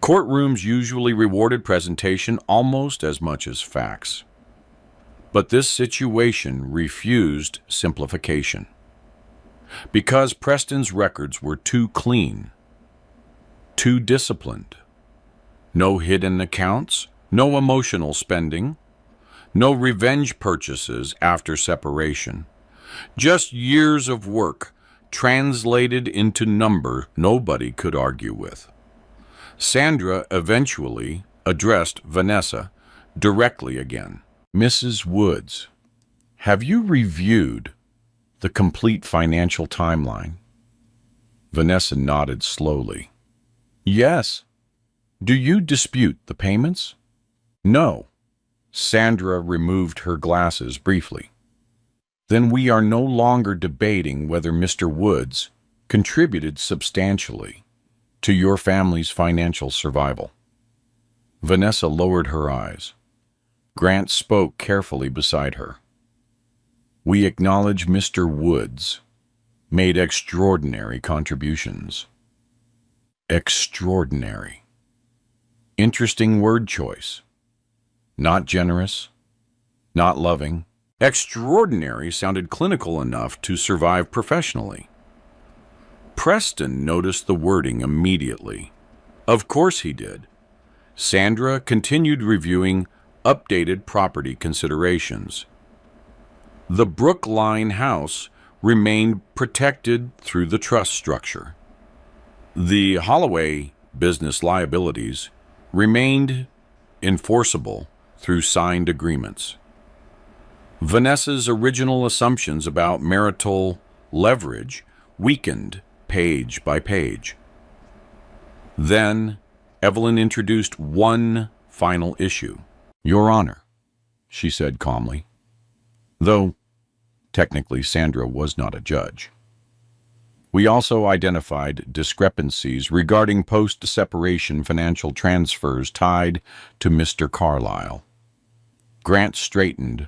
Courtrooms usually rewarded presentation almost as much as facts. But this situation refused simplification. Because Preston's records were too clean, too disciplined. No hidden accounts, no emotional spending, No revenge purchases after separation. Just years of work translated into number nobody could argue with. Sandra eventually addressed Vanessa directly again. Mrs. Woods, have you reviewed the complete financial timeline? Vanessa nodded slowly. Yes. Do you dispute the payments? No. Sandra removed her glasses briefly. Then we are no longer debating whether Mr. Woods contributed substantially to your family's financial survival. Vanessa lowered her eyes. Grant spoke carefully beside her. We acknowledge Mr. Woods made extraordinary contributions. Extraordinary. Interesting word choice. Not generous, not loving. Extraordinary sounded clinical enough to survive professionally. Preston noticed the wording immediately. Of course he did. Sandra continued reviewing updated property considerations. The Brookline house remained protected through the trust structure. The Holloway business liabilities remained enforceable through signed agreements. Vanessa's original assumptions about marital leverage weakened page by page. Then Evelyn introduced one final issue. Your Honor, she said calmly, though technically Sandra was not a judge. We also identified discrepancies regarding post-separation financial transfers tied to Mr. Carlyle. Grant straightened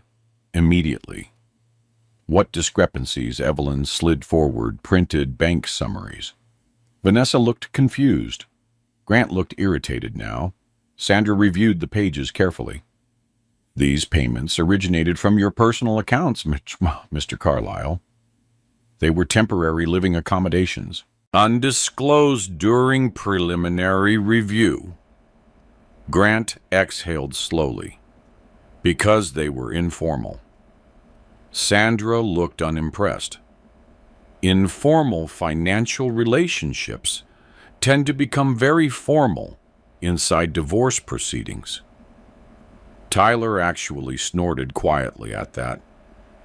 immediately. What discrepancies? Evelyn slid forward, printed bank summaries. Vanessa looked confused. Grant looked irritated now. Sandra reviewed the pages carefully. These payments originated from your personal accounts, Mr. Carlyle. They were temporary living accommodations, undisclosed during preliminary review. Grant exhaled slowly, because they were informal. Sandra looked unimpressed. Informal financial relationships tend to become very formal inside divorce proceedings. Tyler actually snorted quietly at that.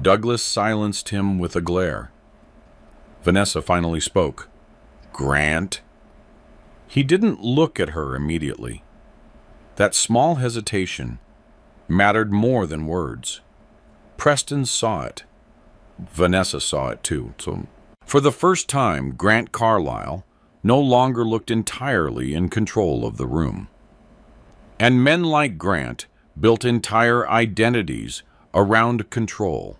Douglas silenced him with a glare. Vanessa finally spoke. Grant? He didn't look at her immediately. That small hesitation mattered more than words. Preston saw it. Vanessa saw it too. So, for the first time, Grant Carlyle no longer looked entirely in control of the room. And men like Grant built entire identities around control.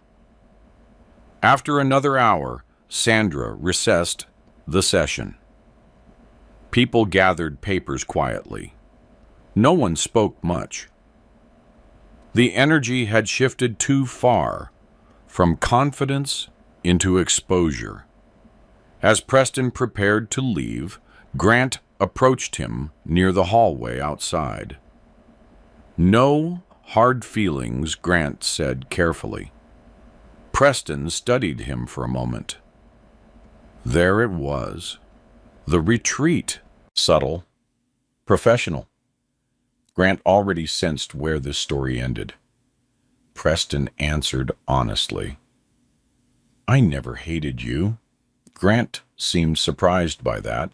After another hour, Sandra recessed the session. People gathered papers quietly. No one spoke much. The energy had shifted too far from confidence into exposure. As Preston prepared to leave, Grant approached him near the hallway outside. No hard feelings, Grant said carefully. Preston studied him for a moment. There it was. The retreat. Subtle. Professional. Grant already sensed where this story ended. Preston answered honestly. I never hated you. Grant seemed surprised by that.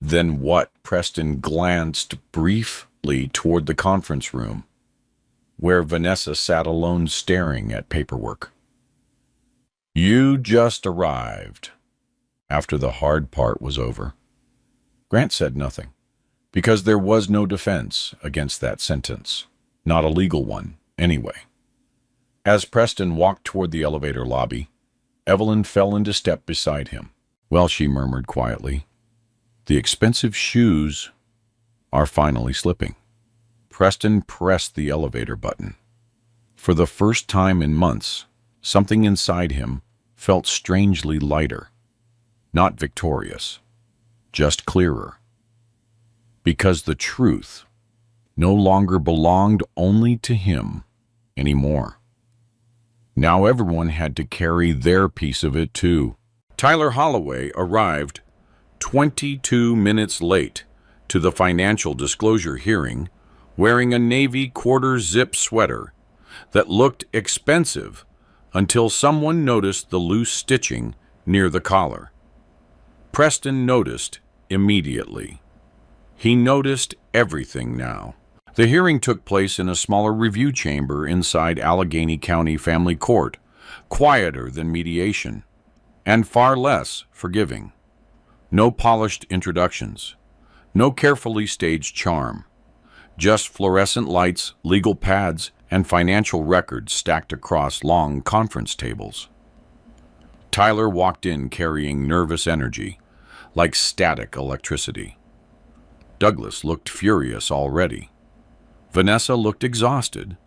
Then what? Preston glanced briefly toward the conference room, where Vanessa sat alone staring at paperwork. You just arrived. After the hard part was over. Grant said nothing, because there was no defense against that sentence. Not a legal one, anyway. As Preston walked toward the elevator lobby, Evelyn fell into step beside him. Well, she murmured quietly, the expensive shoes are finally slipping. Preston pressed the elevator button. For the first time in months, something inside him felt strangely lighter. Not victorious, just clearer. Because the truth no longer belonged only to him, anymore. Now everyone had to carry their piece of it too. Tyler Holloway arrived 22 minutes late to the financial disclosure hearing wearing a navy quarter-zip sweater that looked expensive until someone noticed the loose stitching near the collar. Preston noticed immediately. He noticed everything now. The hearing took place in a smaller review chamber inside Allegheny County Family Court, quieter than mediation, and far less forgiving. No polished introductions, no carefully staged charm, just fluorescent lights, legal pads, and financial records stacked across long conference tables. Tyler walked in carrying nervous energy, like static electricity. Douglas looked furious already. Vanessa looked exhausted.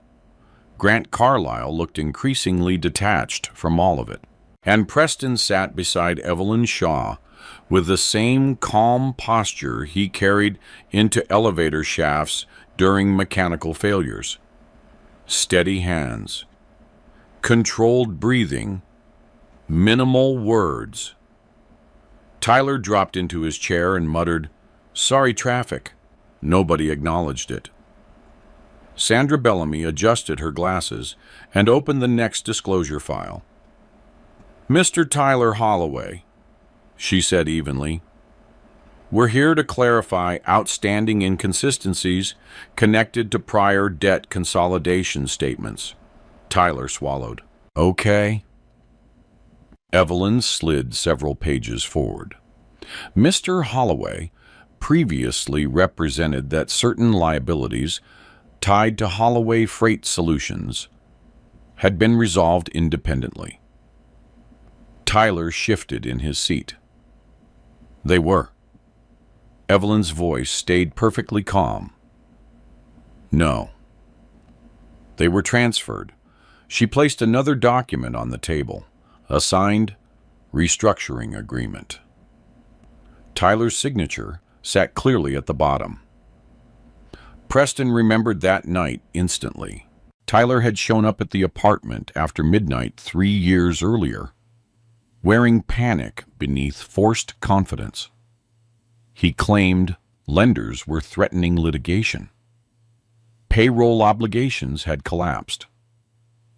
Grant Carlisle looked increasingly detached from all of it. And Preston sat beside Evelyn Shaw with the same calm posture he carried into elevator shafts during mechanical failures. Steady hands, controlled breathing, minimal words. Tyler dropped into his chair and muttered, "Sorry, traffic." Nobody acknowledged it. Sandra Bellamy adjusted her glasses and opened the next disclosure file. "Mr. Tyler Holloway," she said evenly, "we're here to clarify outstanding inconsistencies connected to prior debt consolidation statements." Tyler swallowed. "Okay." Evelyn slid several pages forward. Mr. Holloway previously represented that certain liabilities tied to Holloway Freight Solutions had been resolved independently. Tyler shifted in his seat. They were. Evelyn's voice stayed perfectly calm. No. They were transferred. She placed another document on the table, a signed restructuring agreement. Tyler's signature sat clearly at the bottom. Preston remembered that night instantly. Tyler had shown up at the apartment after midnight 3 years earlier, wearing panic beneath forced confidence. He claimed lenders were threatening litigation. Payroll obligations had collapsed.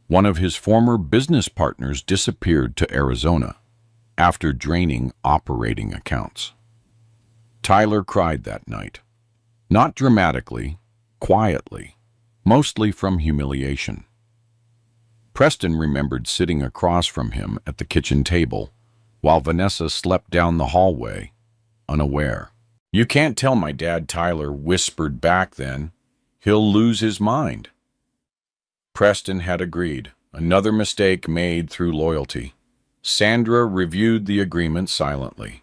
One of his former business partners disappeared to Arizona after draining operating accounts. Tyler cried that night. Not dramatically, quietly, mostly from humiliation. Preston remembered sitting across from him at the kitchen table while Vanessa slept down the hallway, unaware. "You can't tell my dad," Tyler whispered back then. "He'll lose his mind." Preston had agreed. Another mistake made through loyalty. Sandra reviewed the agreement silently.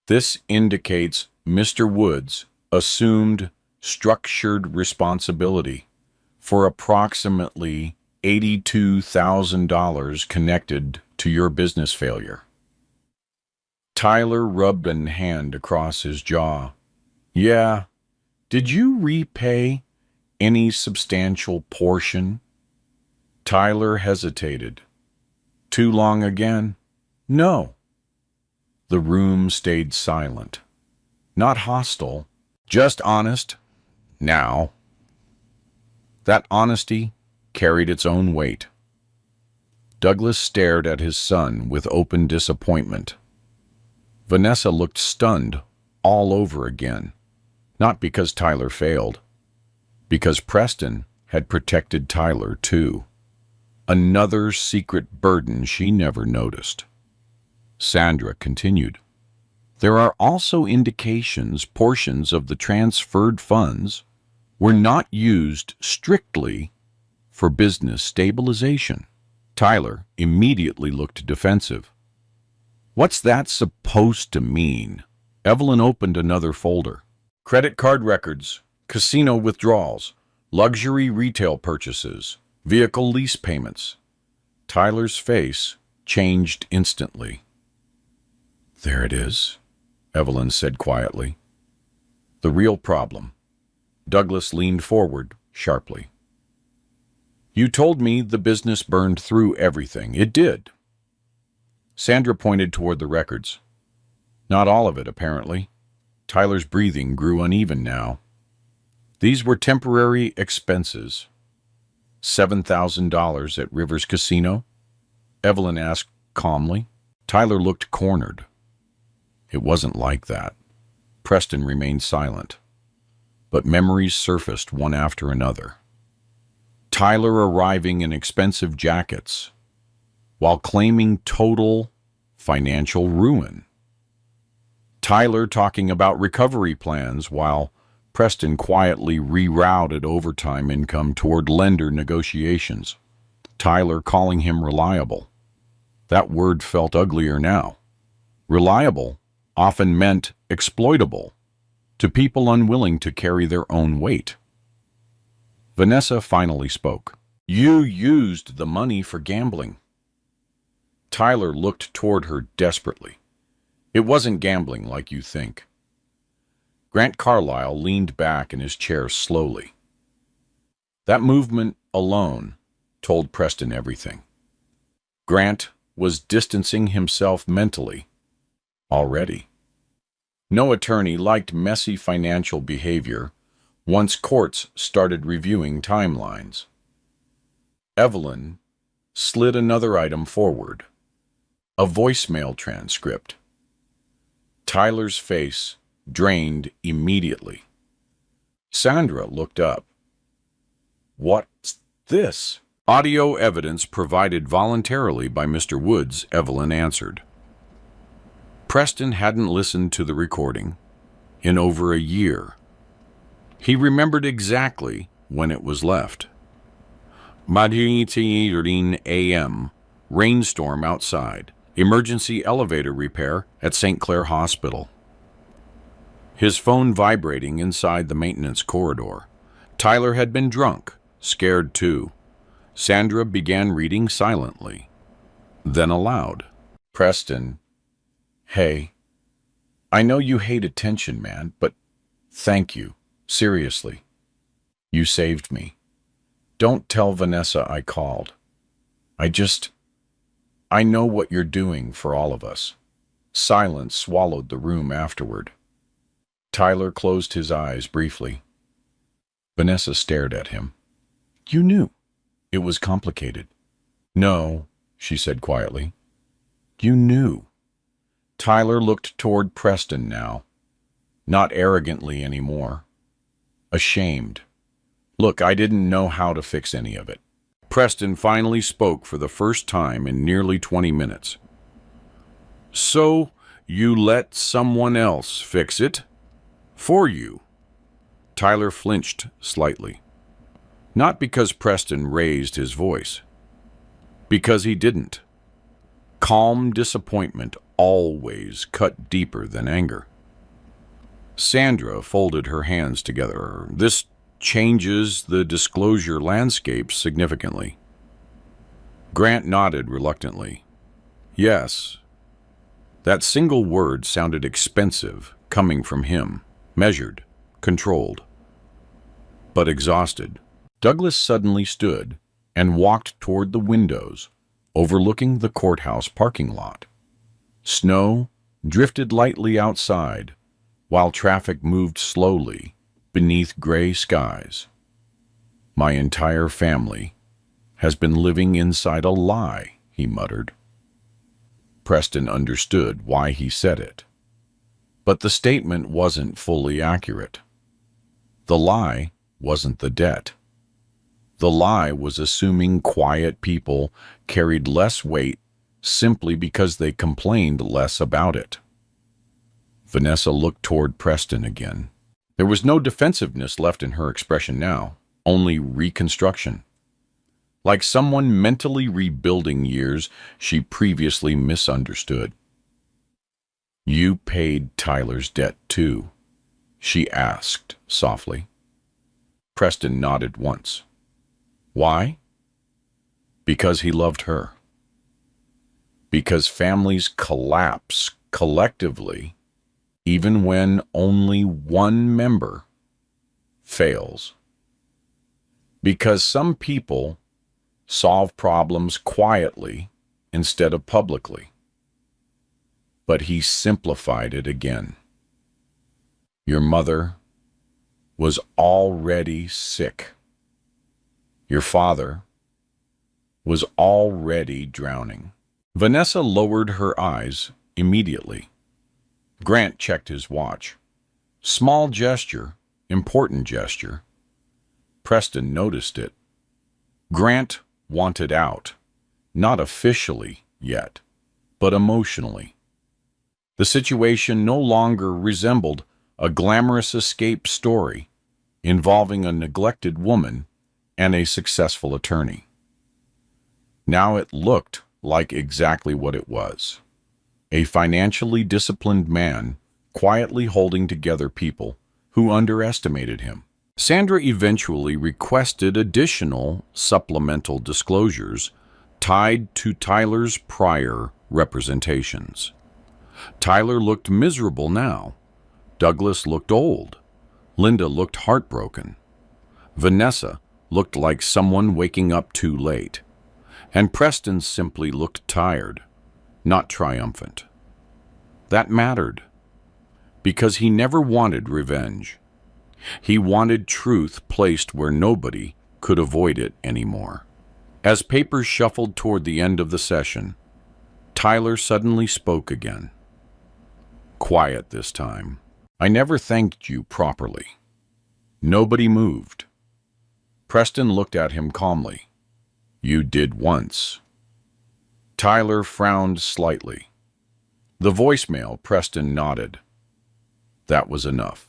"This indicates Mr. Woods assumed structured responsibility for approximately $82,000 connected to your business failure." Tyler rubbed a hand across his jaw. "Yeah. Did you repay any substantial portion?" Tyler hesitated. "Too long again?" "No." The room stayed silent. Not hostile, just honest. Now. That honesty carried its own weight. Douglas stared at his son with open disappointment. Vanessa looked stunned all over again, not because Tyler failed, because Preston had protected Tyler too. Another secret burden she never noticed. Sandra continued. "There are also indications portions of the transferred funds were not used strictly for business stabilization." Tyler immediately looked defensive. "What's that supposed to mean?" Evelyn opened another folder. "Credit card records, casino withdrawals, luxury retail purchases, vehicle lease payments." Tyler's face changed instantly. "There it is," Evelyn said quietly. "The real problem." Douglas leaned forward sharply. You told me the business burned through everything. It did. Sandra pointed toward the records. Not all of it, apparently. Tyler's breathing grew uneven now. These were temporary expenses. $7,000 at Rivers Casino? Evelyn asked calmly. Tyler looked cornered. It wasn't like that. Preston remained silent, but memories surfaced one after another. Tyler arriving in expensive jackets while claiming total financial ruin. Tyler talking about recovery plans while Preston quietly rerouted overtime income toward lender negotiations. Tyler calling him reliable. That word felt uglier now. Reliable often meant exploitable to people unwilling to carry their own weight. Vanessa finally spoke. You used the money for gambling. Tyler looked toward her desperately. It wasn't gambling like you think. Grant Carlyle leaned back in his chair slowly. That movement alone told Preston everything. Grant was distancing himself mentally already. No attorney liked messy financial behavior once courts started reviewing timelines. Evelyn slid another item forward, a voicemail transcript. Tyler's face drained immediately. Sandra looked up. What's this? Audio evidence provided voluntarily by Mr. Woods, Evelyn answered. Preston hadn't listened to the recording in over a year. He remembered exactly when it was left. 9:13 a.m. Rainstorm outside. Emergency elevator repair at St. Clair Hospital. His phone vibrating inside the maintenance corridor. Tyler had been drunk, scared too. Sandra began reading silently, then aloud. Preston, hey, I know you hate attention, man, but thank you, seriously. You saved me. Don't tell Vanessa I called. I know what you're doing for all of us. Silence swallowed the room afterward. Tyler closed his eyes briefly. Vanessa stared at him. You knew. It was complicated. No, she said quietly. You knew. Tyler looked toward Preston now. Not arrogantly anymore. Ashamed. Look, I didn't know how to fix any of it. Preston finally spoke for the first time in nearly 20 minutes. So, you let someone else fix it? For you? Tyler flinched slightly. Not because Preston raised his voice. Because he didn't. Calm disappointment always cut deeper than anger. Sandra folded her hands together. This changes the disclosure landscape significantly. Grant nodded reluctantly. Yes. That single word sounded expensive, coming from him, measured, controlled. But exhausted. Douglas suddenly stood and walked toward the windows, overlooking the courthouse parking lot. Snow drifted lightly outside, while traffic moved slowly beneath gray skies. My entire family has been living inside a lie, he muttered. Preston understood why he said it. But the statement wasn't fully accurate. The lie wasn't the debt. The lie was assuming quiet people carried less weight simply because they complained less about it. Vanessa looked toward Preston again. There was no defensiveness left in her expression now, only reconstruction. Like someone mentally rebuilding years she previously misunderstood. You paid Tyler's debt too, she asked softly. Preston nodded once. Why? Because he loved her. Because families collapse collectively even when only one member fails. Because some people solve problems quietly instead of publicly. But he simplified it again. Your mother was already sick. Your father was already drowning. Vanessa lowered her eyes immediately. Grant checked his watch. Small gesture, important gesture. Preston noticed it. Grant wanted out, not officially yet, but emotionally. The situation no longer resembled a glamorous escape story involving a neglected woman and a successful attorney. Now it looked like exactly what it was. A financially disciplined man quietly holding together people who underestimated him. Sandra eventually requested additional supplemental disclosures tied to Tyler's prior representations. Tyler looked miserable now. Douglas looked old. Linda looked heartbroken. Vanessa looked like someone waking up too late. And Preston simply looked tired, not triumphant. That mattered, because he never wanted revenge. He wanted truth placed where nobody could avoid it anymore. As papers shuffled toward the end of the session, Tyler suddenly spoke again. Quiet this time. I never thanked you properly. Nobody moved. Preston looked at him calmly. You did once. Tyler frowned slightly. The voicemail, Preston nodded. That was enough.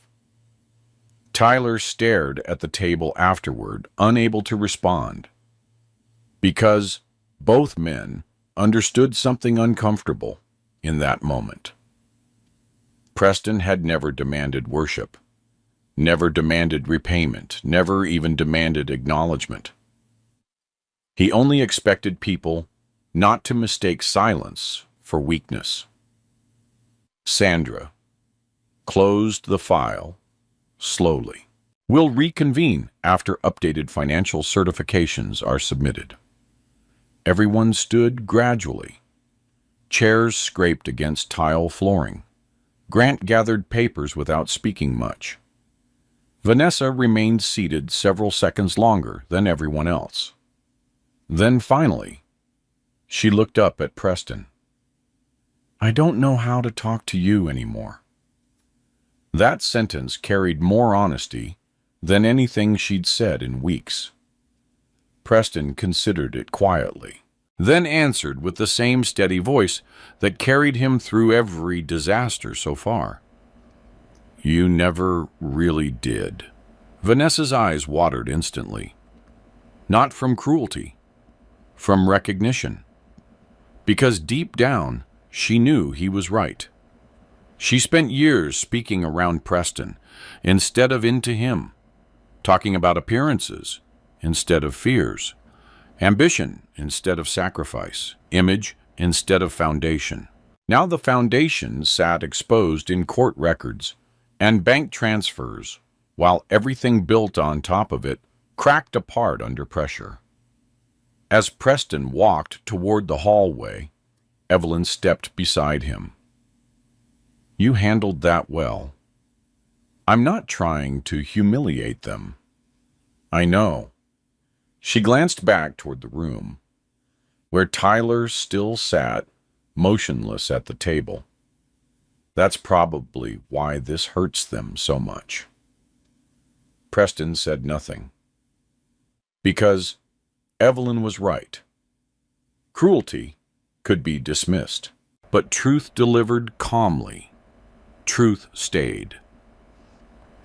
Tyler stared at the table afterward, unable to respond. Because both men understood something uncomfortable in that moment. Preston had never demanded worship, never demanded repayment, never even demanded acknowledgement. He only expected people not to mistake silence for weakness. Sandra closed the file slowly. We'll reconvene after updated financial certifications are submitted. Everyone stood gradually. Chairs scraped against tile flooring. Grant gathered papers without speaking much. Vanessa remained seated several seconds longer than everyone else. Then finally, she looked up at Preston. I don't know how to talk to you anymore. That sentence carried more honesty than anything she'd said in weeks. Preston considered it quietly, then answered with the same steady voice that carried him through every disaster so far. You never really did. Vanessa's eyes watered instantly. Not from cruelty, from recognition. Because deep down, she knew he was right. She spent years speaking around Preston instead of into him, talking about appearances instead of fears, ambition instead of sacrifice, image instead of foundation. Now the foundation sat exposed in court records and bank transfers, while everything built on top of it cracked apart under pressure. As Preston walked toward the hallway, Evelyn stepped beside him. You handled that well. I'm not trying to humiliate them. I know. She glanced back toward the room, where Tyler still sat, motionless at the table. That's probably why this hurts them so much. Preston said nothing. Because Evelyn was right. Cruelty could be dismissed, but truth delivered calmly. Truth stayed.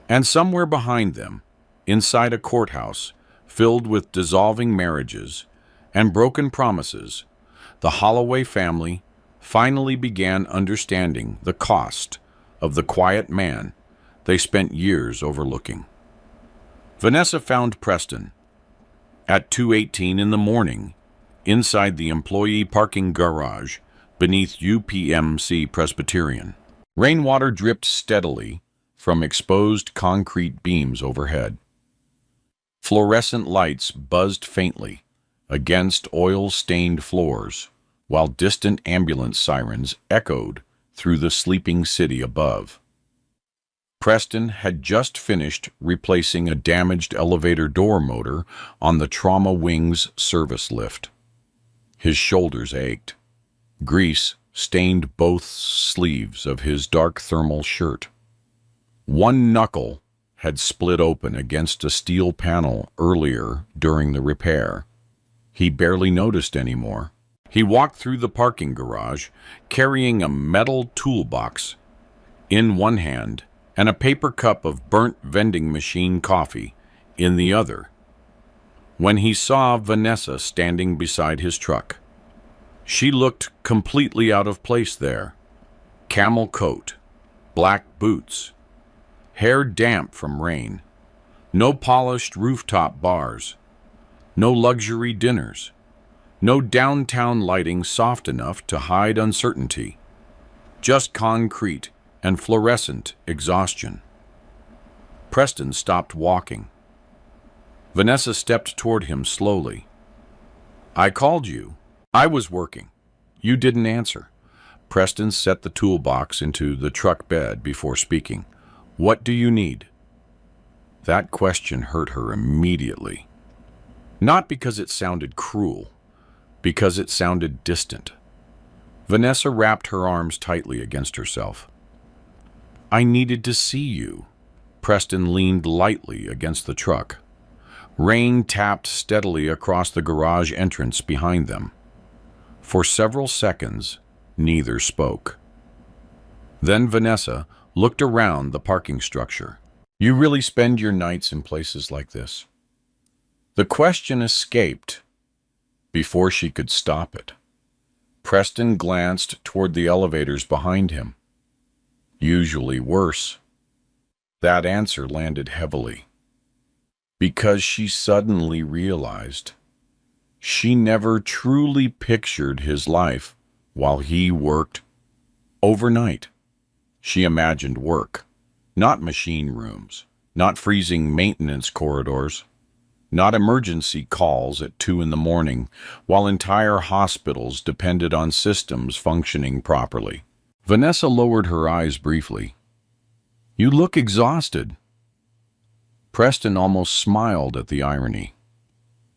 And somewhere behind them, inside a courthouse filled with dissolving marriages and broken promises, the Holloway family finally began understanding the cost of the quiet man they spent years overlooking. Vanessa found Preston at 2:18 in the morning inside the employee parking garage beneath UPMC Presbyterian. Rainwater dripped steadily from exposed concrete beams overhead. Fluorescent lights buzzed faintly against oil-stained floors, while distant ambulance sirens echoed through the sleeping city above. Preston had just finished replacing a damaged elevator door motor on the Trauma Wings service lift. His shoulders ached. Grease stained both sleeves of his dark thermal shirt. One knuckle had split open against a steel panel earlier during the repair. He barely noticed anymore. He walked through the parking garage, carrying a metal toolbox in one hand and a paper cup of burnt vending machine coffee in the other, when he saw Vanessa standing beside his truck. She looked completely out of place there. Camel coat, black boots, hair damp from rain, no polished rooftop bars, no luxury dinners, no downtown lighting soft enough to hide uncertainty, just concrete and fluorescent exhaustion. Preston stopped walking. Vanessa stepped toward him slowly. "I called you. I was working. You didn't answer." Preston set the toolbox into the truck bed before speaking. "What do you need?" That question hurt her immediately. Not because it sounded cruel, because it sounded distant. Vanessa wrapped her arms tightly against herself. "I needed to see you." Preston leaned lightly against the truck. Rain tapped steadily across the garage entrance behind them. For several seconds, neither spoke. Then Vanessa looked around the parking structure. "You really spend your nights in places like this?" The question escaped before she could stop it. Preston glanced toward the elevators behind him. "Usually worse." That answer landed heavily, because she suddenly realized she never truly pictured his life while he worked overnight. She imagined work, not machine rooms, not freezing maintenance corridors, not emergency calls at 2 a.m, while entire hospitals depended on systems functioning properly. Vanessa lowered her eyes briefly. "You look exhausted." Preston almost smiled at the irony.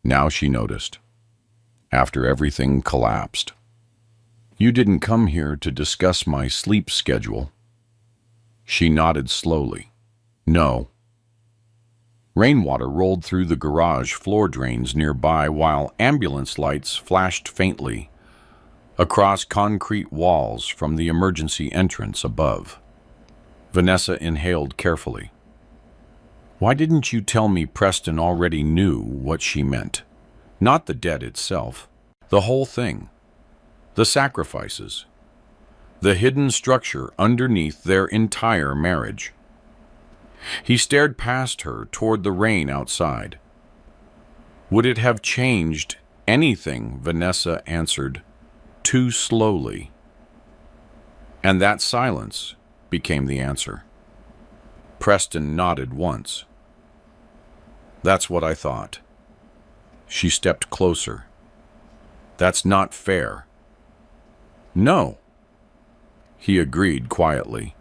Now she noticed. After everything collapsed. "You didn't come here to discuss my sleep schedule." She nodded slowly. "No." Rainwater rolled through the garage floor drains nearby while ambulance lights flashed faintly across concrete walls from the emergency entrance above. Vanessa inhaled carefully. Why didn't you tell me Preston already knew what she meant? Not the debt itself, the whole thing, the sacrifices, the hidden structure underneath their entire marriage. He stared past her toward the rain outside. Would it have changed anything? Vanessa answered, too slowly. And that silence became the answer. Preston nodded once. That's what I thought. She stepped closer. That's not fair. No, he agreed quietly.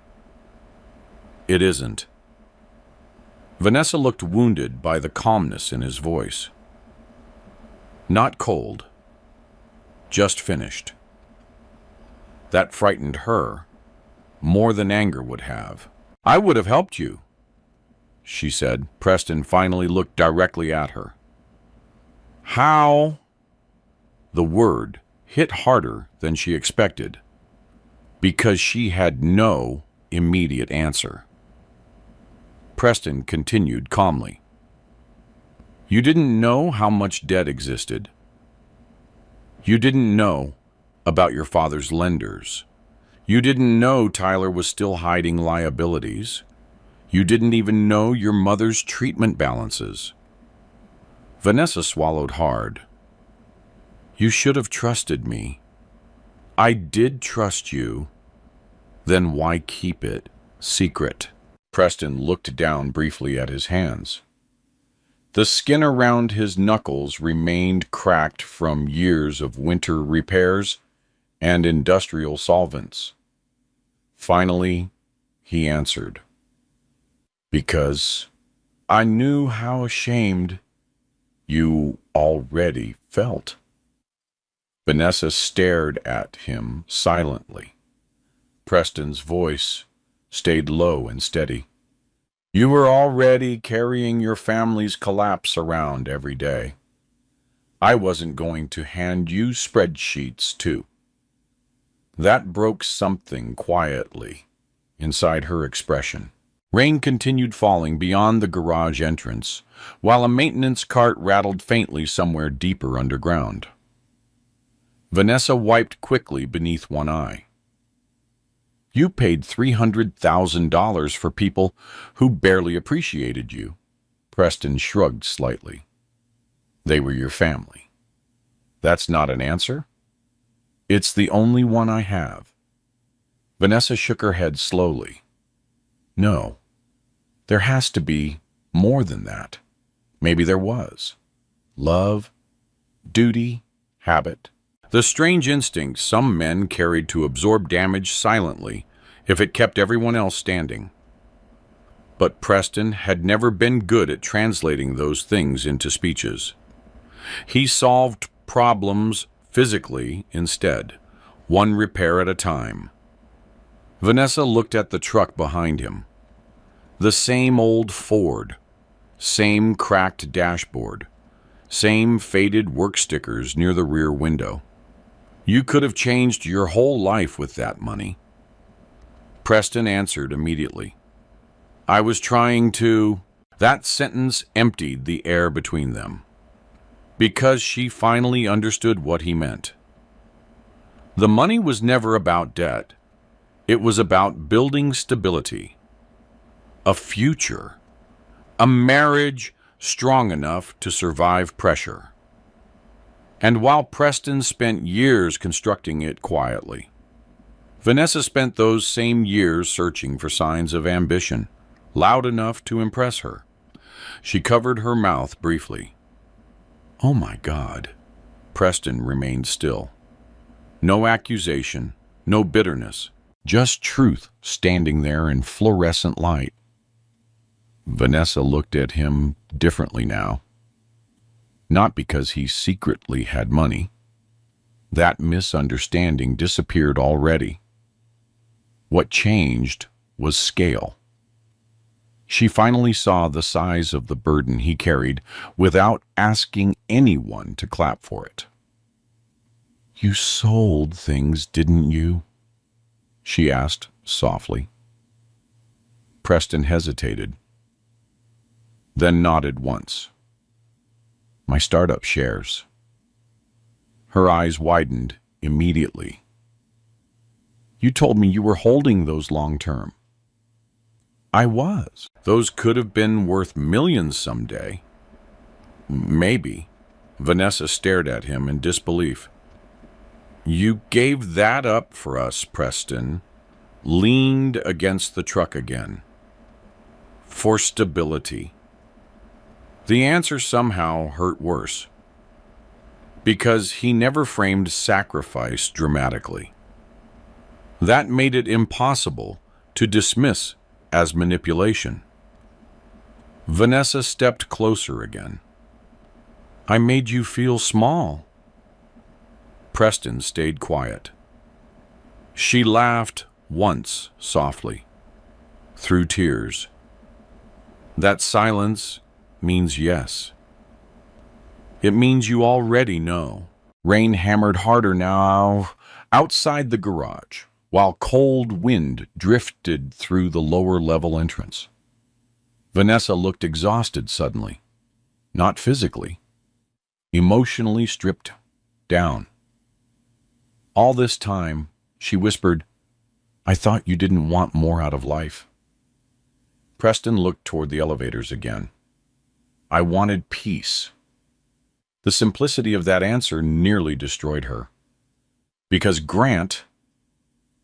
It isn't. Vanessa looked wounded by the calmness in his voice. Not cold, just finished. That frightened her more than anger would have. I would have helped you, she said. Preston finally looked directly at her. How? The word hit harder than she expected, because she had no immediate answer. Preston continued calmly. You didn't know how much debt existed. You didn't know about your father's lenders. You didn't know Tyler was still hiding liabilities. You didn't even know your mother's treatment balances. Vanessa swallowed hard. You should have trusted me. I did trust you. Then why keep it secret? Preston looked down briefly at his hands. The skin around his knuckles remained cracked from years of winter repairs and industrial solvents. Finally, he answered, "Because I knew how ashamed you already felt." Vanessa stared at him silently. Preston's voice stayed low and steady. "You were already carrying your family's collapse around every day. I wasn't going to hand you spreadsheets, too." That broke something quietly inside her expression. Rain continued falling beyond the garage entrance, while a maintenance cart rattled faintly somewhere deeper underground. Vanessa wiped quickly beneath one eye. "You paid $300,000 for people who barely appreciated you." Preston shrugged slightly. "They were your family. That's not an answer?" "It's the only one I have." Vanessa shook her head slowly. "No, there has to be more than that." Maybe there was. Love, duty, habit. The strange instinct some men carried to absorb damage silently if it kept everyone else standing. But Preston had never been good at translating those things into speeches. He solved problems physically instead, one repair at a time. Vanessa looked at the truck behind him. The same old Ford, same cracked dashboard, same faded work stickers near the rear window. "You could have changed your whole life with that money." Preston answered immediately. "I was trying to—" That sentence emptied the air between them, because she finally understood what he meant. The money was never about debt. It was about building stability, a future, a marriage strong enough to survive pressure. And while Preston spent years constructing it quietly, Vanessa spent those same years searching for signs of ambition, loud enough to impress her. She covered her mouth briefly. "Oh my God." Preston remained still. No accusation, no bitterness, just truth standing there in fluorescent light. Vanessa looked at him differently now. Not because he secretly had money. That misunderstanding disappeared already. What changed was scale. She finally saw the size of the burden he carried without asking anyone to clap for it. "You sold things, didn't you?" she asked softly. Preston hesitated, then nodded once. "My startup shares." Her eyes widened immediately. "You told me you were holding those long-term." "I was. Those could have been worth millions someday." "Maybe." Vanessa stared at him in disbelief. "You gave that up for us," Preston leaned against the truck again. "For stability." The answer somehow hurt worse, because he never framed sacrifice dramatically. That made it impossible to dismiss as manipulation. Vanessa stepped closer again. "I made you feel small." Preston stayed quiet. She laughed once softly, through tears. "That silence means yes. It means you already know." Rain hammered harder now outside the garage, while cold wind drifted through the lower-level entrance. Vanessa looked exhausted suddenly, not physically, emotionally stripped down. All this time, she whispered, "I thought you didn't want more out of life." Preston looked toward the elevators again. "I wanted peace." The simplicity of that answer nearly destroyed her. Because Grant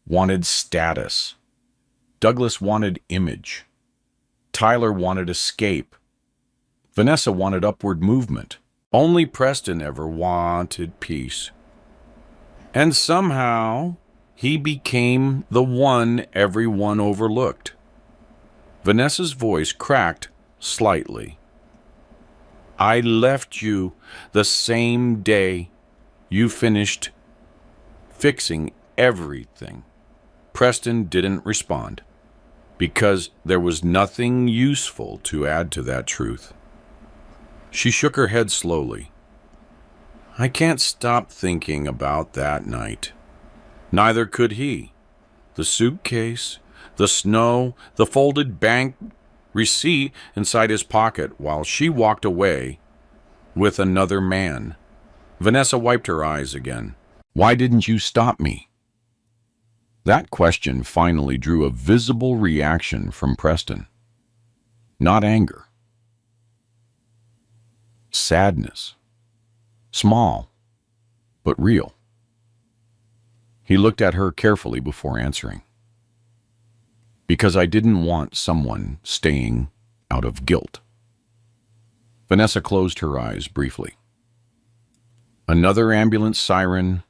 wanted status. Douglas wanted image. Tyler wanted escape. Vanessa wanted upward movement. Only Preston ever wanted peace. And somehow, he became the one everyone overlooked. Vanessa's voice cracked slightly. I left you the same day you finished fixing everything. Preston didn't respond, because there was nothing useful to add to that truth. She shook her head slowly. I can't stop thinking about that night. Neither could he. The suitcase, the snow, the folded bank receipt inside his pocket while she walked away with another man. Vanessa wiped her eyes again. Why didn't you stop me? That question finally drew a visible reaction from Preston. Not anger. Sadness. Small, but real. He looked at her carefully before answering. Because I didn't want someone staying out of guilt. Vanessa closed her eyes briefly. Another ambulance siren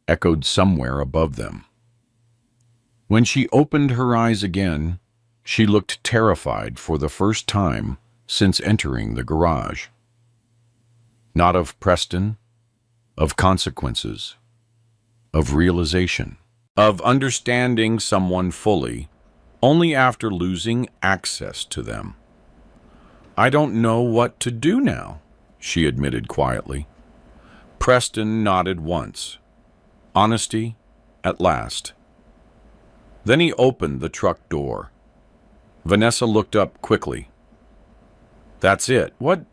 echoed somewhere above them. When she opened her eyes again, she looked terrified for the first time since entering the garage. Not of Preston, of consequences, of realization, of understanding someone fully only after losing access to them. I don't know what to do now, she admitted quietly. Preston nodded once. Honesty at last. Then he opened the truck door. Vanessa looked up quickly. That's it. What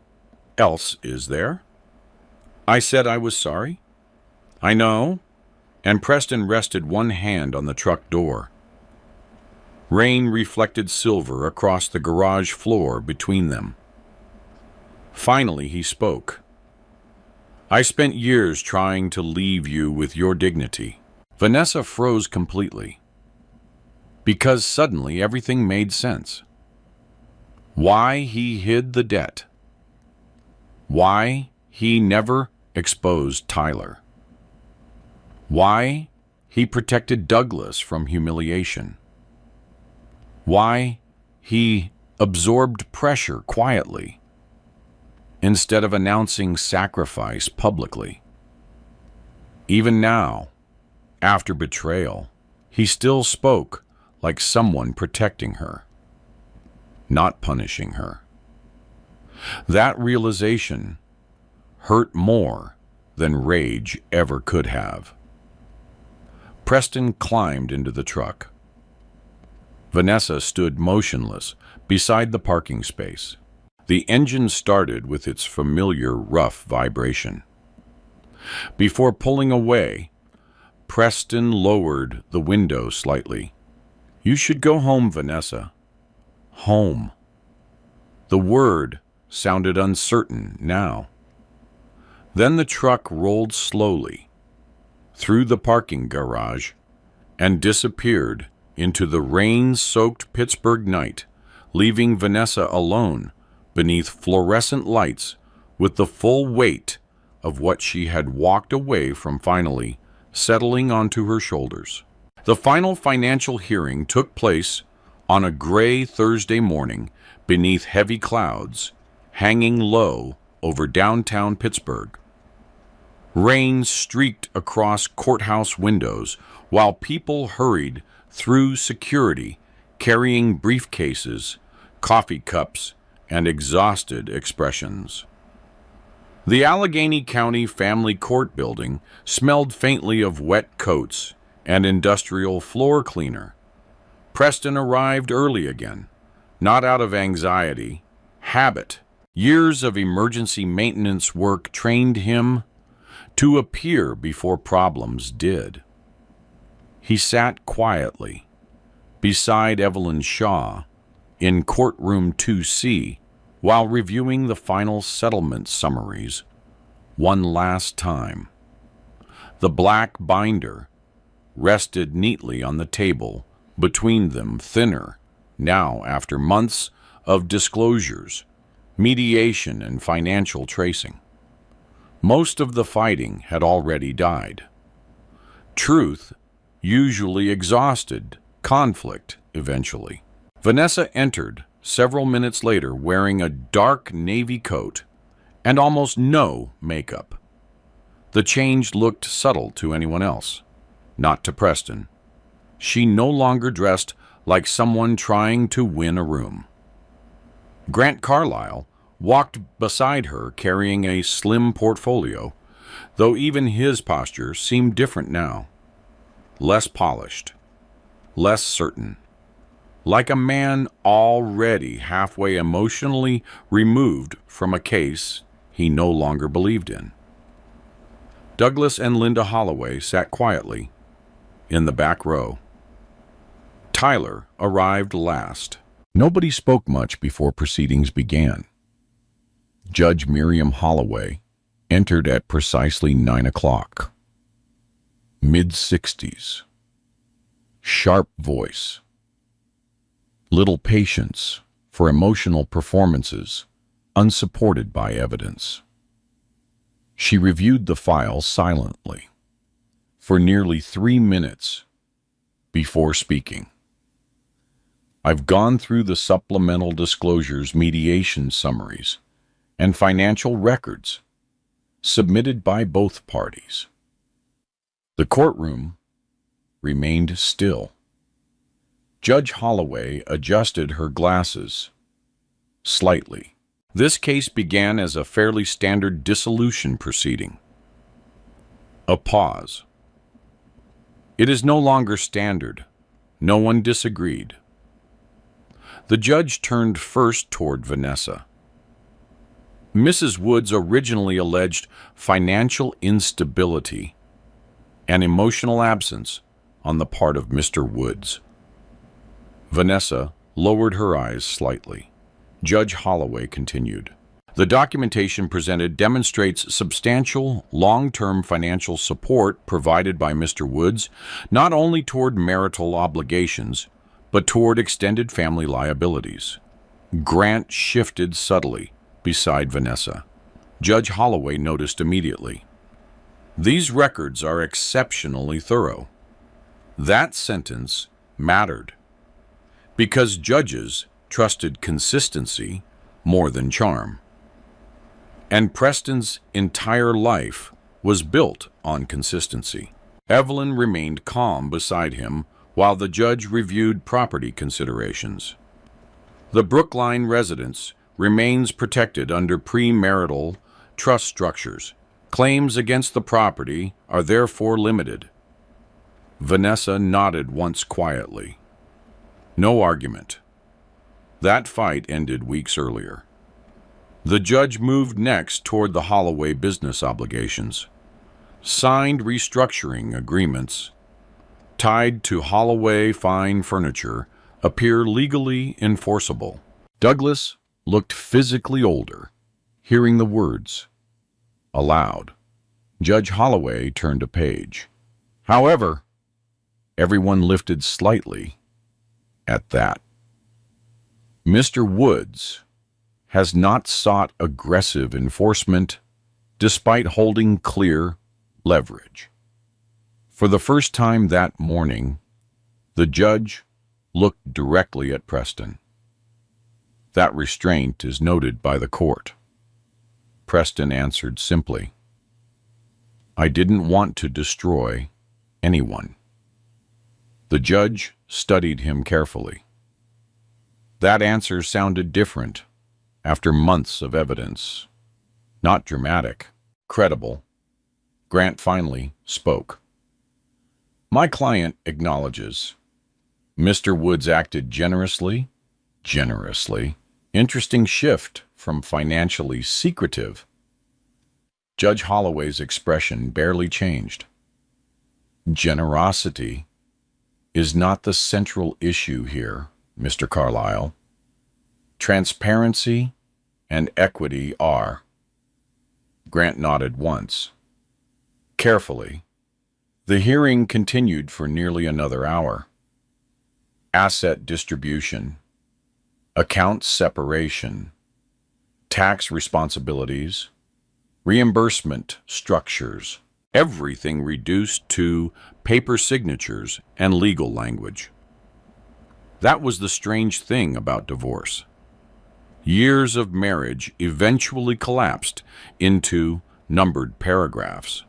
else is there? I said I was sorry. I know. And Preston rested one hand on the truck door. Rain reflected silver across the garage floor between them. Finally, he spoke. I spent years trying to leave you with your dignity. Vanessa froze completely. Because suddenly everything made sense. Why he hid the debt. Why he never exposed Tyler. Why he protected Douglas from humiliation. Why he absorbed pressure quietly instead of announcing sacrifice publicly. Even now, after betrayal, he still spoke like someone protecting her, not punishing her. That realization hurt more than rage ever could have. Preston climbed into the truck. Vanessa stood motionless beside the parking space. The engine started with its familiar rough vibration. Before pulling away, Preston lowered the window slightly. You should go home, Vanessa. Home. The word sounded uncertain now. Then the truck rolled slowly through the parking garage and disappeared into the rain-soaked Pittsburgh night, leaving Vanessa alone beneath fluorescent lights with the full weight of what she had walked away from finally settling onto her shoulders. The final financial hearing took place on a gray Thursday morning beneath heavy clouds, hanging low over downtown Pittsburgh. Rain streaked across courthouse windows while people hurried through security, carrying briefcases, coffee cups, and exhausted expressions. The Allegheny County Family Court building smelled faintly of wet coats and industrial floor cleaner. Preston arrived early again, not out of anxiety, habit. Years of emergency maintenance work trained him to appear before problems did. He sat quietly beside Evelyn Shaw in courtroom 2C while reviewing the final settlement summaries one last time. The black binder rested neatly on the table between them, thinner now after months of disclosures, mediation, and financial tracing. Most of the fighting had already died. Truth usually exhausted conflict eventually. Vanessa entered several minutes later wearing a dark navy coat and almost no makeup. The change looked subtle to anyone else, not to Preston. She no longer dressed like someone trying to win a room. Grant Carlyle walked beside her carrying a slim portfolio, though even his posture seemed different now. Less polished, less certain, like a man already halfway emotionally removed from a case he no longer believed in. Douglas and Linda Holloway sat quietly in the back row. Tyler arrived last. Nobody spoke much before proceedings began. Judge Miriam Holloway entered at precisely 9 o'clock. Mid-60s. Sharp voice. Little patience for emotional performances unsupported by evidence. She reviewed the file silently for nearly 3 minutes before speaking. I've gone through the supplemental disclosures, mediation summaries, and financial records submitted by both parties. The courtroom remained still. Judge Holloway adjusted her glasses slightly. This case began as a fairly standard dissolution proceeding. A pause. It is no longer standard. No one disagreed. The judge turned first toward Vanessa. Mrs. Woods originally alleged financial instability and emotional absence on the part of Mr. Woods. Vanessa lowered her eyes slightly. Judge Holloway continued. The documentation presented demonstrates substantial, long-term financial support provided by Mr. Woods, not only toward marital obligations, but toward extended family liabilities. Grant shifted subtly beside Vanessa. Judge Holloway noticed immediately. These records are exceptionally thorough. That sentence mattered because judges trusted consistency more than charm. And Preston's entire life was built on consistency. Evelyn remained calm beside him while the judge reviewed property considerations. The Brookline residence remains protected under premarital trust structures. Claims against the property are therefore limited. Vanessa nodded once quietly. No argument. That fight ended weeks earlier. The judge moved next toward the Holloway business obligations. Signed restructuring agreements tied to Holloway fine furniture appear legally enforceable. Douglas looked physically older, hearing the words aloud. Judge Holloway turned a page. However, everyone lifted slightly at that. Mr. Woods has not sought aggressive enforcement despite holding clear leverage. For the first time that morning, the judge looked directly at Preston. That restraint is noted by the court. Preston answered simply, I didn't want to destroy anyone. The judge studied him carefully. That answer sounded different after months of evidence. Not dramatic, credible. Grant finally spoke. My client acknowledges. Mr. Woods acted generously. Interesting shift from financially secretive. Judge Holloway's expression barely changed. Generosity is not the central issue here, Mr. Carlyle. Transparency and equity are. Grant nodded once. Carefully. The hearing continued for nearly another hour. Asset distribution, account separation, tax responsibilities, reimbursement structures, everything reduced to paper signatures and legal language. That was the strange thing about divorce. Years of marriage eventually collapsed into numbered paragraphs.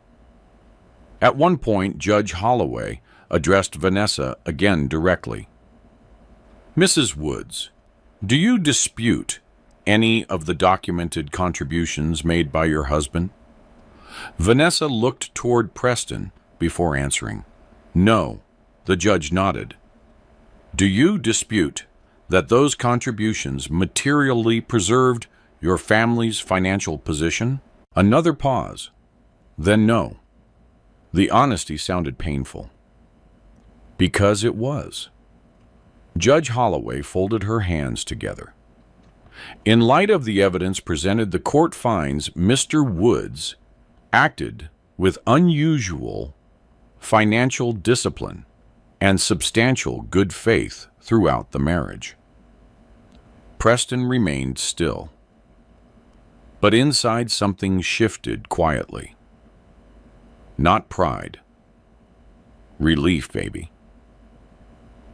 At one point, Judge Holloway addressed Vanessa again directly. "Mrs. Woods, do you dispute any of the documented contributions made by your husband?" Vanessa looked toward Preston before answering. "No," the judge nodded. "Do you dispute that those contributions materially preserved your family's financial position?" Another pause. Then no. The honesty sounded painful. Because it was. Judge Holloway folded her hands together. In light of the evidence presented, the court finds Mr. Woods acted with unusual financial discipline and substantial good faith throughout the marriage. Preston remained still. But inside something shifted quietly. Not pride. Relief, baby.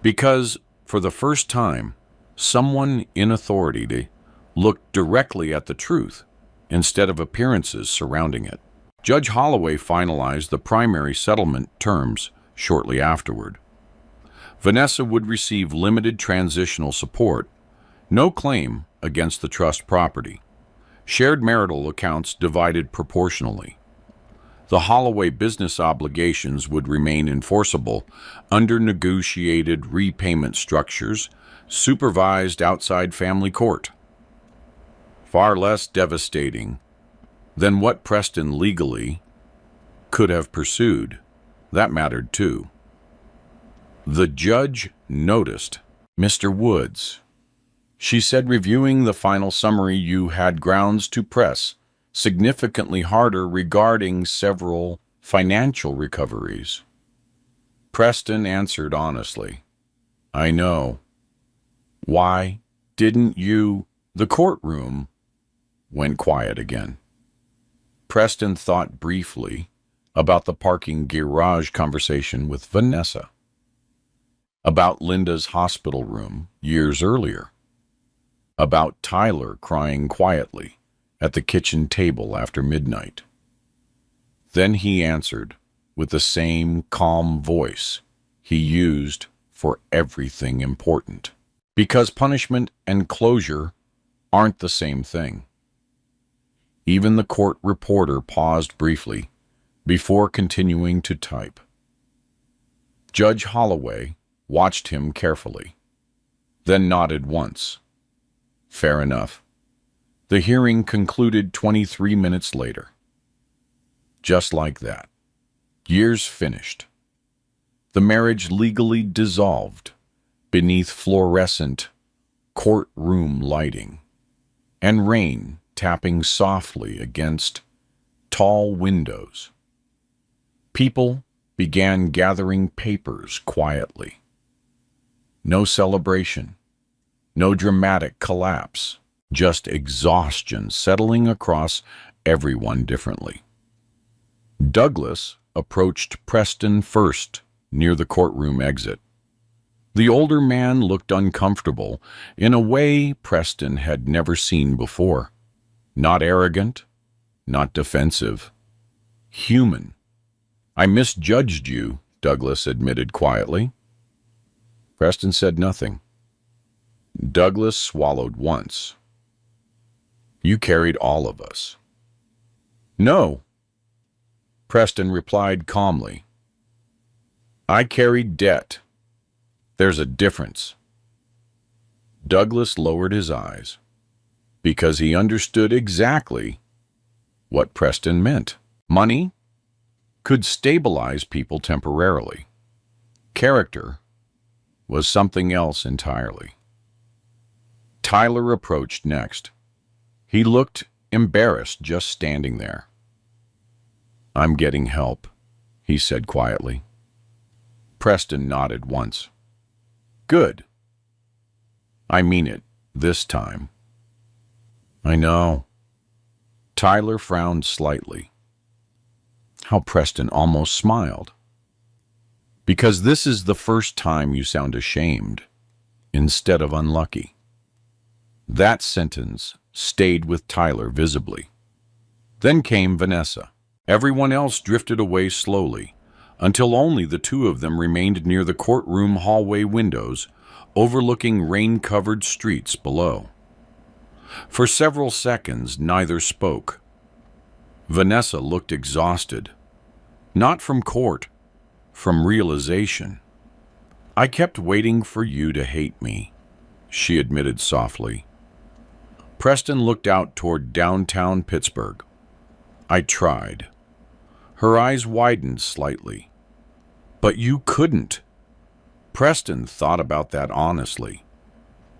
Because, for the first time, someone in authority looked directly at the truth instead of appearances surrounding it. Judge Holloway finalized the primary settlement terms shortly afterward. Vanessa would receive limited transitional support, no claim against the trust property, shared marital accounts divided proportionally. The Holloway business obligations would remain enforceable under negotiated repayment structures supervised outside family court. Far less devastating than what Preston legally could have pursued. That mattered too. The judge noticed. "Mr. Woods," she said, reviewing the final summary, "you had grounds to press significantly harder regarding several financial recoveries." Preston answered honestly, "I know. Why didn't you—" The courtroom went quiet again. Preston thought briefly about the parking garage conversation with Vanessa, about Linda's hospital room years earlier, about Tyler crying quietly at the kitchen table after midnight. Then he answered with the same calm voice he used for everything important. Because punishment and closure aren't the same thing. Even the court reporter paused briefly before continuing to type. Judge Holloway watched him carefully, then nodded once. Fair enough. The hearing concluded 23 minutes later. Just like that. Years finished. The marriage legally dissolved beneath fluorescent courtroom lighting, and rain tapping softly against tall windows. People began gathering papers quietly. No celebration, no dramatic collapse, just exhaustion settling across everyone differently. Douglas approached Preston first near the courtroom exit. The older man looked uncomfortable in a way Preston had never seen before. Not arrogant, not defensive. Human. "I misjudged you," Douglas admitted quietly. Preston said nothing. Douglas swallowed once. "You carried all of us." "No," Preston replied calmly. "I carried debt. There's a difference." Douglas lowered his eyes because he understood exactly what Preston meant. Money could stabilize people temporarily. Character was something else entirely. Tyler approached next. He looked embarrassed just standing there. "I'm getting help," he said quietly. Preston nodded once. "Good. I mean it this time." I know. Tyler frowned slightly. How Preston almost smiled. Because this is the first time you sound ashamed instead of unlucky. That sentence stayed with Tyler visibly. Then came Vanessa. Everyone else drifted away slowly, until only the two of them remained near the courtroom hallway windows, overlooking rain-covered streets below. For several seconds, neither spoke. Vanessa looked exhausted, not from court, from realization. I kept waiting for you to hate me, she admitted softly. Preston looked out toward downtown Pittsburgh. I tried. Her eyes widened slightly. But you couldn't. Preston thought about that honestly.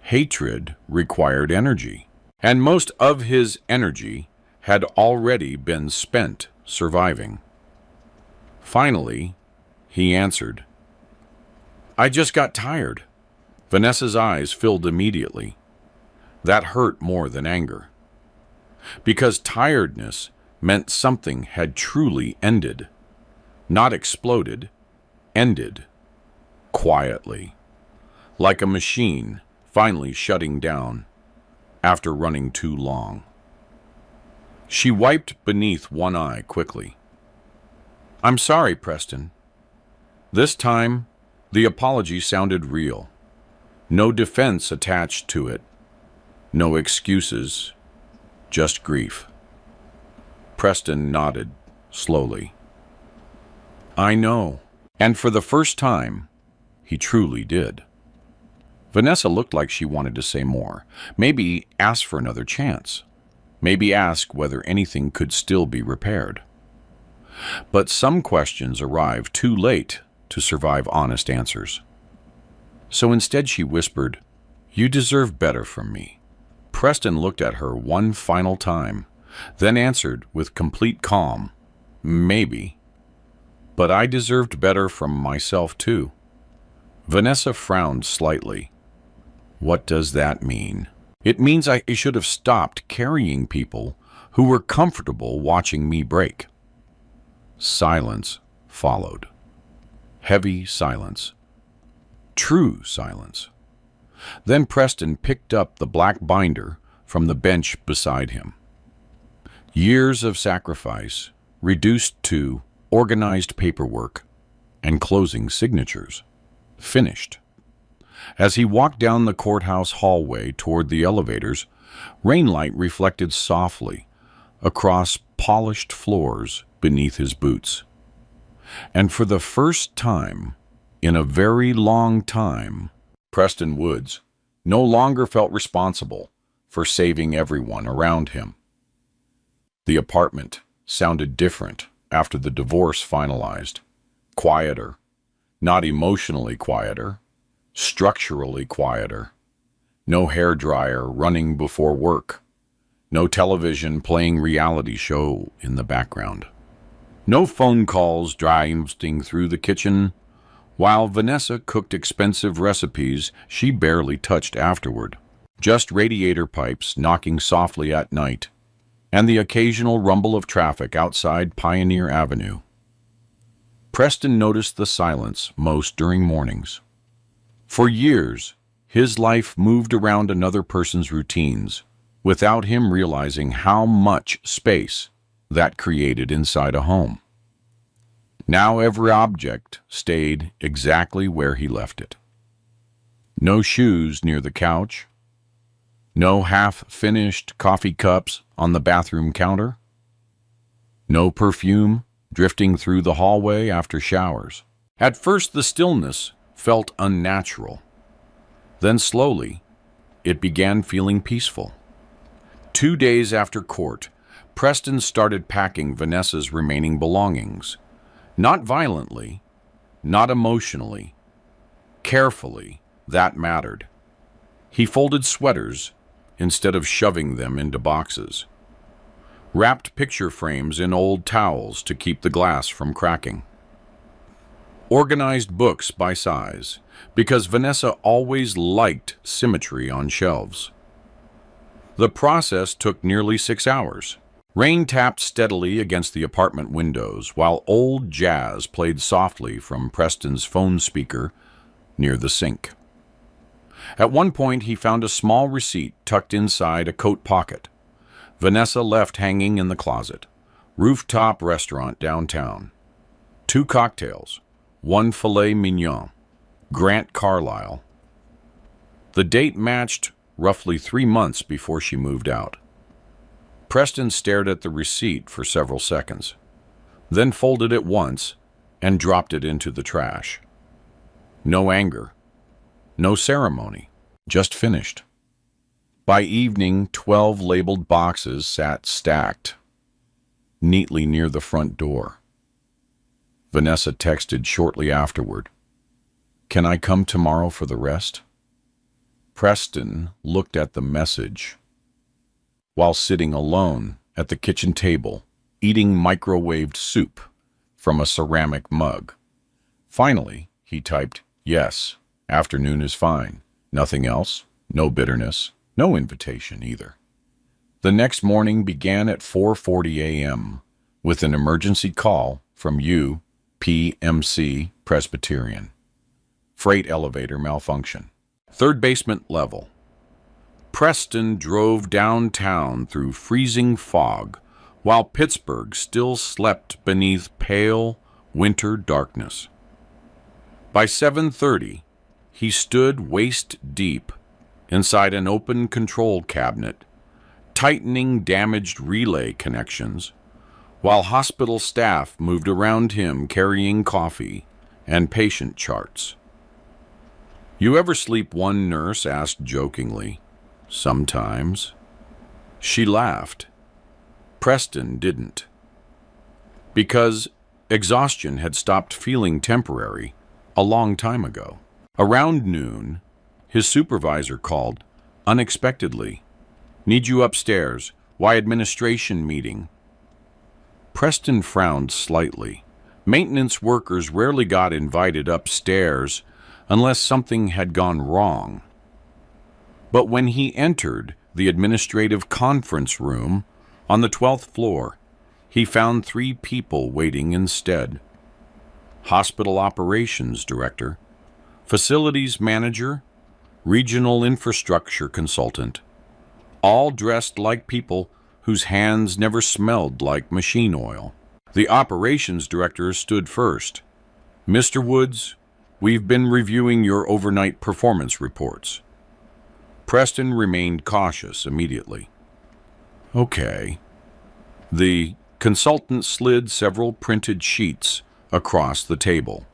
Hatred required energy, and most of his energy had already been spent surviving. Finally, he answered, I just got tired. Vanessa's eyes filled immediately. That hurt more than anger. Because tiredness meant something had truly ended. Not exploded, ended. Quietly. Like a machine finally shutting down after running too long. She wiped beneath one eye quickly. I'm sorry, Preston. This time, the apology sounded real. No defense attached to it. No excuses. Just grief. Preston nodded slowly. I know. And for the first time, he truly did. Vanessa looked like she wanted to say more. Maybe ask for another chance. Maybe ask whether anything could still be repaired. But some questions arrived too late to survive honest answers. So instead she whispered, You deserve better from me. Preston looked at her one final time, then answered with complete calm, Maybe. But I deserved better from myself too. Vanessa frowned slightly. What does that mean? It means I should have stopped carrying people who were comfortable watching me break. Silence followed. Heavy silence. True silence. Then Preston picked up the black binder from the bench beside him. Years of sacrifice reduced to organized paperwork and closing signatures. Finished. As he walked down the courthouse hallway toward the elevators, rainlight reflected softly across polished floors beneath his boots. And for the first time in a very long time, Preston Woods no longer felt responsible for saving everyone around him. The apartment sounded different after the divorce finalized. Quieter. Not emotionally quieter. Structurally quieter. No hairdryer running before work. No television playing reality show in the background. No phone calls drifting through the kitchen, while Vanessa cooked expensive recipes she barely touched afterward. Just radiator pipes knocking softly at night, and the occasional rumble of traffic outside Pioneer Avenue. Preston noticed the silence most during mornings. For years, his life moved around another person's routines, without him realizing how much space that created inside a home. Now every object stayed exactly where he left it. No shoes near the couch. No half-finished coffee cups on the bathroom counter. No perfume drifting through the hallway after showers. At first, the stillness felt unnatural. Then slowly, it began feeling peaceful. 2 days after court, Preston started packing Vanessa's remaining belongings. Not violently, not emotionally. Carefully, that mattered. He folded sweaters instead of shoving them into boxes. Wrapped picture frames in old towels to keep the glass from cracking. Organized books by size, because Vanessa always liked symmetry on shelves. The process took nearly 6 hours. Rain tapped steadily against the apartment windows while old jazz played softly from Preston's phone speaker near the sink. At one point, he found a small receipt tucked inside a coat pocket. Vanessa left hanging in the closet. Rooftop restaurant downtown. 2 cocktails, 1 filet mignon. Grant Carlisle. The date matched roughly 3 months before she moved out. Preston stared at the receipt for several seconds, then folded it once and dropped it into the trash. No anger, no ceremony, just finished. By evening, 12 labeled boxes sat stacked neatly near the front door. Vanessa texted shortly afterward, "Can I come tomorrow for the rest?" Preston looked at the message while sitting alone at the kitchen table, eating microwaved soup from a ceramic mug. Finally, he typed, "Yes, afternoon is fine. Nothing else, no bitterness, no invitation either." The next morning began at 4:40 a.m. with an emergency call from UPMC Presbyterian. Freight elevator malfunction. 3rd basement level. Preston drove downtown through freezing fog while Pittsburgh still slept beneath pale winter darkness. By 7:30, he stood waist-deep inside an open control cabinet, tightening damaged relay connections, while hospital staff moved around him carrying coffee and patient charts. "You ever sleep?" one nurse asked jokingly. "Sometimes." She laughed. Preston didn't. Because exhaustion had stopped feeling temporary a long time ago. Around noon, his supervisor called, unexpectedly. "Need you upstairs. Why administration meeting?" Preston frowned slightly. Maintenance workers rarely got invited upstairs unless something had gone wrong. But when he entered the administrative conference room on the 12th floor, he found 3 people waiting instead. Hospital operations director, facilities manager, regional infrastructure consultant, all dressed like people whose hands never smelled like machine oil. The operations director stood first. "Mr. Woods, we've been reviewing your overnight performance reports." Preston remained cautious immediately. "Okay." The consultant slid several printed sheets across the table.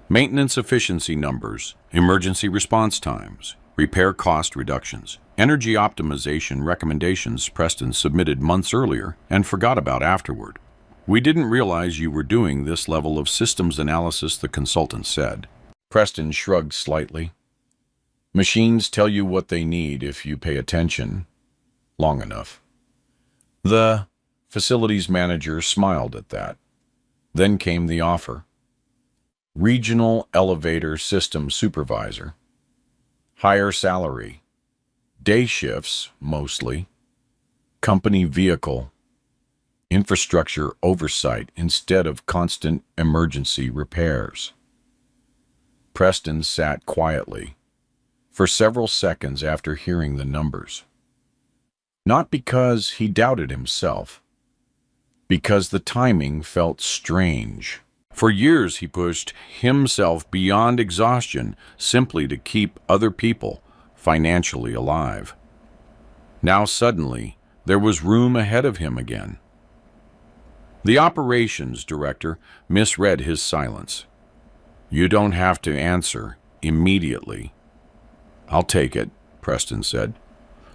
Maintenance efficiency numbers, emergency response times, repair cost reductions, energy optimization recommendations Preston submitted months earlier and forgot about afterward. "We didn't realize you were doing this level of systems analysis," the consultant said. Preston shrugged slightly. "Machines tell you what they need if you pay attention long enough." The facilities manager smiled at that. Then came the offer. Regional elevator system supervisor. Higher salary. Day shifts, mostly. Company vehicle. Infrastructure oversight instead of constant emergency repairs. Preston sat quietly for several seconds after hearing the numbers. Not because he doubted himself, because the timing felt strange. For years he pushed himself beyond exhaustion simply to keep other people financially alive. Now suddenly there was room ahead of him again. The operations director misread his silence. "You don't have to answer immediately." "I'll take it," Preston said.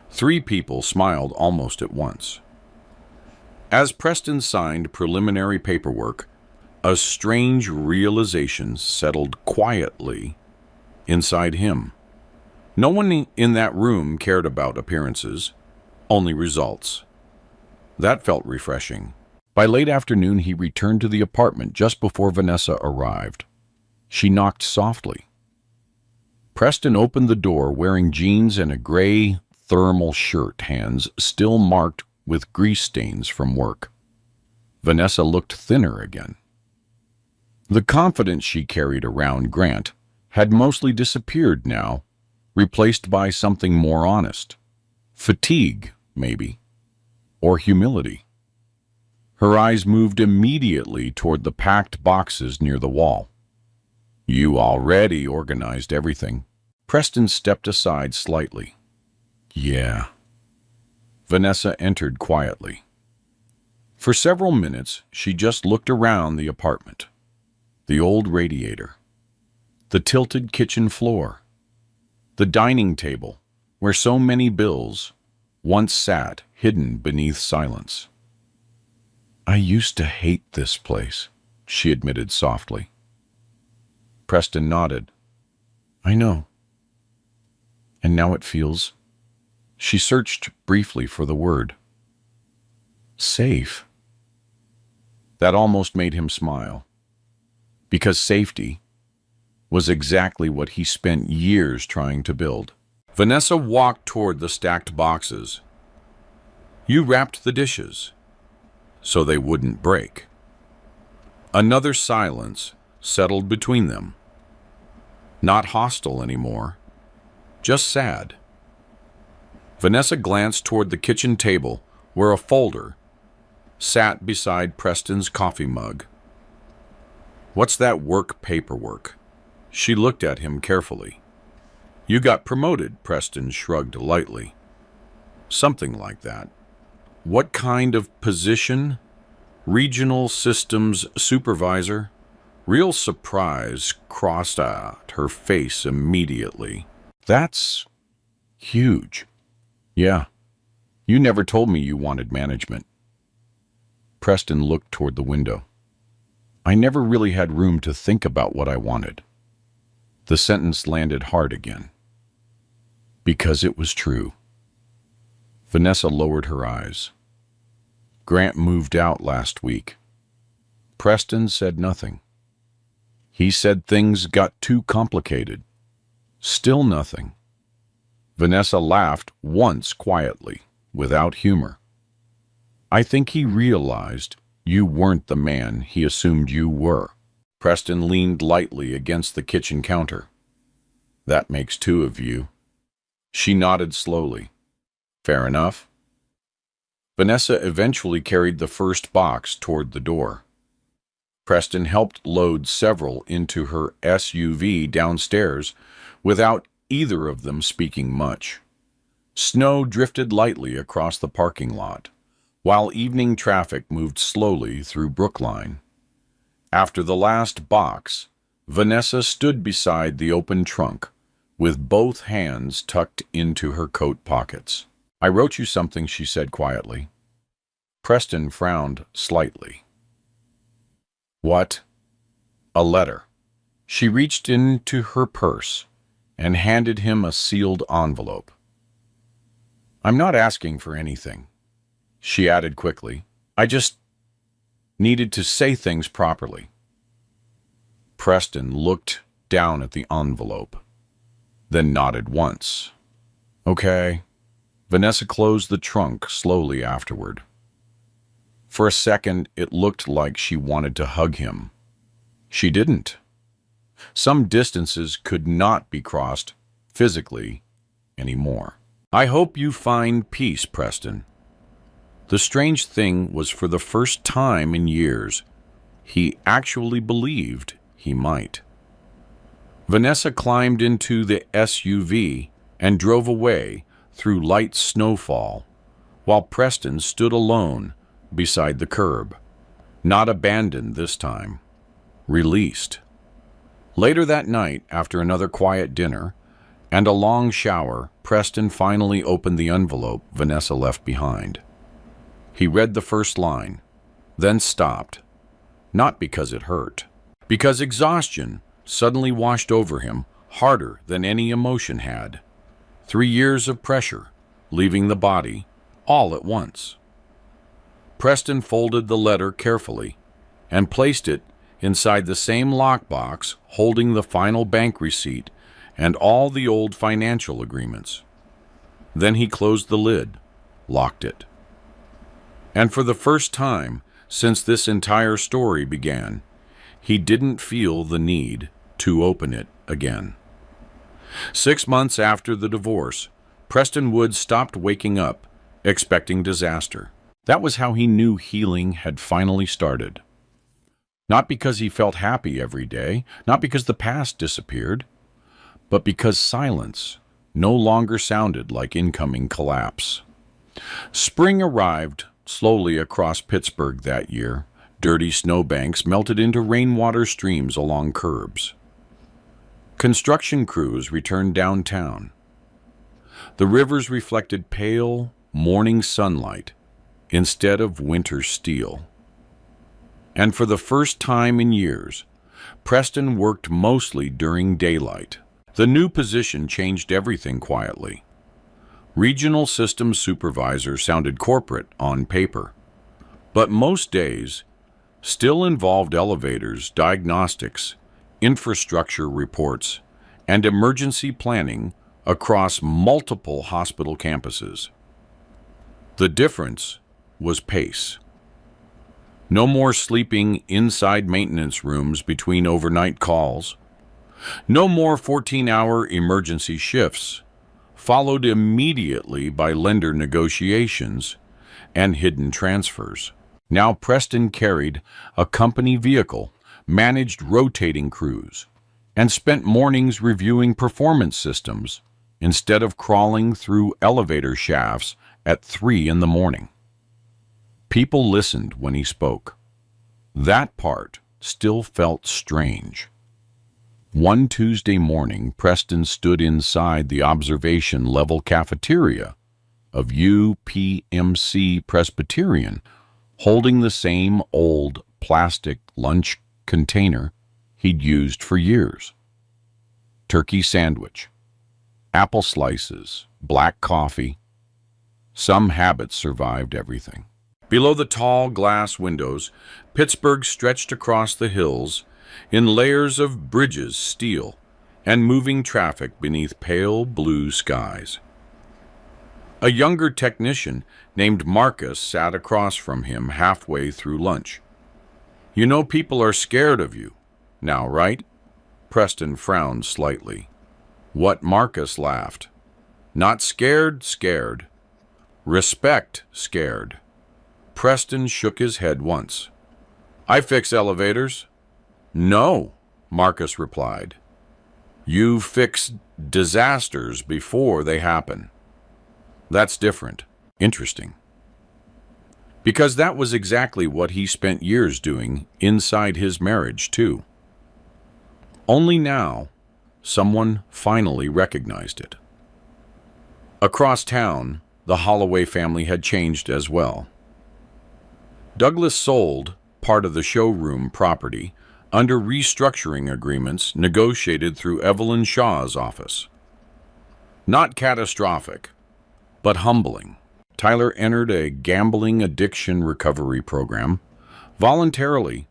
3 people smiled almost at once. As Preston signed preliminary paperwork, a strange realization settled quietly inside him. No one in that room cared about appearances, only results. That felt refreshing. By late afternoon, he returned to the apartment just before Vanessa arrived. She knocked softly. Preston opened the door wearing jeans and a gray thermal shirt hands still marked with grease stains from work. Vanessa looked thinner again. The confidence she carried around Grant had mostly disappeared now, replaced by something more honest. Fatigue, maybe, or humility. Her eyes moved immediately toward the packed boxes near the wall. You already organized everything. Preston stepped aside slightly. Yeah. Vanessa entered quietly. For several minutes, she just looked around the apartment. The old radiator. The tilted kitchen floor. The dining table, where so many bills once sat hidden beneath silence. I used to hate this place, she admitted softly. Preston nodded. I know. And now it feels... She searched briefly for the word. Safe. That almost made him smile. Because safety was exactly what he spent years trying to build. Vanessa walked toward the stacked boxes. You wrapped the dishes so they wouldn't break. Another silence settled between them. Not hostile anymore, just sad. Vanessa glanced toward the kitchen table where a folder sat beside Preston's coffee mug. What's that work paperwork? She looked at him carefully. You got promoted, Preston shrugged lightly. Something like that. What kind of position? Regional Systems Supervisor? Real surprise crossed out her face immediately. That's huge. Yeah. You never told me you wanted management. Preston looked toward the window. I never really had room to think about what I wanted. The sentence landed hard again. Because it was true. Vanessa lowered her eyes. Grant moved out last week. Preston said nothing. He said things got too complicated. Still nothing. Vanessa laughed once quietly, without humor. I think he realized you weren't the man he assumed you were. Preston leaned lightly against the kitchen counter. That makes two of you. She nodded slowly. Fair enough. Vanessa eventually carried the first box toward the door. Preston helped load several into her SUV downstairs without either of them speaking much. Snow drifted lightly across the parking lot, while evening traffic moved slowly through Brookline. After the last box, Vanessa stood beside the open trunk, with both hands tucked into her coat pockets. I wrote you something, she said quietly. Preston frowned slightly. What? A letter. She reached into her purse and handed him a sealed envelope. I'm not asking for anything, she added quickly. I just needed to say things properly. Preston looked down at the envelope, then nodded once. Okay. Vanessa closed the trunk slowly afterward. For a second, it looked like she wanted to hug him. She didn't. Some distances could not be crossed physically anymore. I hope you find peace, Preston. The strange thing was, for the first time in years, he actually believed he might. Vanessa climbed into the SUV and drove away through light snowfall, while Preston stood alone beside the curb, not abandoned this time, released. Later that night, after another quiet dinner and a long shower, Preston finally opened the envelope Vanessa left behind. He read the first line, then stopped, not because it hurt, because exhaustion suddenly washed over him harder than any emotion had. 3 years of pressure, leaving the body, all at once. Preston folded the letter carefully and placed it inside the same lockbox holding the final bank receipt and all the old financial agreements. Then he closed the lid, locked it. And for the first time since this entire story began, he didn't feel the need to open it again. 6 months after the divorce, Preston Wood stopped waking up, expecting disaster. That was how he knew healing had finally started. Not because he felt happy every day, not because the past disappeared, but because silence no longer sounded like incoming collapse. Spring arrived slowly across Pittsburgh that year. Dirty snowbanks melted into rainwater streams along curbs. Construction crews returned downtown. The rivers reflected pale, morning sunlight instead of winter steel. And for the first time in years, Preston worked mostly during daylight. The new position changed everything quietly. Regional Systems Supervisor sounded corporate on paper, but most days still involved elevators, diagnostics, infrastructure reports, and emergency planning across multiple hospital campuses. The difference was pace. No more sleeping inside maintenance rooms between overnight calls. No more 14-hour emergency shifts, followed immediately by lender negotiations and hidden transfers. Now Preston carried a company vehicle, managed rotating crews, and spent mornings reviewing performance systems instead of crawling through elevator shafts at 3 in the morning. People listened when he spoke. That part still felt strange. One Tuesday morning, Preston stood inside the observation level cafeteria of UPMC Presbyterian, holding the same old plastic lunch container he'd used for years. Turkey sandwich, apple slices, black coffee. Some habits survived everything. Below the tall glass windows, Pittsburgh stretched across the hills in layers of bridges, steel, and moving traffic beneath pale blue skies. A younger technician named Marcus sat across from him halfway through lunch. "You know people are scared of you now, right?" Preston frowned slightly. What? Marcus laughed. "Not scared, scared. Respect, scared." Preston shook his head once. "I fix elevators." "No," Marcus replied. "You fix disasters before they happen." "That's different." "Interesting." Because that was exactly what he spent years doing inside his marriage, too. Only now, someone finally recognized it. Across town, the Holloway family had changed as well. Douglas sold part of the showroom property under restructuring agreements negotiated through Evelyn Shaw's office. Not catastrophic, but humbling. Tyler entered a gambling addiction recovery program voluntarily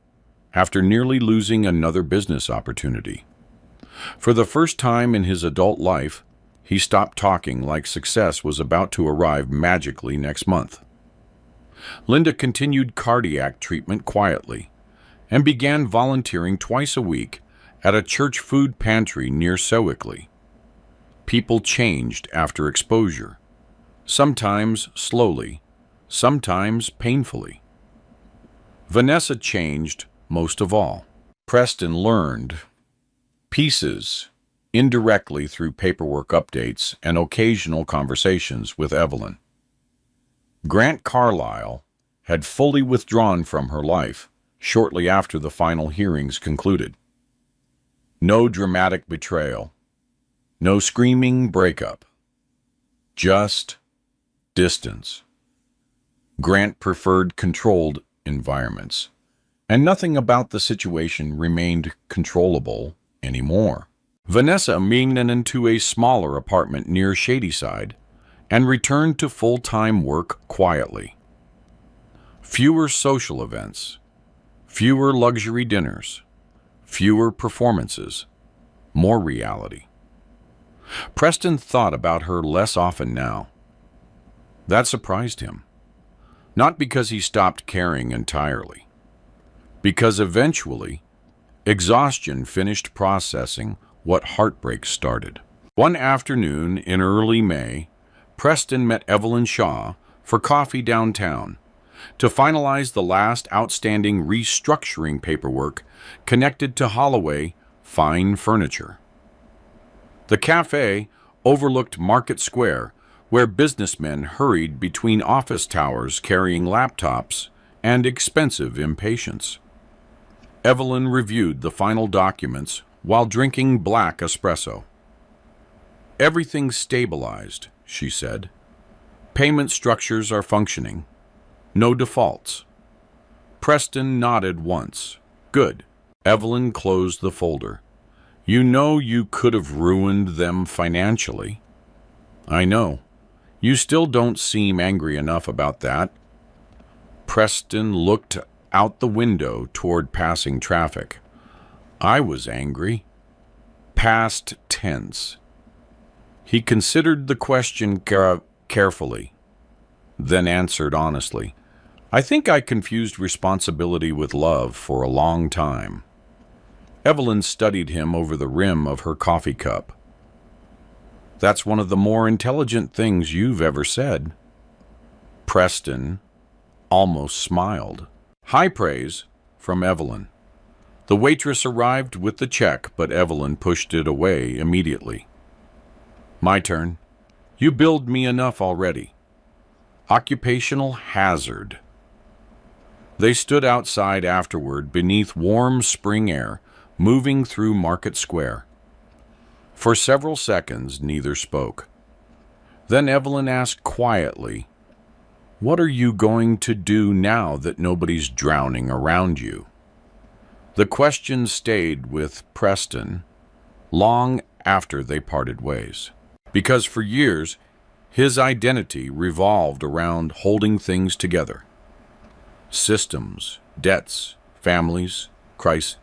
after nearly losing another business opportunity. For the first time in his adult life, he stopped talking like success was about to arrive magically next month. Linda continued cardiac treatment quietly and began volunteering twice a week at a church food pantry near Sewickley. People changed after exposure, sometimes slowly, sometimes painfully. Vanessa changed most of all. Preston learned pieces indirectly through paperwork updates and occasional conversations with Evelyn. Grant Carlisle had fully withdrawn from her life shortly after the final hearings concluded. No dramatic betrayal, no screaming breakup, just distance. Grant preferred controlled environments, and nothing about the situation remained controllable anymore. Vanessa moved into a smaller apartment near Shadyside and returned to full-time work quietly. Fewer social events, fewer luxury dinners, fewer performances, more reality. Preston thought about her less often now. That surprised him. Not because he stopped caring entirely, because eventually, exhaustion finished processing what heartbreak started. One afternoon in early May, Preston met Evelyn Shaw for coffee downtown to finalize the last outstanding restructuring paperwork connected to Holloway Fine Furniture. The cafe overlooked Market Square, where businessmen hurried between office towers carrying laptops and expensive impatience. Evelyn reviewed the final documents while drinking black espresso. "Everything's stabilized," she said. "Payment structures are functioning. No defaults." Preston nodded once. "Good." Evelyn closed the folder. "You know you could have ruined them financially." "I know. You still don't seem angry enough about that." Preston looked out the window toward passing traffic. "I was angry." Past tense. He considered the question carefully, then answered honestly. "I think I confused responsibility with love for a long time." Evelyn studied him over the rim of her coffee cup. "That's one of the more intelligent things you've ever said." Preston almost smiled. High praise from Evelyn. The waitress arrived with the check, but Evelyn pushed it away immediately. "My turn. You billed me enough already." Occupational hazard. They stood outside afterward beneath warm spring air, moving through Market Square. For several seconds, neither spoke. Then Evelyn asked quietly, "What are you going to do now that nobody's drowning around you?" The question stayed with Preston long after they parted ways, because for years, his identity revolved around holding things together. Systems, debts, families, crises.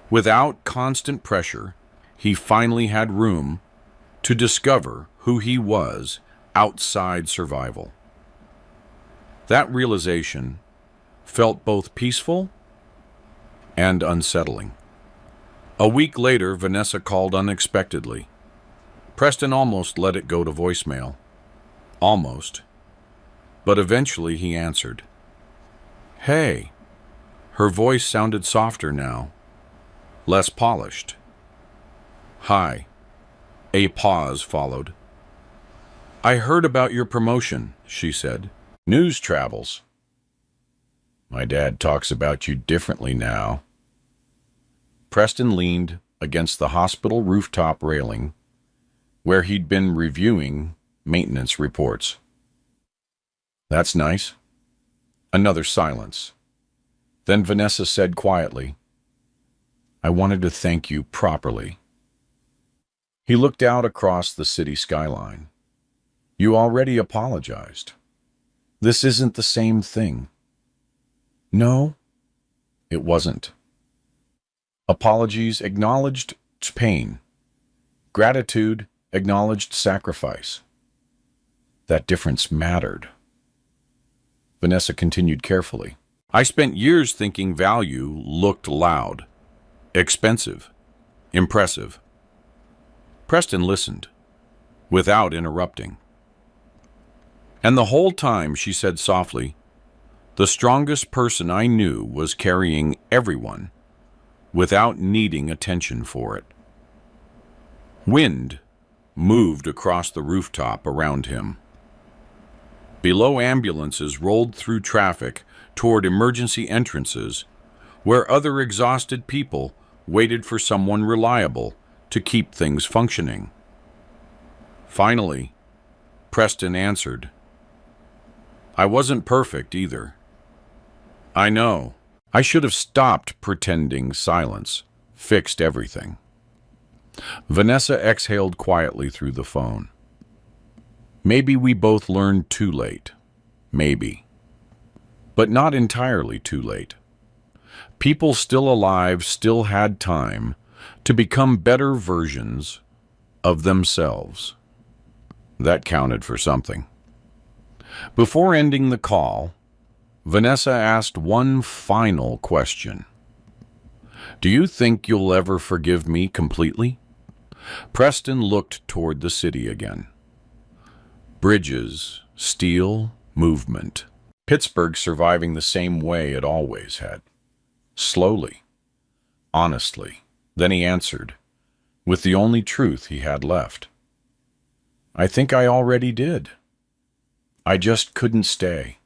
Without constant pressure, he finally had room to discover who he was outside survival. That realization felt both peaceful and unsettling. A week later, Vanessa called unexpectedly. Preston almost let it go to voicemail. Almost. But eventually he answered. "Hey." Her voice sounded softer now, less polished. "Hi." A pause followed. "I heard about your promotion," she said. "News travels." "My dad talks about you differently now." Preston leaned against the hospital rooftop railing, where he'd been reviewing maintenance reports. "That's nice." Another silence. Then Vanessa said quietly, "I wanted to thank you properly." He looked out across the city skyline. "You already apologized. This isn't the same thing." "No, it wasn't." Apologies acknowledged pain. Gratitude acknowledged sacrifice. That difference mattered. Vanessa continued carefully. "I spent years thinking value looked loud, expensive, impressive." Preston listened, without interrupting. "And the whole time," she said softly, "the strongest person I knew was carrying everyone without needing attention for it." Wind moved across the rooftop around him. Below, ambulances rolled through traffic toward emergency entrances, where other exhausted people waited for someone reliable to keep things functioning. Finally, Preston answered. "I wasn't perfect either." "I know. I should have stopped pretending silence fixed everything." Vanessa exhaled quietly through the phone. "Maybe we both learned too late. Maybe. But not entirely too late. People still alive still had time to become better versions of themselves. That counted for something." Before ending the call, Vanessa asked one final question. Do you think you'll ever forgive me completely? Preston looked toward the city again. Bridges, steel, movement. Pittsburgh surviving the same way it always had. Slowly, honestly. Then he answered, with the only truth he had left. I think I already did. I just couldn't stay.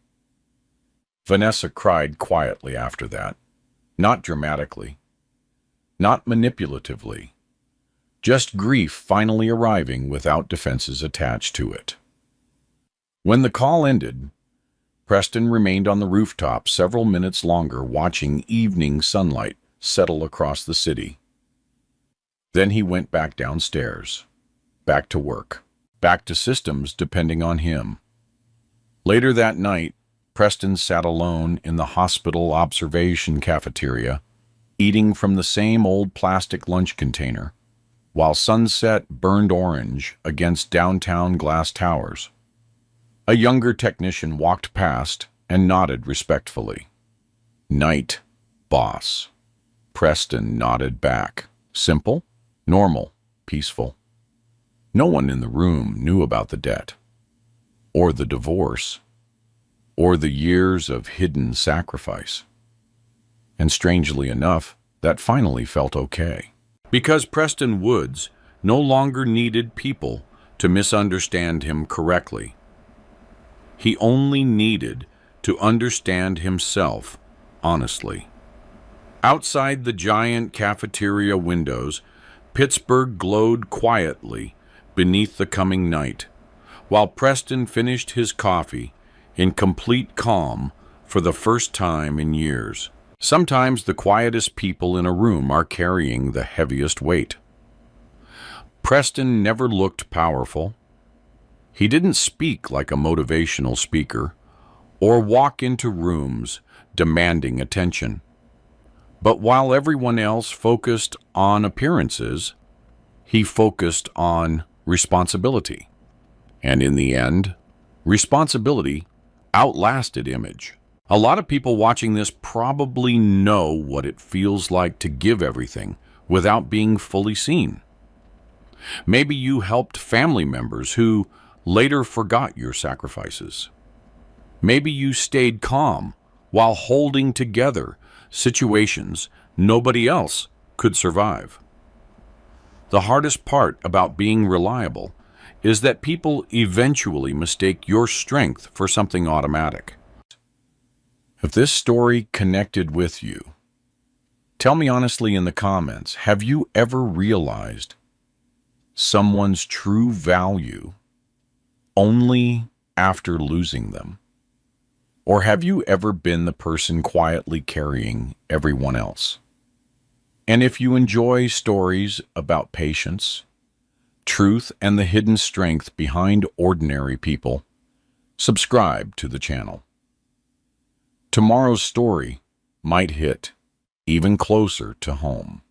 Vanessa cried quietly after that, not dramatically, not manipulatively, just grief finally arriving without defenses attached to it. When the call ended, Preston remained on the rooftop several minutes longer watching evening sunlight settle across the city. Then he went back downstairs, back to work, back to systems depending on him. Later that night, Preston sat alone in the hospital observation cafeteria, eating from the same old plastic lunch container, while sunset burned orange against downtown glass towers. A younger technician walked past and nodded respectfully. Night, boss. Preston nodded back. Simple, normal, peaceful. No one in the room knew about the debt, or the divorce, or the years of hidden sacrifice. And strangely enough, that finally felt okay. Because Preston Woods no longer needed people to misunderstand him correctly. He only needed to understand himself honestly. Outside the giant cafeteria windows, Pittsburgh glowed quietly beneath the coming night, while Preston finished his coffee in complete calm for the first time in years. Sometimes the quietest people in a room are carrying the heaviest weight. Preston never looked powerful. He didn't speak like a motivational speaker or walk into rooms demanding attention. But while everyone else focused on appearances, he focused on responsibility. And in the end, responsibility outlasted image. A lot of people watching this probably know what it feels like to give everything without being fully seen. Maybe you helped family members who later forgot your sacrifices. Maybe you stayed calm while holding together situations nobody else could survive. The hardest part about being reliable is that people eventually mistake your strength for something automatic. If this story connected with you, tell me honestly in the comments, have you ever realized someone's true value only after losing them? Or have you ever been the person quietly carrying everyone else? And if you enjoy stories about patience, truth, and the hidden strength behind ordinary people, subscribe to the channel. Tomorrow's story might hit even closer to home.